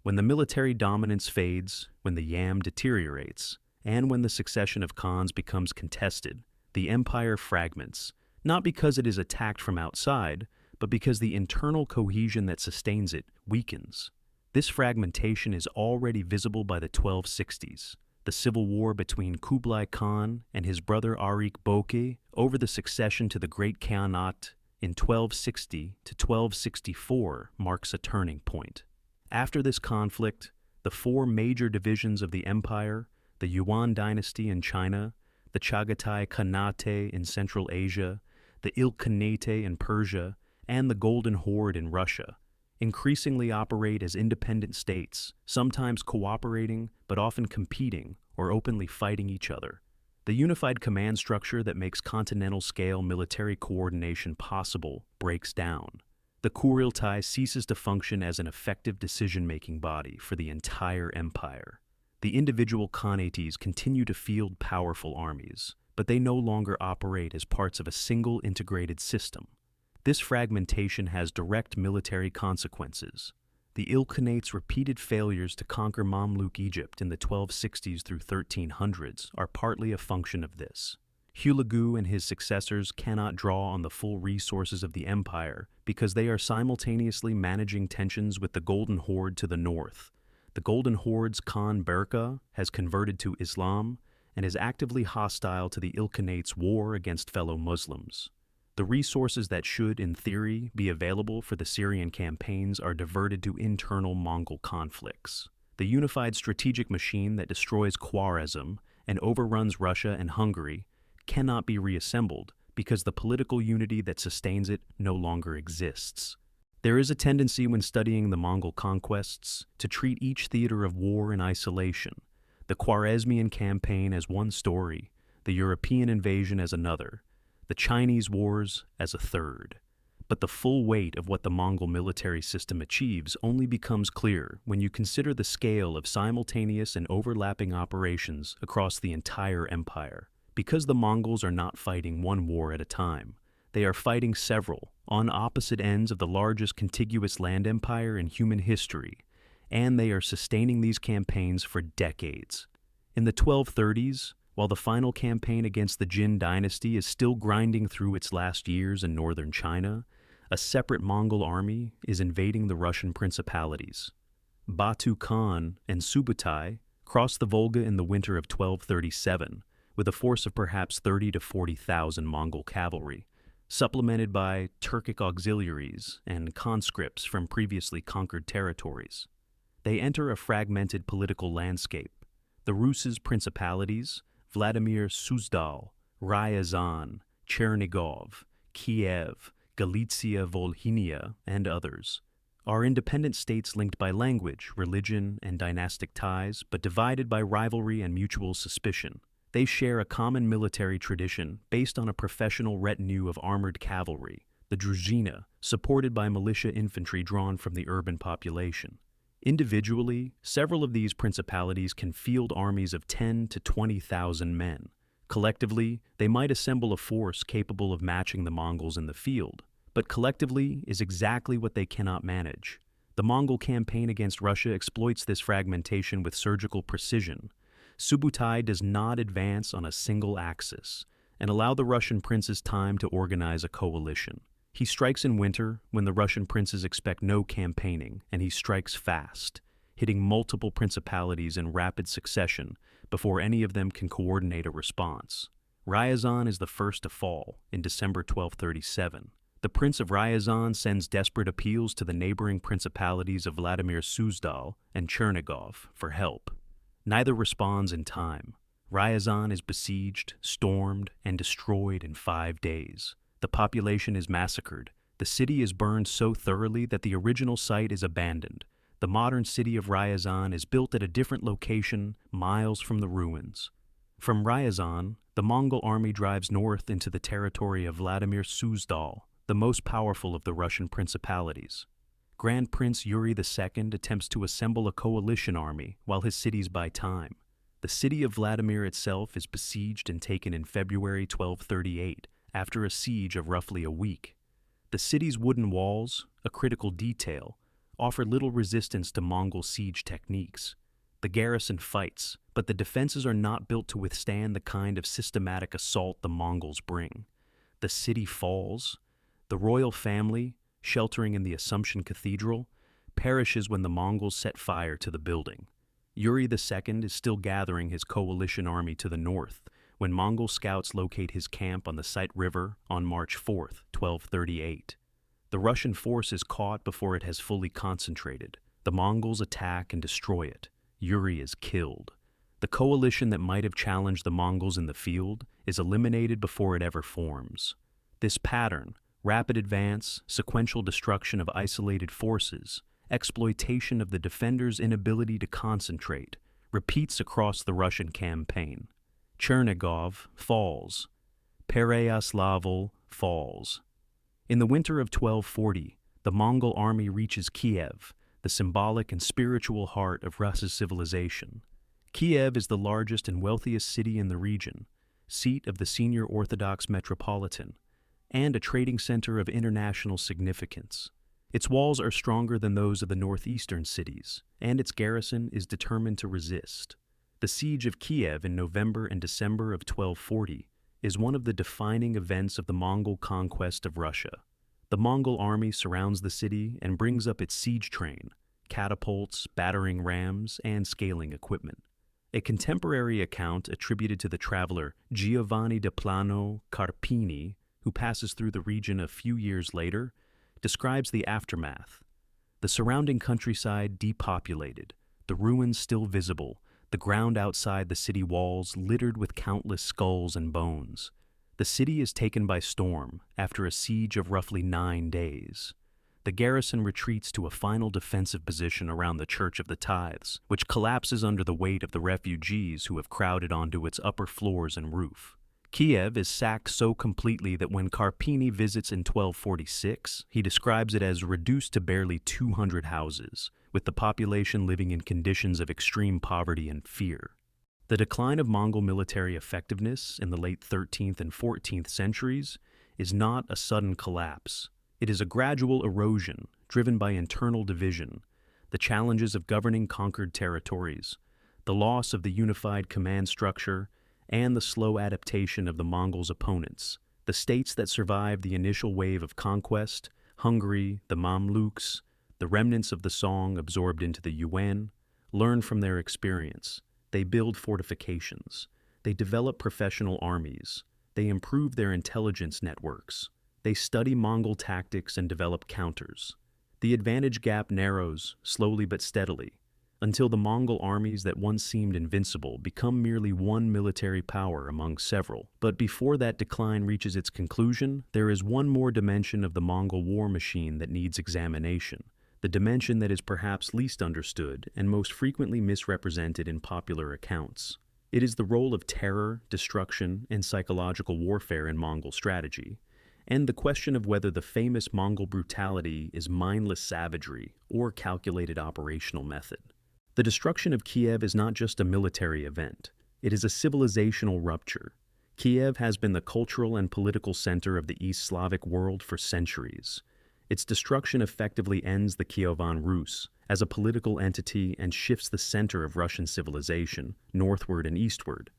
[SPEAKER 1] When the military dominance fades, when the Yam deteriorates, and when the succession of Khans becomes contested, the empire fragments, not because it is attacked from outside, but because the internal cohesion that sustains it weakens. This fragmentation is already visible by the 1260s, the civil war between Kublai Khan and his brother Arik Boke over the succession to the Great Khanate in 1260 to 1264 marks a turning point. After this conflict, the four major divisions of the empire, the Yuan dynasty in China, the Chagatai Khanate in Central Asia, the Ilkhanate in Persia, and the Golden Horde in Russia, increasingly operate as independent states, sometimes cooperating but often competing or openly fighting each other. The unified command structure that makes continental-scale military coordination possible breaks down. The Kuriltai ceases to function as an effective decision-making body for the entire empire. The individual khanates continue to field powerful armies, but they no longer operate as parts of a single integrated system. This fragmentation has direct military consequences. The Ilkhanate's repeated failures to conquer Mamluk Egypt in the 1260s through 1300s are partly a function of this. Hulagu and his successors cannot draw on the full resources of the empire because they are simultaneously managing tensions with the Golden Horde to the north. The Golden Horde's Khan Berka has converted to Islam and is actively hostile to the Ilkhanate's war against fellow Muslims. The resources that should, in theory, be available for the Syrian campaigns are diverted to internal Mongol conflicts. The unified strategic machine that destroys Khwarezm and overruns Russia and Hungary cannot be reassembled because the political unity that sustains it no longer exists. There is a tendency when studying the Mongol conquests to treat each theater of war in isolation, the Khwarezmian campaign as one story, the European invasion as another, the Chinese wars as a third. But the full weight of what the Mongol military system achieves only becomes clear when you consider the scale of simultaneous and overlapping operations across the entire empire. Because the Mongols are not fighting one war at a time, they are fighting several on opposite ends of the largest contiguous land empire in human history, and they are sustaining these campaigns for decades. In the 1230s, while the final campaign against the Jin dynasty is still grinding through its last years in northern China, a separate Mongol army is invading the Russian principalities. Batu Khan and Subutai crossed the Volga in the winter of 1237 with a force of perhaps 30,000 to 40,000 Mongol cavalry, supplemented by Turkic auxiliaries and conscripts from previously conquered territories. They enter a fragmented political landscape. The Rus' principalities, Vladimir Suzdal, Ryazan, Chernigov, Kiev, Galicia Volhynia, and others, are independent states linked by language, religion, and dynastic ties, but divided by rivalry and mutual suspicion. They share a common military tradition based on a professional retinue of armored cavalry, the druzhina, supported by militia infantry drawn from the urban population. Individually, several of these principalities can field armies of 10,000 to 20,000 men. Collectively, they might assemble a force capable of matching the Mongols in the field, but collectively is exactly what they cannot manage. The Mongol campaign against Russia exploits this fragmentation with surgical precision. Subutai does not advance on a single axis and allow the Russian princes time to organize a coalition. He strikes in winter when the Russian princes expect no campaigning, and he strikes fast, hitting multiple principalities in rapid succession before any of them can coordinate a response. Ryazan is the first to fall in December 1237. The Prince of Ryazan sends desperate appeals to the neighboring principalities of Vladimir Suzdal and Chernigov for help. Neither responds in time. Ryazan is besieged, stormed, and destroyed in 5 days. The population is massacred. The city is burned so thoroughly that the original site is abandoned. The modern city of Ryazan is built at a different location, miles from the ruins. From Ryazan, the Mongol army drives north into the territory of Vladimir Suzdal, the most powerful of the Russian principalities. Grand Prince Yuri II attempts to assemble a coalition army while his cities buy time. The city of Vladimir itself is besieged and taken in February 1238, after a siege of roughly a week. The city's wooden walls, a critical detail, offer little resistance to Mongol siege techniques. The garrison fights, but the defenses are not built to withstand the kind of systematic assault the Mongols bring. The city falls. The royal family, sheltering in the Assumption Cathedral, perishes when the Mongols set fire to the building. Yuri II is still gathering his coalition army to the north when Mongol scouts locate his camp on the Site River on March 4, 1238. The Russian force is caught before it has fully concentrated. The Mongols attack and destroy it. Yuri is killed. The coalition that might have challenged the Mongols in the field is eliminated before it ever forms. This pattern, Rapid advance, sequential destruction of isolated forces, exploitation of the defenders' inability to concentrate, repeats across the Russian campaign. Chernigov falls. Pereyaslav falls. In the winter of 1240, the Mongol army reaches Kiev, the symbolic and spiritual heart of Russia's civilization. Kiev is the largest and wealthiest city in the region, seat of the senior Orthodox Metropolitan, and a trading center of international significance. Its walls are stronger than those of the northeastern cities, and its garrison is determined to resist. The siege of Kiev in November and December of 1240 is one of the defining events of the Mongol conquest of Russia. The Mongol army surrounds the city and brings up its siege train, catapults, battering rams, and scaling equipment. A contemporary account attributed to the traveler Giovanni da Plano Carpini, who passes through the region a few years later, describes the aftermath. The surrounding countryside depopulated, the ruins still visible, the ground outside the city walls littered with countless skulls and bones. The city is taken by storm after a siege of roughly 9 days. The garrison retreats to a final defensive position around the Church of the Tithes, which collapses under the weight of the refugees who have crowded onto its upper floors and roof. Kiev is sacked so completely that when Carpini visits in 1246, he describes it as reduced to barely 200 houses, with the population living in conditions of extreme poverty and fear. The decline of Mongol military effectiveness in the late 13th and 14th centuries is not a sudden collapse. It is a gradual erosion driven by internal division, the challenges of governing conquered territories, the loss of the unified command structure, and the slow adaptation of the Mongols' opponents. The states that survived the initial wave of conquest, Hungary, the Mamluks, the remnants of the Song absorbed into the Yuan, learn from their experience. They build fortifications. They develop professional armies. They improve their intelligence networks. They study Mongol tactics and develop counters. The advantage gap narrows, slowly but steadily, until the Mongol armies that once seemed invincible become merely one military power among several. But before that decline reaches its conclusion, there is one more dimension of the Mongol war machine that needs examination, the dimension that is perhaps least understood and most frequently misrepresented in popular accounts. It is the role of terror, destruction, and psychological warfare in Mongol strategy, and the question of whether the famous Mongol brutality is mindless savagery or calculated operational method. The destruction of Kiev is not just a military event. It is a civilizational rupture. Kiev has been the cultural and political center of the East Slavic world for centuries. Its destruction effectively ends the Kievan Rus as a political entity and shifts the center of Russian civilization northward and eastward,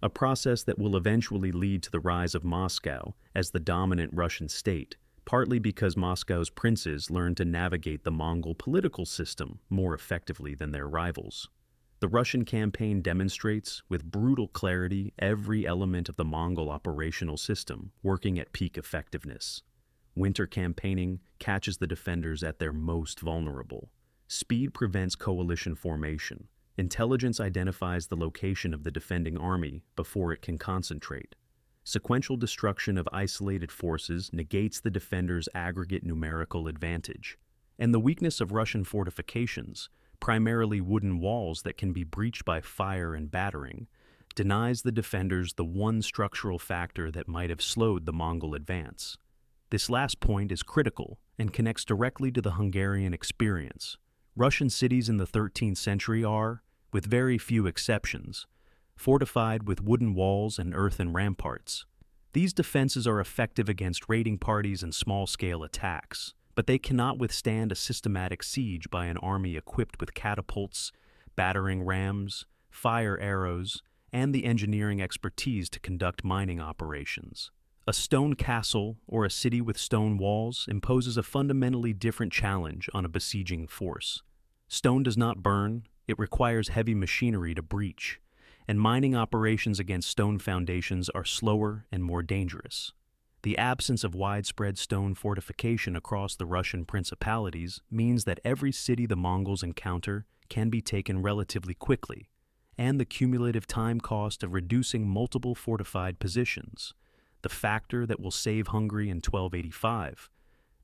[SPEAKER 1] a process that will eventually lead to the rise of Moscow as the dominant Russian state, partly because Moscow's princes learned to navigate the Mongol political system more effectively than their rivals. The Russian campaign demonstrates, with brutal clarity, every element of the Mongol operational system working at peak effectiveness. Winter campaigning catches the defenders at their most vulnerable. Speed prevents coalition formation. Intelligence identifies the location of the defending army before it can concentrate. Sequential destruction of isolated forces negates the defenders' aggregate numerical advantage. And the weakness of Russian fortifications, primarily wooden walls that can be breached by fire and battering, denies the defenders the one structural factor that might have slowed the Mongol advance. This last point is critical and connects directly to the Hungarian experience. Russian cities in the 13th century are, with very few exceptions, fortified with wooden walls and earthen ramparts. These defenses are effective against raiding parties and small-scale attacks, but they cannot withstand a systematic siege by an army equipped with catapults, battering rams, fire arrows, and the engineering expertise to conduct mining operations. A stone castle or a city with stone walls imposes a fundamentally different challenge on a besieging force. Stone does not burn, it requires heavy machinery to breach, and mining operations against stone foundations are slower and more dangerous. The absence of widespread stone fortification across the Russian principalities means that every city the Mongols encounter can be taken relatively quickly, and the cumulative time cost of reducing multiple fortified positions, the factor that will save Hungary in 1285,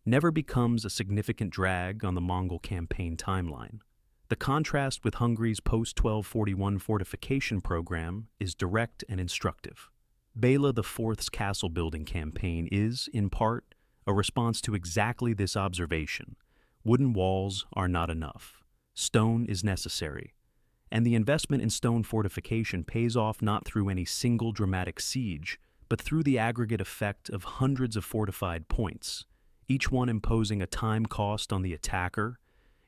[SPEAKER 1] never becomes a significant drag on the Mongol campaign timeline. The contrast with Hungary's post-1241 fortification program is direct and instructive. Bela IV's castle-building campaign is, in part, a response to exactly this observation. Wooden walls are not enough. Stone is necessary. And the investment in stone fortification pays off not through any single dramatic siege, but through the aggregate effect of hundreds of fortified points, each one imposing a time cost on the attacker,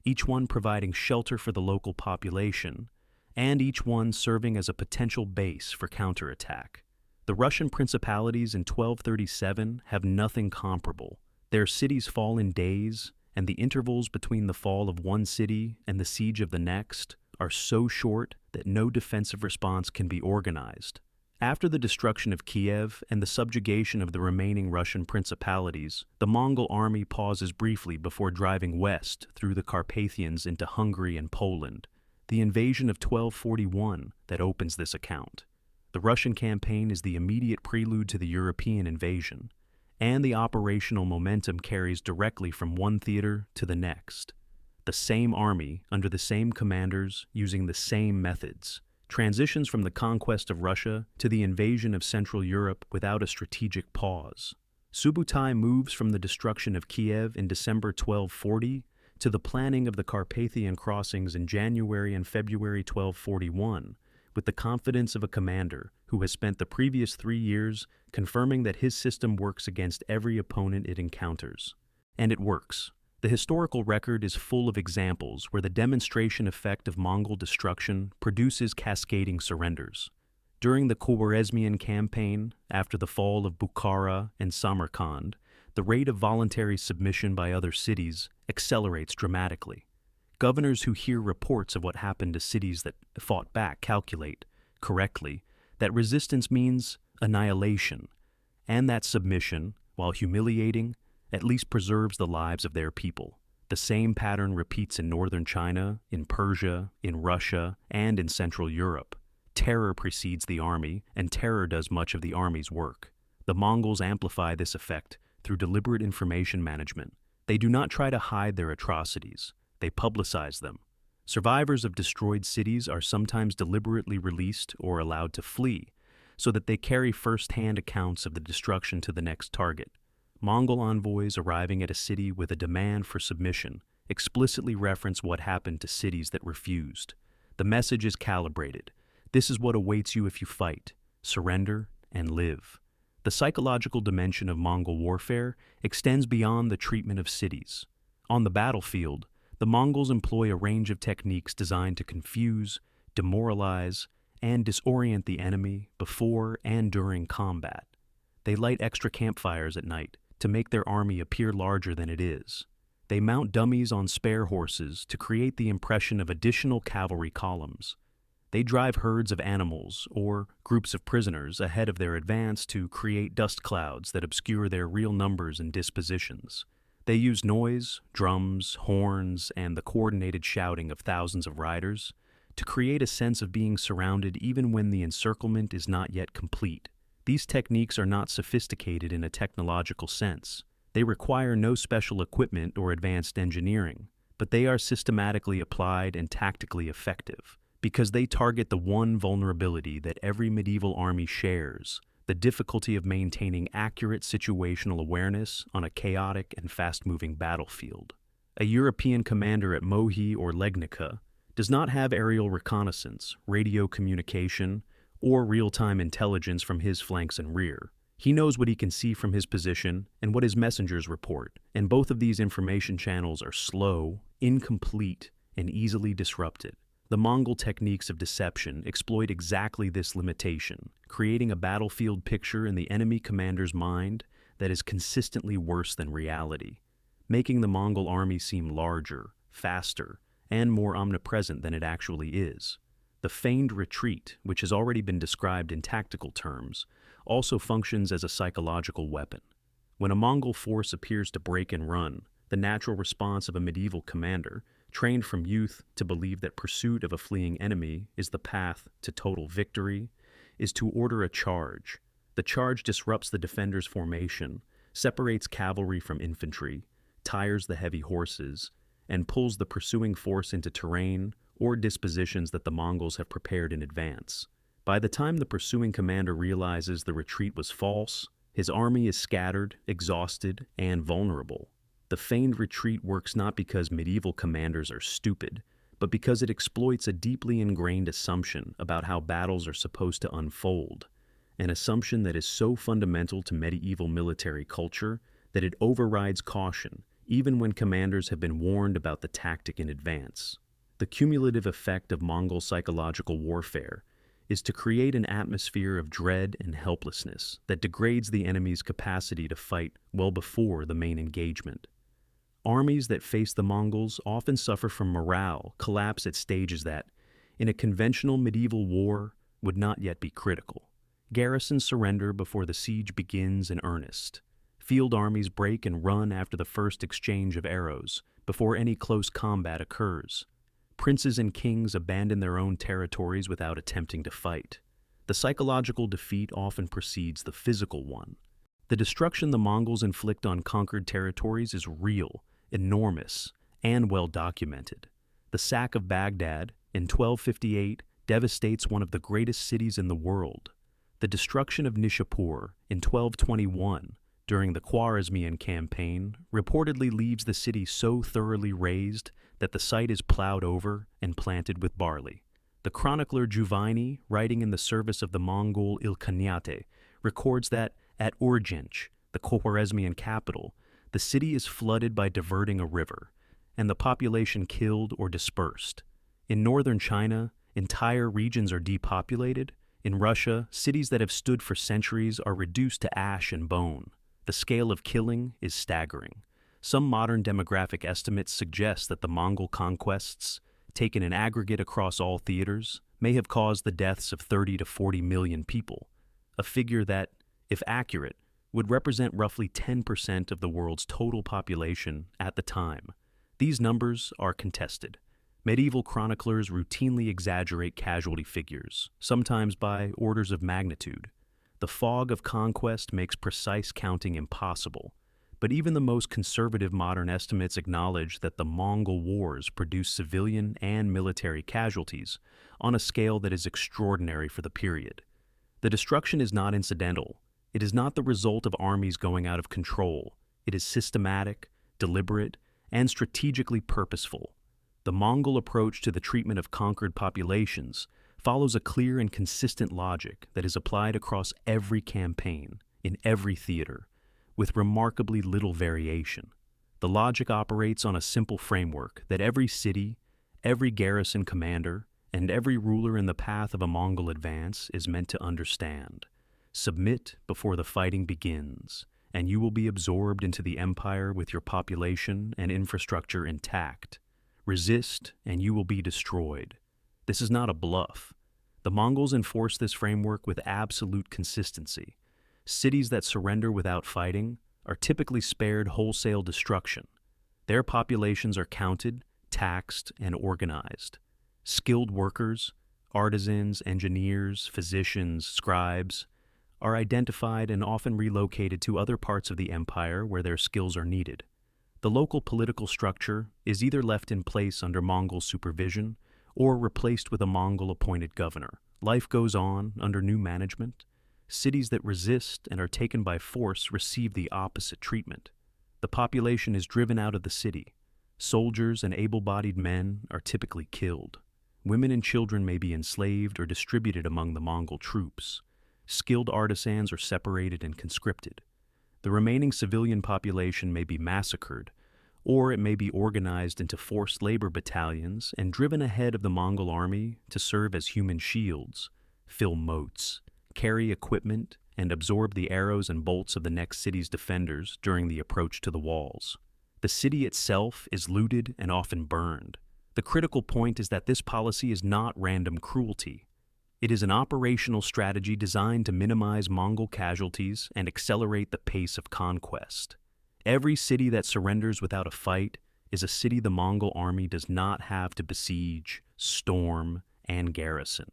[SPEAKER 1] each one providing shelter for the local population, and each one serving as a potential base for counterattack. The Russian principalities in 1237 have nothing comparable. Their cities fall in days, and the intervals between the fall of one city and the siege of the next are so short that no defensive response can be organized. After the destruction of Kiev and the subjugation of the remaining Russian principalities, the Mongol army pauses briefly before driving west through the Carpathians into Hungary and Poland. The invasion of 1241 that opens this account. The Russian campaign is the immediate prelude to the European invasion, and the operational momentum carries directly from one theater to the next. The same army, under the same commanders, using the same methods, transitions from the conquest of Russia to the invasion of Central Europe without a strategic pause. Subutai moves from the destruction of Kiev in December 1240 to the planning of the Carpathian crossings in January and February 1241, with the confidence of a commander who has spent the previous 3 years confirming that his system works against every opponent it encounters. And it works. The historical record is full of examples where the demonstration effect of Mongol destruction produces cascading surrenders. During the Khwarezmian campaign, after the fall of Bukhara and Samarkand, the rate of voluntary submission by other cities accelerates dramatically. Governors who hear reports of what happened to cities that fought back calculate, correctly, that resistance means annihilation, and that submission, while humiliating, at least preserves the lives of their people. The same pattern repeats in northern China, in Persia, in Russia, and in Central Europe. Terror precedes the army, and terror does much of the army's work. The Mongols amplify this effect through deliberate information management. They do not try to hide their atrocities. They publicize them. Survivors of destroyed cities are sometimes deliberately released or allowed to flee, so that they carry first-hand accounts of the destruction to the next target. Mongol envoys arriving at a city with a demand for submission explicitly reference what happened to cities that refused. The message is calibrated. This is what awaits you if you fight, surrender, and live. The psychological dimension of Mongol warfare extends beyond the treatment of cities. On the battlefield, the Mongols employ a range of techniques designed to confuse, demoralize, and disorient the enemy before and during combat. They light extra campfires at night to make their army appear larger than it is. They mount dummies on spare horses to create the impression of additional cavalry columns. They drive herds of animals or groups of prisoners ahead of their advance to create dust clouds that obscure their real numbers and dispositions. They use noise, drums, horns, and the coordinated shouting of thousands of riders to create a sense of being surrounded even when the encirclement is not yet complete. These techniques are not sophisticated in a technological sense. They require no special equipment or advanced engineering, but they are systematically applied and tactically effective because they target the one vulnerability that every medieval army shares: the difficulty of maintaining accurate situational awareness on a chaotic and fast-moving battlefield. A European commander at Mohi or Legnica does not have aerial reconnaissance, radio communication, or real-time intelligence from his flanks and rear. He knows what he can see from his position and what his messengers report, and both of these information channels are slow, incomplete, and easily disrupted. The Mongol techniques of deception exploit exactly this limitation, creating a battlefield picture in the enemy commander's mind that is consistently worse than reality, making the Mongol army seem larger, faster, and more omnipresent than it actually is. The feigned retreat, which has already been described in tactical terms, also functions as a psychological weapon. When a Mongol force appears to break and run, the natural response of a medieval commander, trained from youth to believe that pursuit of a fleeing enemy is the path to total victory, is to order a charge, The charge disrupts the defender's formation, separates cavalry from infantry, tires the heavy horses, and pulls the pursuing force into terrain or dispositions that the Mongols have prepared in advance. By the time the pursuing commander realizes the retreat was false, his army is scattered, exhausted, and vulnerable. The feigned retreat works not because medieval commanders are stupid, but because it exploits a deeply ingrained assumption about how battles are supposed to unfold, an assumption that is so fundamental to medieval military culture that it overrides caution, even when commanders have been warned about the tactic in advance. The cumulative effect of Mongol psychological warfare is to create an atmosphere of dread and helplessness that degrades the enemy's capacity to fight well before the main engagement. Armies that face the Mongols often suffer from morale collapse at stages that, in a conventional medieval war, would not yet be critical. Garrisons surrender before the siege begins in earnest. Field armies break and run after the first exchange of arrows, before any close combat occurs. Princes and kings abandon their own territories without attempting to fight. The psychological defeat often precedes the physical one. The destruction the Mongols inflict on conquered territories is real, enormous, and well documented. The sack of Baghdad in 1258 devastates one of the greatest cities in the world. The destruction of Nishapur in 1221 during the Khwarezmian campaign reportedly leaves the city so thoroughly razed that the site is plowed over and planted with barley. The chronicler Juvayni, writing in the service of the Mongol Ilkhanate, records that at Urgench, the Khwarezmian capital, the city is flooded by diverting a river, and the population killed or dispersed. In northern China, entire regions are depopulated. In Russia, cities that have stood for centuries are reduced to ash and bone. The scale of killing is staggering. Some modern demographic estimates suggest that the Mongol conquests, taken in aggregate across all theaters, may have caused the deaths of 30 to 40 million people, a figure that, if accurate, would represent roughly 10% of the world's total population at the time. These numbers are contested. Medieval chroniclers routinely exaggerate casualty figures, sometimes by orders of magnitude. The fog of conquest makes precise counting impossible, but even the most conservative modern estimates acknowledge that the Mongol wars produced civilian and military casualties on a scale that is extraordinary for the period. The destruction is not incidental. It is not the result of armies going out of control. It is systematic, deliberate, and strategically purposeful. The Mongol approach to the treatment of conquered populations follows a clear and consistent logic that is applied across every campaign, in every theater, with remarkably little variation. The logic operates on a simple framework that every city, every garrison commander, and every ruler in the path of a Mongol advance is meant to understand. Submit before the fighting begins, and you will be absorbed into the empire with your population and infrastructure intact. Resist, and you will be destroyed. This is not a bluff. The Mongols enforce this framework with absolute consistency. Cities that surrender without fighting are typically spared wholesale destruction. Their populations are counted, taxed, and organized. Skilled workers, artisans, engineers, physicians, scribes, are identified and often relocated to other parts of the empire where their skills are needed. The local political structure is either left in place under Mongol supervision or replaced with a Mongol-appointed governor. Life goes on under new management. Cities that resist and are taken by force receive the opposite treatment. The population is driven out of the city. Soldiers and able-bodied men are typically killed. Women and children may be enslaved or distributed among the Mongol troops. Skilled artisans are separated and conscripted. The remaining civilian population may be massacred, or it may be organized into forced labor battalions and driven ahead of the Mongol army to serve as human shields, fill moats, carry equipment, and absorb the arrows and bolts of the next city's defenders during the approach to the walls. The city itself is looted and often burned. The critical point is that this policy is not random cruelty. It is an operational strategy designed to minimize Mongol casualties and accelerate the pace of conquest. Every city that surrenders without a fight is a city the Mongol army does not have to besiege, storm, and garrison.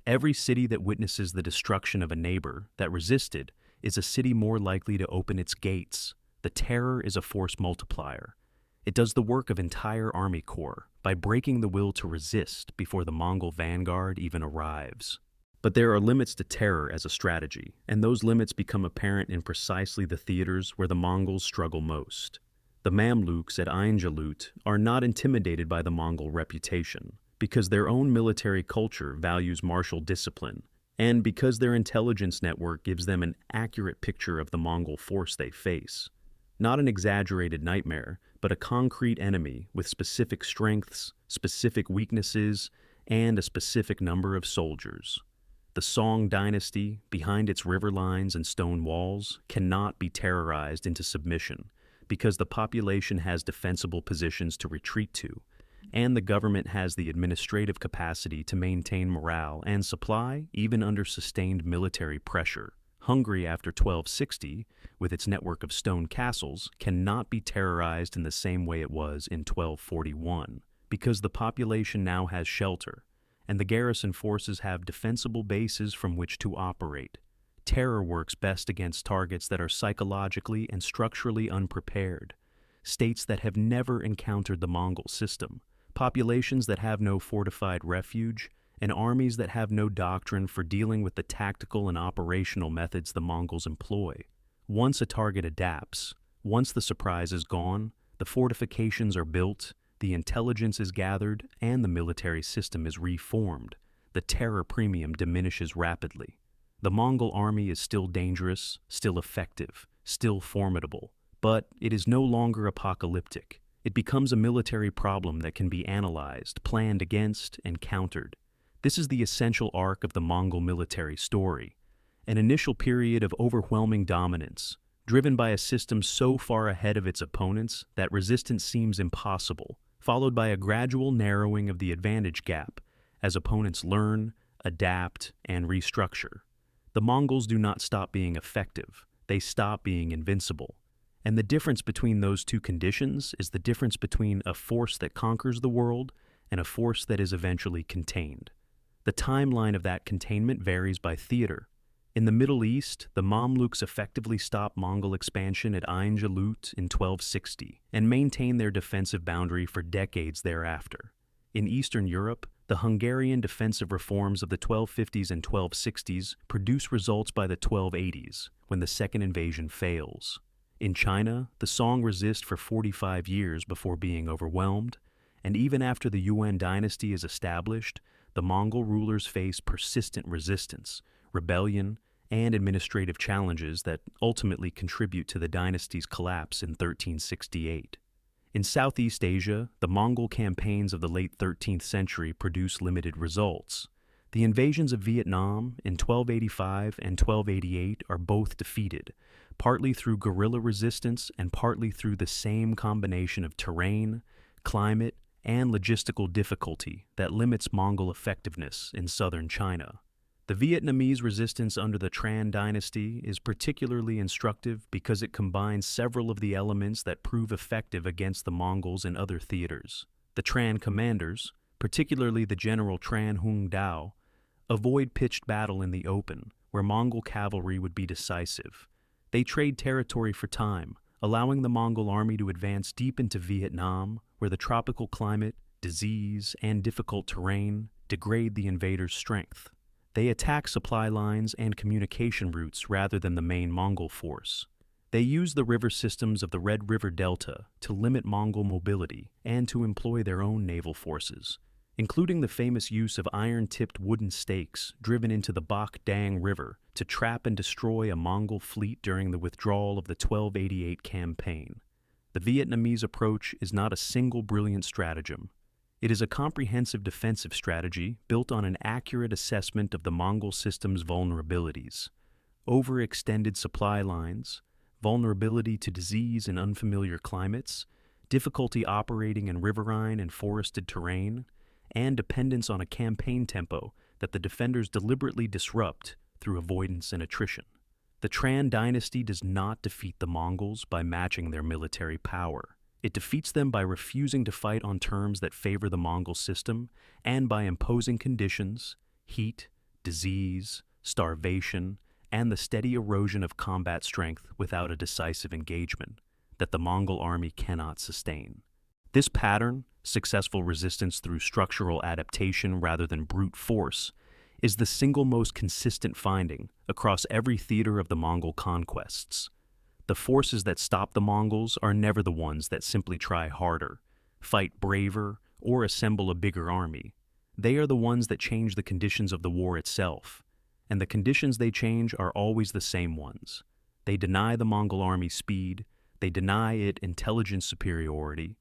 [SPEAKER 1] Every city that witnesses the destruction of a neighbor that resisted is a city more likely to open its gates. The terror is a force multiplier. It does the work of entire army corps by breaking the will to resist before the Mongol vanguard even arrives. But there are limits to terror as a strategy, and those limits become apparent in precisely the theaters where the Mongols struggle most. The Mamluks at Ain Jalut are not intimidated by the Mongol reputation, because their own military culture values martial discipline, and because their intelligence network gives them an accurate picture of the Mongol force they face. Not an exaggerated nightmare, but a concrete enemy with specific strengths, specific weaknesses, and a specific number of soldiers. The Song dynasty, behind its river lines and stone walls, cannot be terrorized into submission because the population has defensible positions to retreat to, and the government has the administrative capacity to maintain morale and supply even under sustained military pressure. Hungary after 1260, with its network of stone castles, cannot be terrorized in the same way it was in 1241, because the population now has shelter, and the garrison forces have defensible bases from which to operate. Terror works best against targets that are psychologically and structurally unprepared, states that have never encountered the Mongol system, populations that have no fortified refuge, and armies that have no doctrine for dealing with the tactical and operational methods the Mongols employ. Once a target adapts, once the surprise is gone, the fortifications are built, the intelligence is gathered, and the military system is reformed, the terror premium diminishes rapidly. The Mongol army is still dangerous, still effective, still formidable, but it is no longer apocalyptic. It becomes a military problem that can be analyzed, planned against, and countered. This is the essential arc of the Mongol military story, an initial period of overwhelming dominance, driven by a system so far ahead of its opponents that resistance seems impossible, followed by a gradual narrowing of the advantage gap as opponents learn, adapt, and restructure. The Mongols do not stop being effective, they stop being invincible. And the difference between those two conditions is the difference between a force that conquers the world and a force that is eventually contained. The timeline of that containment varies by theater. In the Middle East, the Mamluks effectively stop Mongol expansion at Ain Jalut in 1260 and maintain their defensive boundary for decades thereafter. In Eastern Europe, the Hungarian defensive reforms of the 1250s and 1260s produce results by the 1280s, when the second invasion fails. In China, the Song resist for 45 years before being overwhelmed, and even after the Yuan dynasty is established, the Mongol rulers face persistent resistance, rebellion, and administrative challenges that ultimately contribute to the dynasty's collapse in 1368. In Southeast Asia, the Mongol campaigns of the late 13th century produce limited results. The invasions of Vietnam in 1285 and 1288 are both defeated, partly through guerrilla resistance and partly through the same combination of terrain, climate, and logistical difficulty that limits Mongol effectiveness in southern China. The Vietnamese resistance under the Tran dynasty is particularly instructive because it combines several of the elements that prove effective against the Mongols in other theaters. The Tran commanders, particularly the general Tran Hung Dao, avoid pitched battle in the open, where Mongol cavalry would be decisive. They trade territory for time, allowing the Mongol army to advance deep into Vietnam, where the tropical climate, disease, and difficult terrain degrade the invaders' strength. They attack supply lines and communication routes rather than the main Mongol force. They use the river systems of the Red River Delta to limit Mongol mobility and to employ their own naval forces, including the famous use of iron-tipped wooden stakes driven into the Bak Dang River to trap and destroy a Mongol fleet during the withdrawal of the 1288 campaign. The Vietnamese approach is not a single brilliant stratagem. It is a comprehensive defensive strategy built on an accurate assessment of the Mongol system's vulnerabilities: overextended supply lines, vulnerability to disease in unfamiliar climates, difficulty operating in riverine and forested terrain, and dependence on a campaign tempo that the defenders deliberately disrupt through avoidance and attrition. The Tran dynasty does not defeat the Mongols by matching their military power. It defeats them by refusing to fight on terms that favor the Mongol system and by imposing conditions, heat, disease, starvation, and the steady erosion of combat strength without a decisive engagement that the Mongol army cannot sustain. This pattern, successful resistance through structural adaptation rather than brute force, is the single most consistent finding across every theater of the Mongol conquests. The forces that stop the Mongols are never the ones that simply try harder, fight braver, or assemble a bigger army. They are the ones that change the conditions of the war itself, and the conditions they change are always the same ones. They deny the Mongol army speed, they deny it intelligence superiority,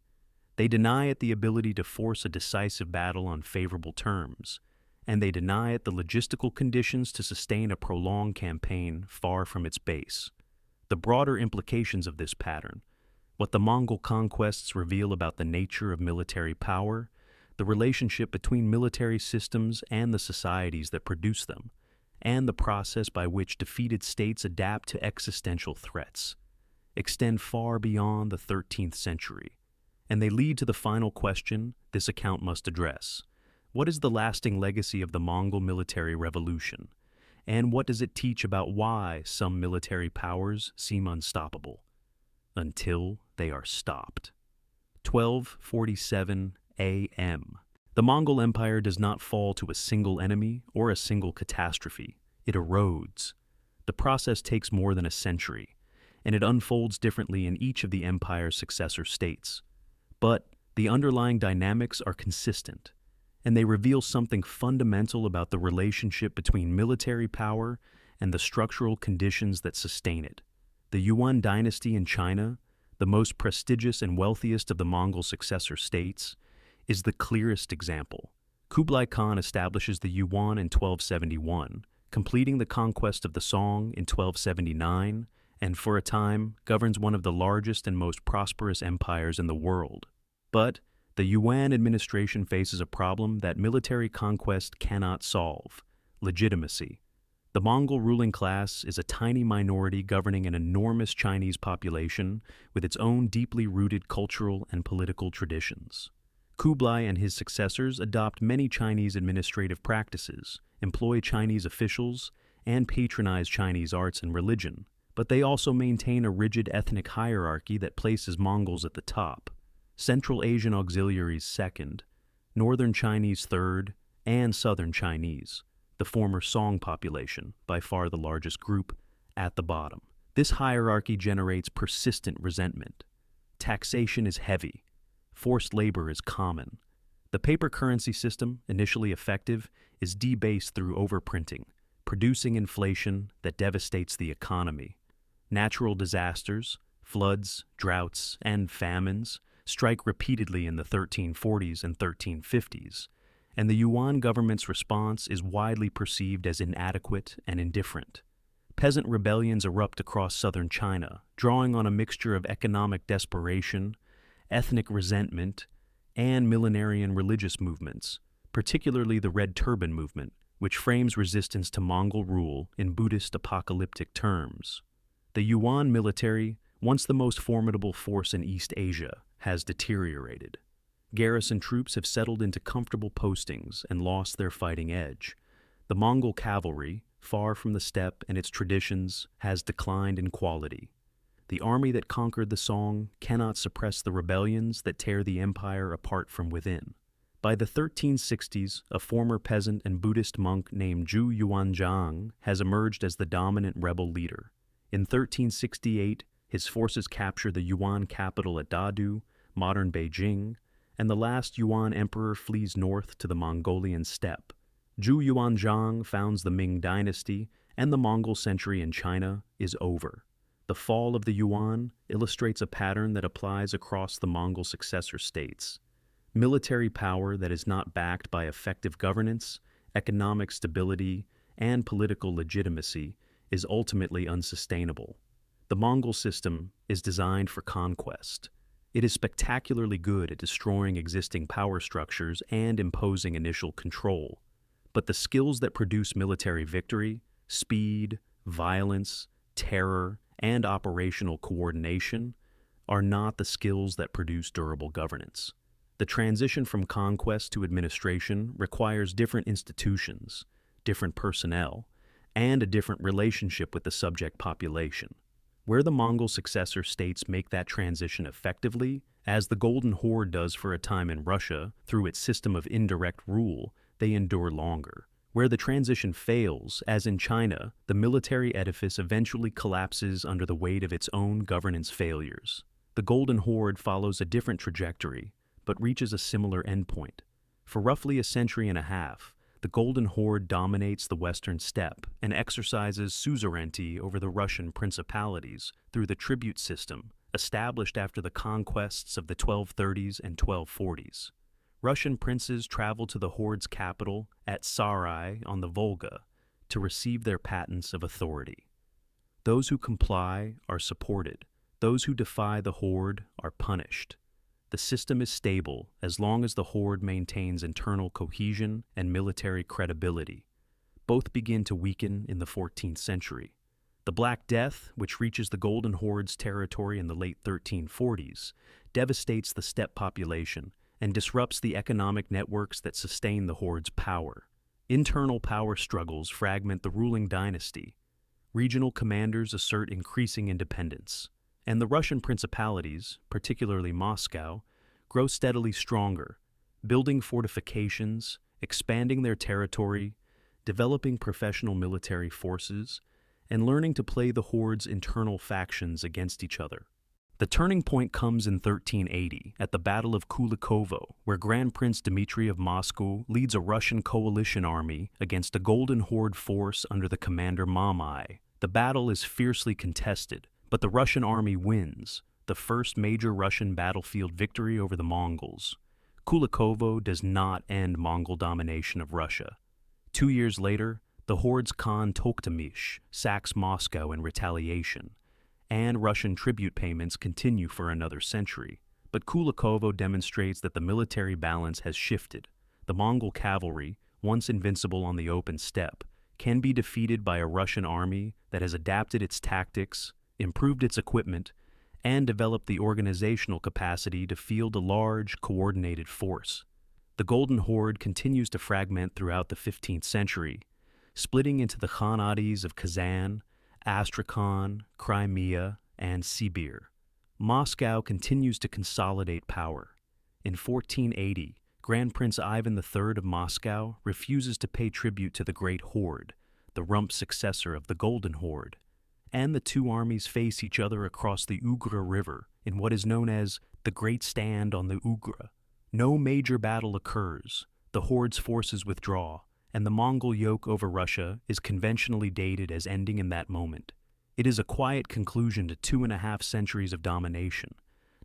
[SPEAKER 1] they deny it the ability to force a decisive battle on favorable terms, and they deny it the logistical conditions to sustain a prolonged campaign far from its base. The broader implications of this pattern, what the Mongol conquests reveal about the nature of military power, the relationship between military systems and the societies that produce them, and the process by which defeated states adapt to existential threats, extend far beyond the 13th century, and they lead to the final question this account must address. What is the lasting legacy of the Mongol military revolution? And what does it teach about why some military powers seem unstoppable? Until they are stopped. 1247 AM. The Mongol Empire does not fall to a single enemy or a single catastrophe. It erodes. The process takes more than a century, and it unfolds differently in each of the empire's successor states. But the underlying dynamics are consistent, and they reveal something fundamental about the relationship between military power and the structural conditions that sustain it. The Yuan dynasty in China, the most prestigious and wealthiest of the Mongol successor states, is the clearest example. Kublai Khan establishes the Yuan in 1271, completing the conquest of the Song in 1279, and for a time governs one of the largest and most prosperous empires in the world. But the Yuan administration faces a problem that military conquest cannot solve: legitimacy. The Mongol ruling class is a tiny minority governing an enormous Chinese population with its own deeply rooted cultural and political traditions. Kublai and his successors adopt many Chinese administrative practices, employ Chinese officials, and patronize Chinese arts and religion, but they also maintain a rigid ethnic hierarchy that places Mongols at the top, Central Asian auxiliaries second, Northern Chinese third, and Southern Chinese, the former Song population, by far the largest group, at the bottom. This hierarchy generates persistent resentment. Taxation is heavy. Forced labor is common. The paper currency system, initially effective, is debased through overprinting, producing inflation that devastates the economy. Natural disasters, floods, droughts, and famines strike repeatedly in the 1340s and 1350s, and the Yuan government's response is widely perceived as inadequate and indifferent. Peasant rebellions erupt across southern China, drawing on a mixture of economic desperation, ethnic resentment, and millenarian religious movements, particularly the Red Turban movement, which frames resistance to Mongol rule in Buddhist apocalyptic terms. The Yuan military, once the most formidable force in East Asia, has deteriorated. Garrison troops have settled into comfortable postings and lost their fighting edge. The Mongol cavalry, far from the steppe and its traditions, has declined in quality. The army that conquered the Song cannot suppress the rebellions that tear the empire apart from within. By the 1360s, a former peasant and Buddhist monk named Zhu Yuanzhang has emerged as the dominant rebel leader. In 1368, his forces capture the Yuan capital at Dadu, modern Beijing, and the last Yuan emperor flees north to the Mongolian steppe. Zhu Yuanzhang founds the Ming dynasty, and the Mongol century in China is over. The fall of the Yuan illustrates a pattern that applies across the Mongol successor states. Military power that is not backed by effective governance, economic stability, and political legitimacy is ultimately unsustainable. The Mongol system is designed for conquest. It is spectacularly good at destroying existing power structures and imposing initial control. But the skills that produce military victory, speed, violence, terror, and operational coordination, are not the skills that produce durable governance. The transition from conquest to administration requires different institutions, different personnel, and a different relationship with the subject population. Where the Mongol successor states make that transition effectively, as the Golden Horde does for a time in Russia through its system of indirect rule, they endure longer. Where the transition fails, as in China, the military edifice eventually collapses under the weight of its own governance failures. The Golden Horde follows a different trajectory, but reaches a similar endpoint. For roughly a century and a half, the Golden Horde dominates the Western steppe and exercises suzerainty over the Russian principalities through the tribute system established after the conquests of the 1230s and 1240s. Russian princes travel to the Horde's capital at Sarai on the Volga to receive their patents of authority. Those who comply are supported. Those who defy the Horde are punished. The system is stable as long as the Horde maintains internal cohesion and military credibility. Both begin to weaken in the 14th century. The Black Death, which reaches the Golden Horde's territory in the late 1340s, devastates the steppe population and disrupts the economic networks that sustain the Horde's power. Internal power struggles fragment the ruling dynasty. Regional commanders assert increasing independence. And the Russian principalities, particularly Moscow, grow steadily stronger, building fortifications, expanding their territory, developing professional military forces, and learning to play the Horde's internal factions against each other. The turning point comes in 1380 at the Battle of Kulikovo, where Grand Prince Dmitry of Moscow leads a Russian coalition army against a Golden Horde force under the commander Mamai. The battle is fiercely contested, but the Russian army wins, the first major Russian battlefield victory over the Mongols. Kulikovo does not end Mongol domination of Russia. 2 years later, the Horde's Khan Tokhtamysh sacks Moscow in retaliation, and Russian tribute payments continue for another century. But Kulikovo demonstrates that the military balance has shifted. The Mongol cavalry, once invincible on the open steppe, can be defeated by a Russian army that has adapted its tactics, improved its equipment, and developed the organizational capacity to field a large, coordinated force. The Golden Horde continues to fragment throughout the 15th century, splitting into the Khanats of Kazan, Astrakhan, Crimea, and Sibir. Moscow continues to consolidate power. In 1480, Grand Prince Ivan III of Moscow refuses to pay tribute to the Great Horde, the rump successor of the Golden Horde, and the two armies face each other across the Ugra River in what is known as the Great Stand on the Ugra. No major battle occurs, the Horde's forces withdraw, and the Mongol yoke over Russia is conventionally dated as ending in that moment. It is a quiet conclusion to 2.5 centuries of domination,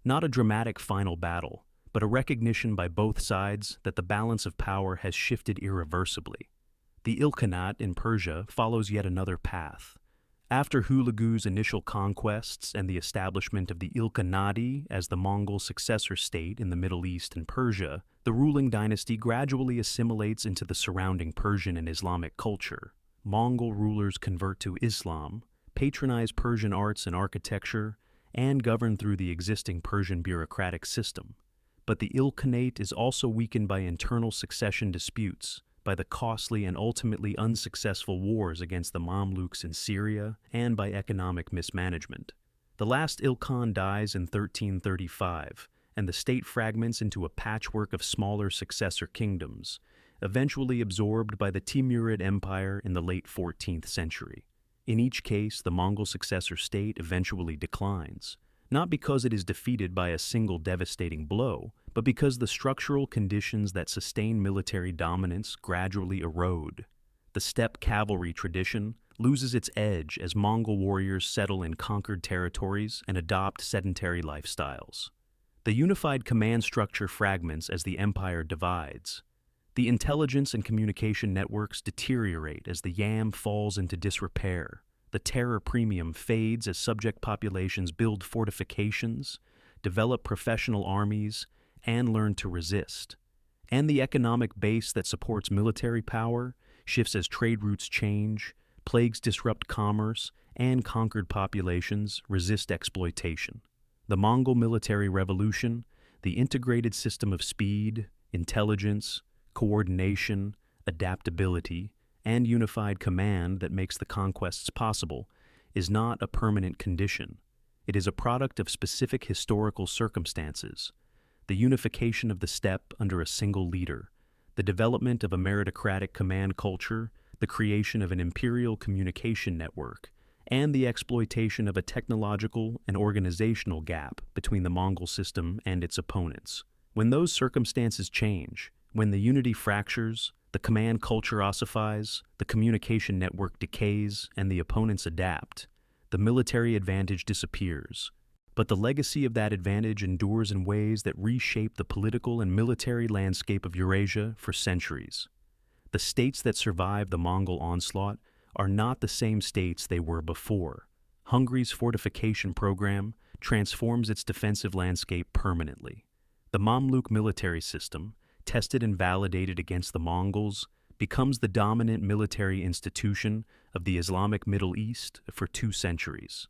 [SPEAKER 1] not a dramatic final battle, but a recognition by both sides that the balance of power has shifted irreversibly. The Ilkhanate in Persia follows yet another path. After Hulagu's initial conquests and the establishment of the Ilkhanate as the Mongol successor state in the Middle East and Persia, the ruling dynasty gradually assimilates into the surrounding Persian and Islamic culture. Mongol rulers convert to Islam, patronize Persian arts and architecture, and govern through the existing Persian bureaucratic system. But the Ilkhanate is also weakened by internal succession disputes, by the costly and ultimately unsuccessful wars against the Mamluks in Syria, and by economic mismanagement. The last Ilkhan dies in 1335, and the state fragments into a patchwork of smaller successor kingdoms, eventually absorbed by the Timurid Empire in the late 14th century. In each case, the Mongol successor state eventually declines, not because it is defeated by a single devastating blow, but because the structural conditions that sustain military dominance gradually erode. The steppe cavalry tradition loses its edge as Mongol warriors settle in conquered territories and adopt sedentary lifestyles. The unified command structure fragments as the empire divides. The intelligence and communication networks deteriorate as the yam falls into disrepair. The terror premium fades as subject populations build fortifications, develop professional armies, and learn to resist. And the economic base that supports military power shifts as trade routes change, plagues disrupt commerce, and conquered populations resist exploitation. The Mongol military revolution, the integrated system of speed, intelligence, coordination, adaptability, and unified command that makes the conquests possible is not a permanent condition. It is a product of specific historical circumstances, the unification of the steppe under a single leader, the development of a meritocratic command culture, the creation of an imperial communication network, and the exploitation of a technological and organizational gap between the Mongol system and its opponents. When those circumstances change, when the unity fractures, the command culture ossifies, the communication network decays, and the opponents adapt, the military advantage disappears. But the legacy of that advantage endures in ways that reshape the political and military landscape of Eurasia for centuries. The states that survive the Mongol onslaught are not the same states they were before. Hungary's fortification program transforms its defensive landscape permanently. The Mamluk military system, tested and validated against the Mongols, becomes the dominant military institution of the Islamic Middle East for 2 centuries.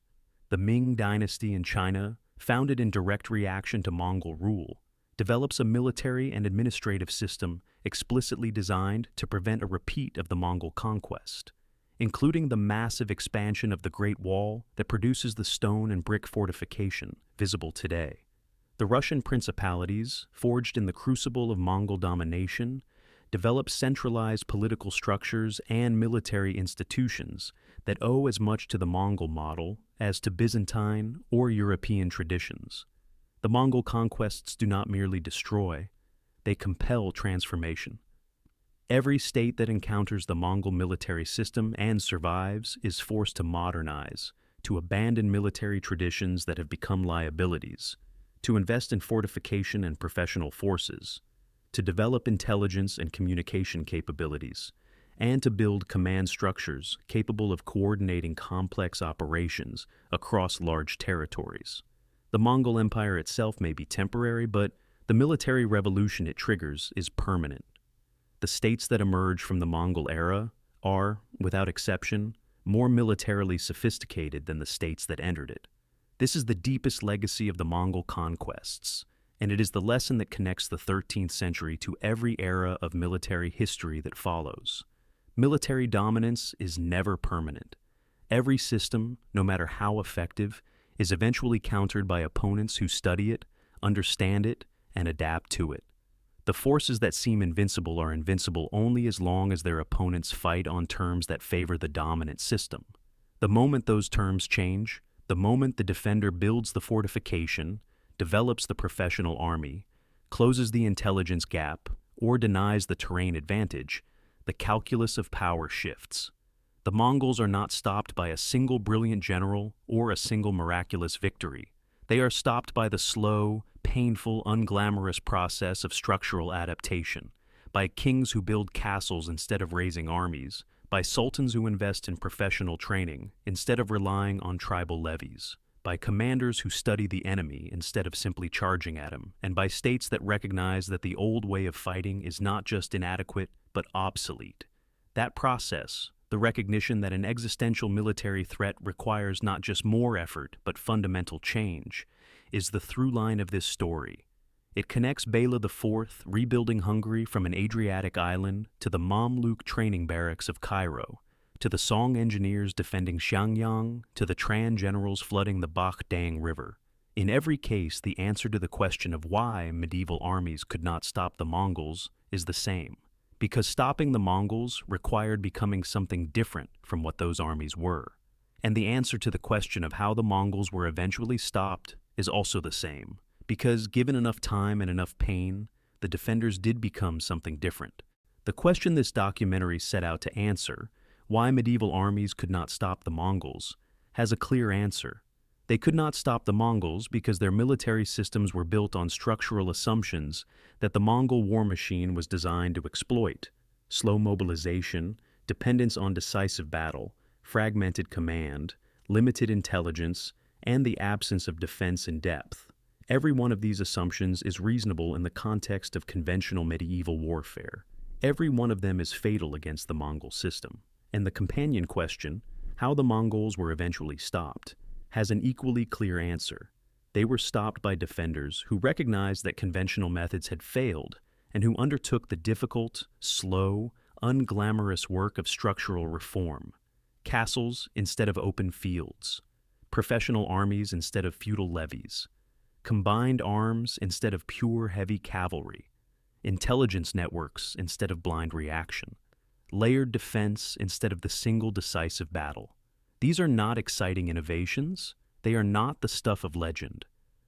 [SPEAKER 1] The Ming dynasty in China, founded in direct reaction to Mongol rule, develops a military and administrative system explicitly designed to prevent a repeat of the Mongol conquest, including the massive expansion of the Great Wall that produces the stone and brick fortification visible today. The Russian principalities, forged in the crucible of Mongol domination, develop centralized political structures and military institutions that owe as much to the Mongol model as to Byzantine or European traditions. The Mongol conquests do not merely destroy, they compel transformation. Every state that encounters the Mongol military system and survives is forced to modernize, to abandon military traditions that have become liabilities, to invest in fortification and professional forces, to develop intelligence and communication capabilities, and to build command structures capable of coordinating complex operations across large territories. The Mongol Empire itself may be temporary, but the military revolution it triggers is permanent. The states that emerge from the Mongol era are, without exception, more militarily sophisticated than the states that entered it. This is the deepest legacy of the Mongol conquests, and it is the lesson that connects the 13th century to every era of military history that follows. Military dominance is never permanent. Every system, no matter how effective, is eventually countered by opponents who study it, understand it, and adapt to it. The forces that seem invincible are invincible only as long as their opponents fight on terms that favor the dominant system. The moment those terms change, the moment the defender builds the fortification, develops the professional army, closes the intelligence gap, or denies the terrain advantage, the calculus of power shifts. The Mongols are not stopped by a single brilliant general or a single miraculous victory. They are stopped by the slow, painful, unglamorous process of structural adaptation, by kings who build castles instead of raising armies, by sultans who invest in professional training instead of relying on tribal levies, by commanders who study the enemy instead of simply charging at him, and by states that recognize that the old way of fighting is not just inadequate, but obsolete. That process, the recognition that an existential military threat requires not just more effort, but fundamental change, is the through line of this story. It connects Bela IV rebuilding Hungary from an Adriatic island to the Mamluk training barracks of Cairo, to the Song engineers defending Xiangyang, to the Tran generals flooding the Bakh-Dang River. In every case, the answer to the question of why medieval armies could not stop the Mongols is the same. Because stopping the Mongols required becoming something different from what those armies were. And the answer to the question of how the Mongols were eventually stopped is also the same. Because given enough time and enough pain, the defenders did become something different. The question this documentary set out to answer, why medieval armies could not stop the Mongols, has a clear answer. They could not stop the Mongols because their military systems were built on structural assumptions that the Mongol war machine was designed to exploit: slow mobilization, dependence on decisive battle, fragmented command, limited intelligence, and the absence of defense in depth. Every one of these assumptions is reasonable in the context of conventional medieval warfare. Every one of them is fatal against the Mongol system. And the companion question, how the Mongols were eventually stopped, has an equally clear answer. They were stopped by defenders who recognized that conventional methods had failed and who undertook the difficult, slow, unglamorous work of structural reform, castles instead of open fields, professional armies instead of feudal levies, combined arms instead of pure heavy cavalry, intelligence networks instead of blind reaction, layered defense instead of the single decisive battle. These are not exciting innovations, they are not the stuff of legend,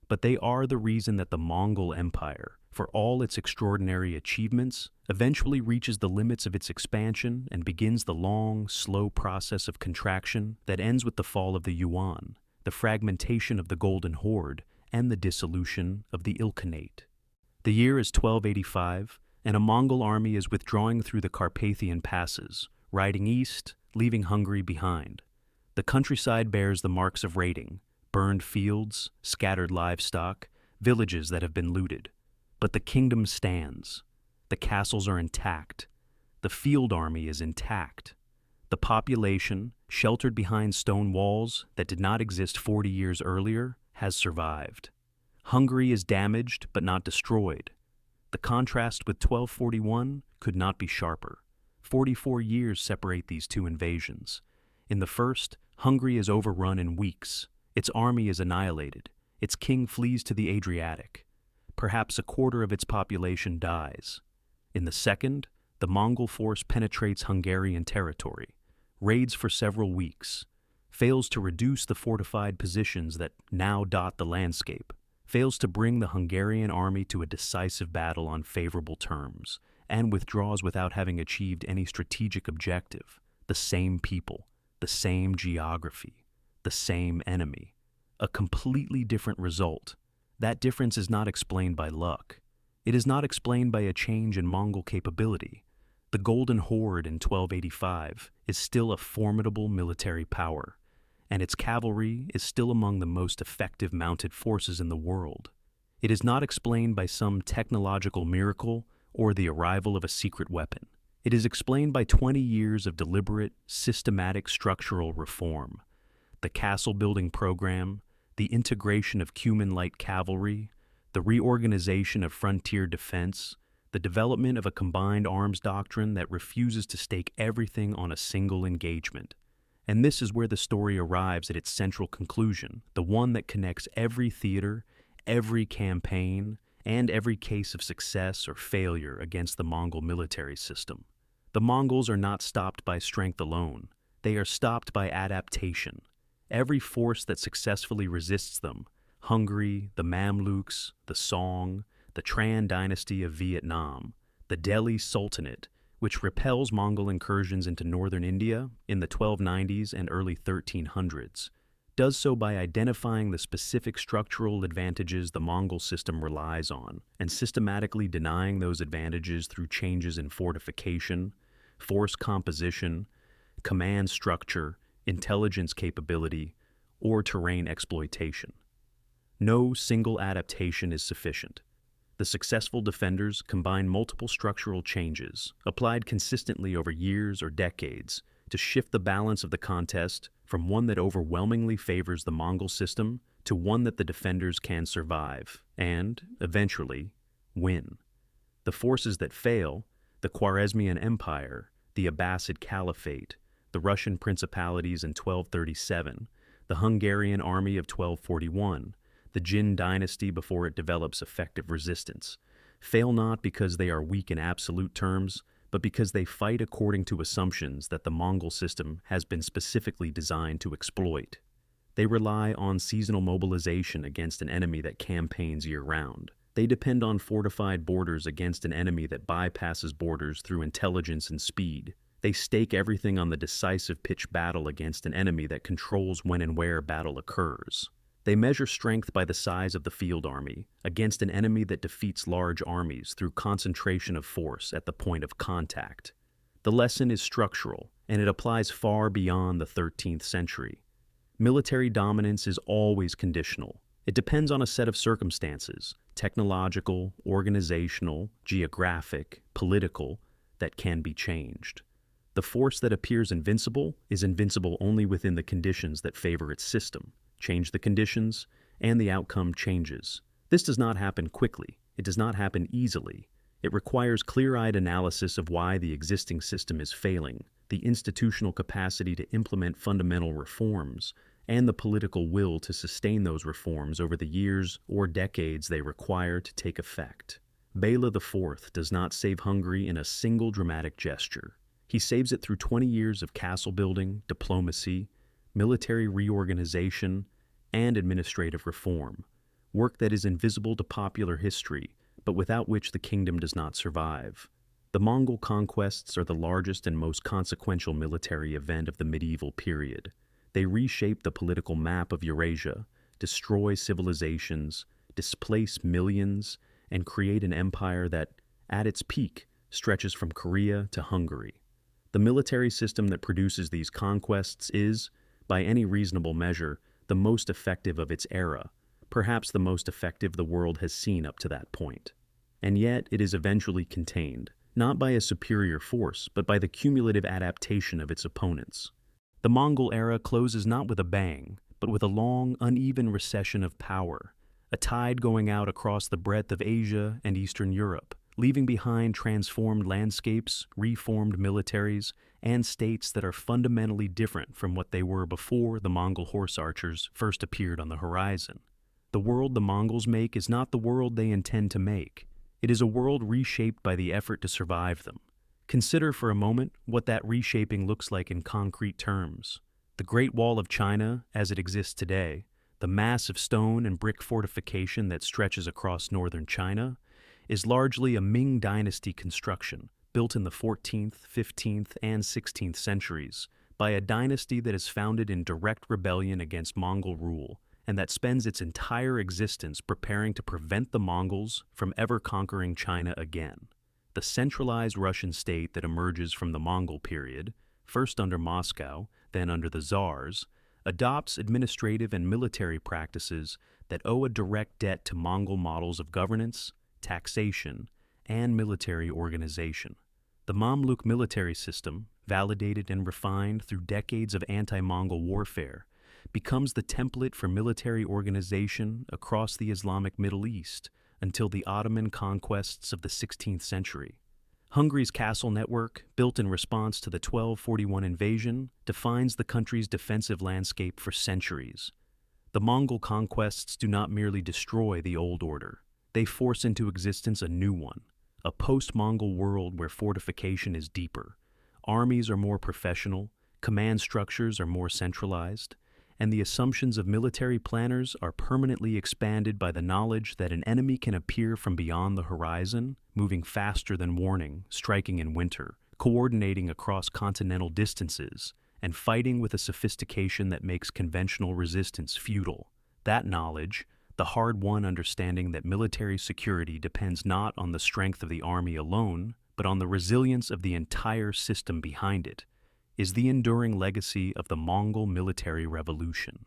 [SPEAKER 1] but they are the reason that the Mongol Empire, for all its extraordinary achievements, eventually reaches the limits of its expansion and begins the long, slow process of contraction that ends with the fall of the Yuan, the fragmentation of the Golden Horde, and the dissolution of the Ilkhanate. The year is 1285, and a Mongol army is withdrawing through the Carpathian passes, riding east, leaving Hungary behind. The countryside bears the marks of raiding, burned fields, scattered livestock, villages that have been looted. But the kingdom stands. The castles are intact. The field army is intact. The population, sheltered behind stone walls that did not exist 40 years earlier, has survived. Hungary is damaged but not destroyed. The contrast with 1241 could not be sharper. 44 years separate these two invasions. In the first, Hungary is overrun in weeks. Its army is annihilated. Its king flees to the Adriatic. Perhaps a quarter of its population dies. In the second, the Mongol force penetrates Hungarian territory, raids for several weeks, fails to reduce the fortified positions that now dot the landscape, fails to bring the Hungarian army to a decisive battle on favorable terms, and withdraws without having achieved any strategic objective. The same people, the same geography, the same enemy. A completely different result. That difference is not explained by luck. It is not explained by a change in Mongol capability. The Golden Horde in 1285 is still a formidable military power, and its cavalry is still among the most effective mounted forces in the world. It is not explained by some technological miracle or the arrival of a secret weapon. It is explained by 20 years of deliberate, systematic structural reform. The castle-building program, the integration of Cuman light cavalry, the reorganization of frontier defense, the development of a combined arms doctrine that refuses to stake everything on a single engagement. And this is where the story arrives at its central conclusion, the one that connects every theater, every campaign, and every case of success or failure against the Mongol military system. The Mongols are not stopped by strength alone. They are stopped by adaptation. Every force that successfully resists them, Hungary, the Mamluks, the Song, the Tran dynasty of Vietnam, the Delhi Sultanate, which repels Mongol incursions into northern India in the 1290s and early 1300s, does so by identifying the specific structural advantages the Mongol system relies on and systematically denying those advantages through changes in fortification, force composition, command structure, intelligence capability, or terrain exploitation. No single adaptation is sufficient. The successful defenders combine multiple structural changes, applied consistently over years or decades, to shift the balance of the contest from one that overwhelmingly favors the Mongol system to one that the defenders can survive and, eventually, win. The forces that fail, the Khwarezmian Empire, the Abbasid Caliphate, the Russian principalities in 1237, the Hungarian army of 1241, the Jin dynasty before it develops effective resistance, fail not because they are weak in absolute terms, but because they fight according to assumptions that the Mongol system has been specifically designed to exploit. They rely on seasonal mobilization against an enemy that campaigns year-round. They depend on fortified borders against an enemy that bypasses borders through intelligence and speed. They stake everything on the decisive pitch battle against an enemy that controls when and where battle occurs. They measure strength by the size of the field army against an enemy that defeats large armies through concentration of force at the point of contact. The lesson is structural, and it applies far beyond the 13th century. Military dominance is always conditional. It depends on a set of circumstances, technological, organizational, geographic, political, that can be changed. The force that appears invincible is invincible only within the conditions that favor its system. Change the conditions, and the outcome changes. This does not happen quickly. It does not happen easily. It requires clear-eyed analysis of why the existing system is failing, the institutional capacity to implement fundamental reforms, and the political will to sustain those reforms over the years or decades they require to take effect. Bela IV does not save Hungary in a single dramatic gesture. He saves it through 20 years of castle building, diplomacy, military reorganization, and administrative reform, work that is invisible to popular history, but without which the kingdom does not survive. The Mongol conquests are the largest and most consequential military event of the medieval period. They reshape the political map of Eurasia, destroy civilizations, displace millions, and create an empire that, at its peak, stretches from Korea to Hungary. The military system that produces these conquests is, by any reasonable measure, the most effective of its era, perhaps the most effective the world has seen up to that point. And yet it is eventually contained, not by a superior force, but by the cumulative adaptation of its opponents. The Mongol era closes not with a bang, but with a long, uneven recession of power, a tide going out across the breadth of Asia and Eastern Europe, leaving behind transformed landscapes, reformed militaries, and states that are fundamentally different from what they were before the Mongol horse archers first appeared on the horizon. The world the Mongols make is not the world they intend to make. It is a world reshaped by the effort to survive them. Consider for a moment what that reshaping looks like in concrete terms. The Great Wall of China, as it exists today, the massive stone and brick fortification that stretches across northern China, is largely a Ming dynasty construction, built in the 14th, 15th, and 16th centuries, by a dynasty that is founded in direct rebellion against Mongol rule, and that spends its entire existence preparing to prevent the Mongols from ever conquering China again. The centralized Russian state that emerges from the Mongol period, first under Moscow, then under the Tsars, adopts administrative and military practices that owe a direct debt to Mongol models of governance, taxation, and military organization. The Mamluk military system, validated and refined through decades of anti-Mongol warfare, becomes the template for military organization across the Islamic Middle East until the Ottoman conquests of the 16th century. Hungary's castle network, built in response to the 1241 invasion, defines the country's defensive landscape for centuries. The Mongol conquests do not merely destroy the old order. They force into existence a new one, a post-Mongol world where fortification is deeper, armies are more professional, command structures are more centralized, and the assumptions of military planners are permanently expanded by the knowledge that an enemy can appear from beyond the horizon, moving faster than warning, striking in winter, coordinating across continental distances, and fighting with a sophistication that makes conventional resistance futile. That knowledge, the hard-won understanding that military security depends not on the strength of the army alone, but on the resilience of the entire system behind it, is the enduring legacy of the Mongol military revolution.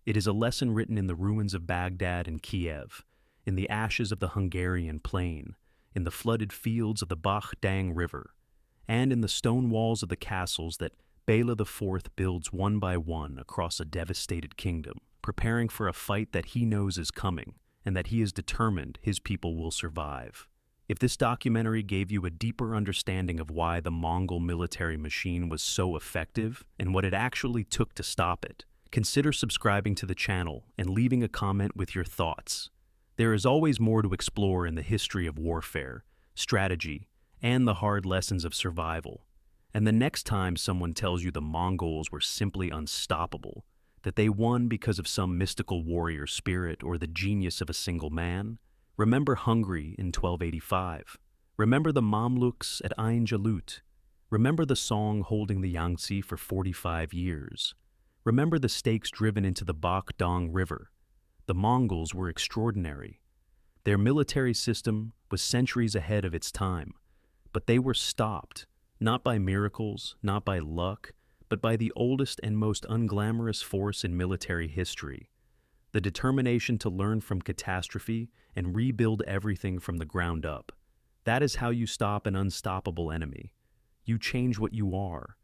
[SPEAKER 1] It is a lesson written in the ruins of Baghdad and Kiev, in the ashes of the Hungarian plain, in the flooded fields of the Bakh-Dang River, and in the stone walls of the castles that Bela IV builds one by one across a devastated kingdom, preparing for a fight that he knows is coming, and that he is determined his people will survive. If this documentary gave you a deeper understanding of why the Mongol military machine was so effective and what it actually took to stop it, consider subscribing to the channel and leaving a comment with your thoughts. There is always more to explore in the history of warfare, strategy, and the hard lessons of survival. And the next time someone tells you the Mongols were simply unstoppable, that they won because of some mystical warrior spirit or the genius of a single man, remember Hungary in 1285. Remember the Mamluks at Ain Jalut. Remember the Song holding the Yangtze for 45 years. Remember the stakes driven into the Bakh-Dang River. The Mongols were extraordinary. Their military system was centuries ahead of its time, but they were stopped, not by miracles, not by luck, but by the oldest and most unglamorous force in military history, the determination to learn from catastrophe and rebuild everything from the ground up. That is how you stop an unstoppable enemy. You change what you are.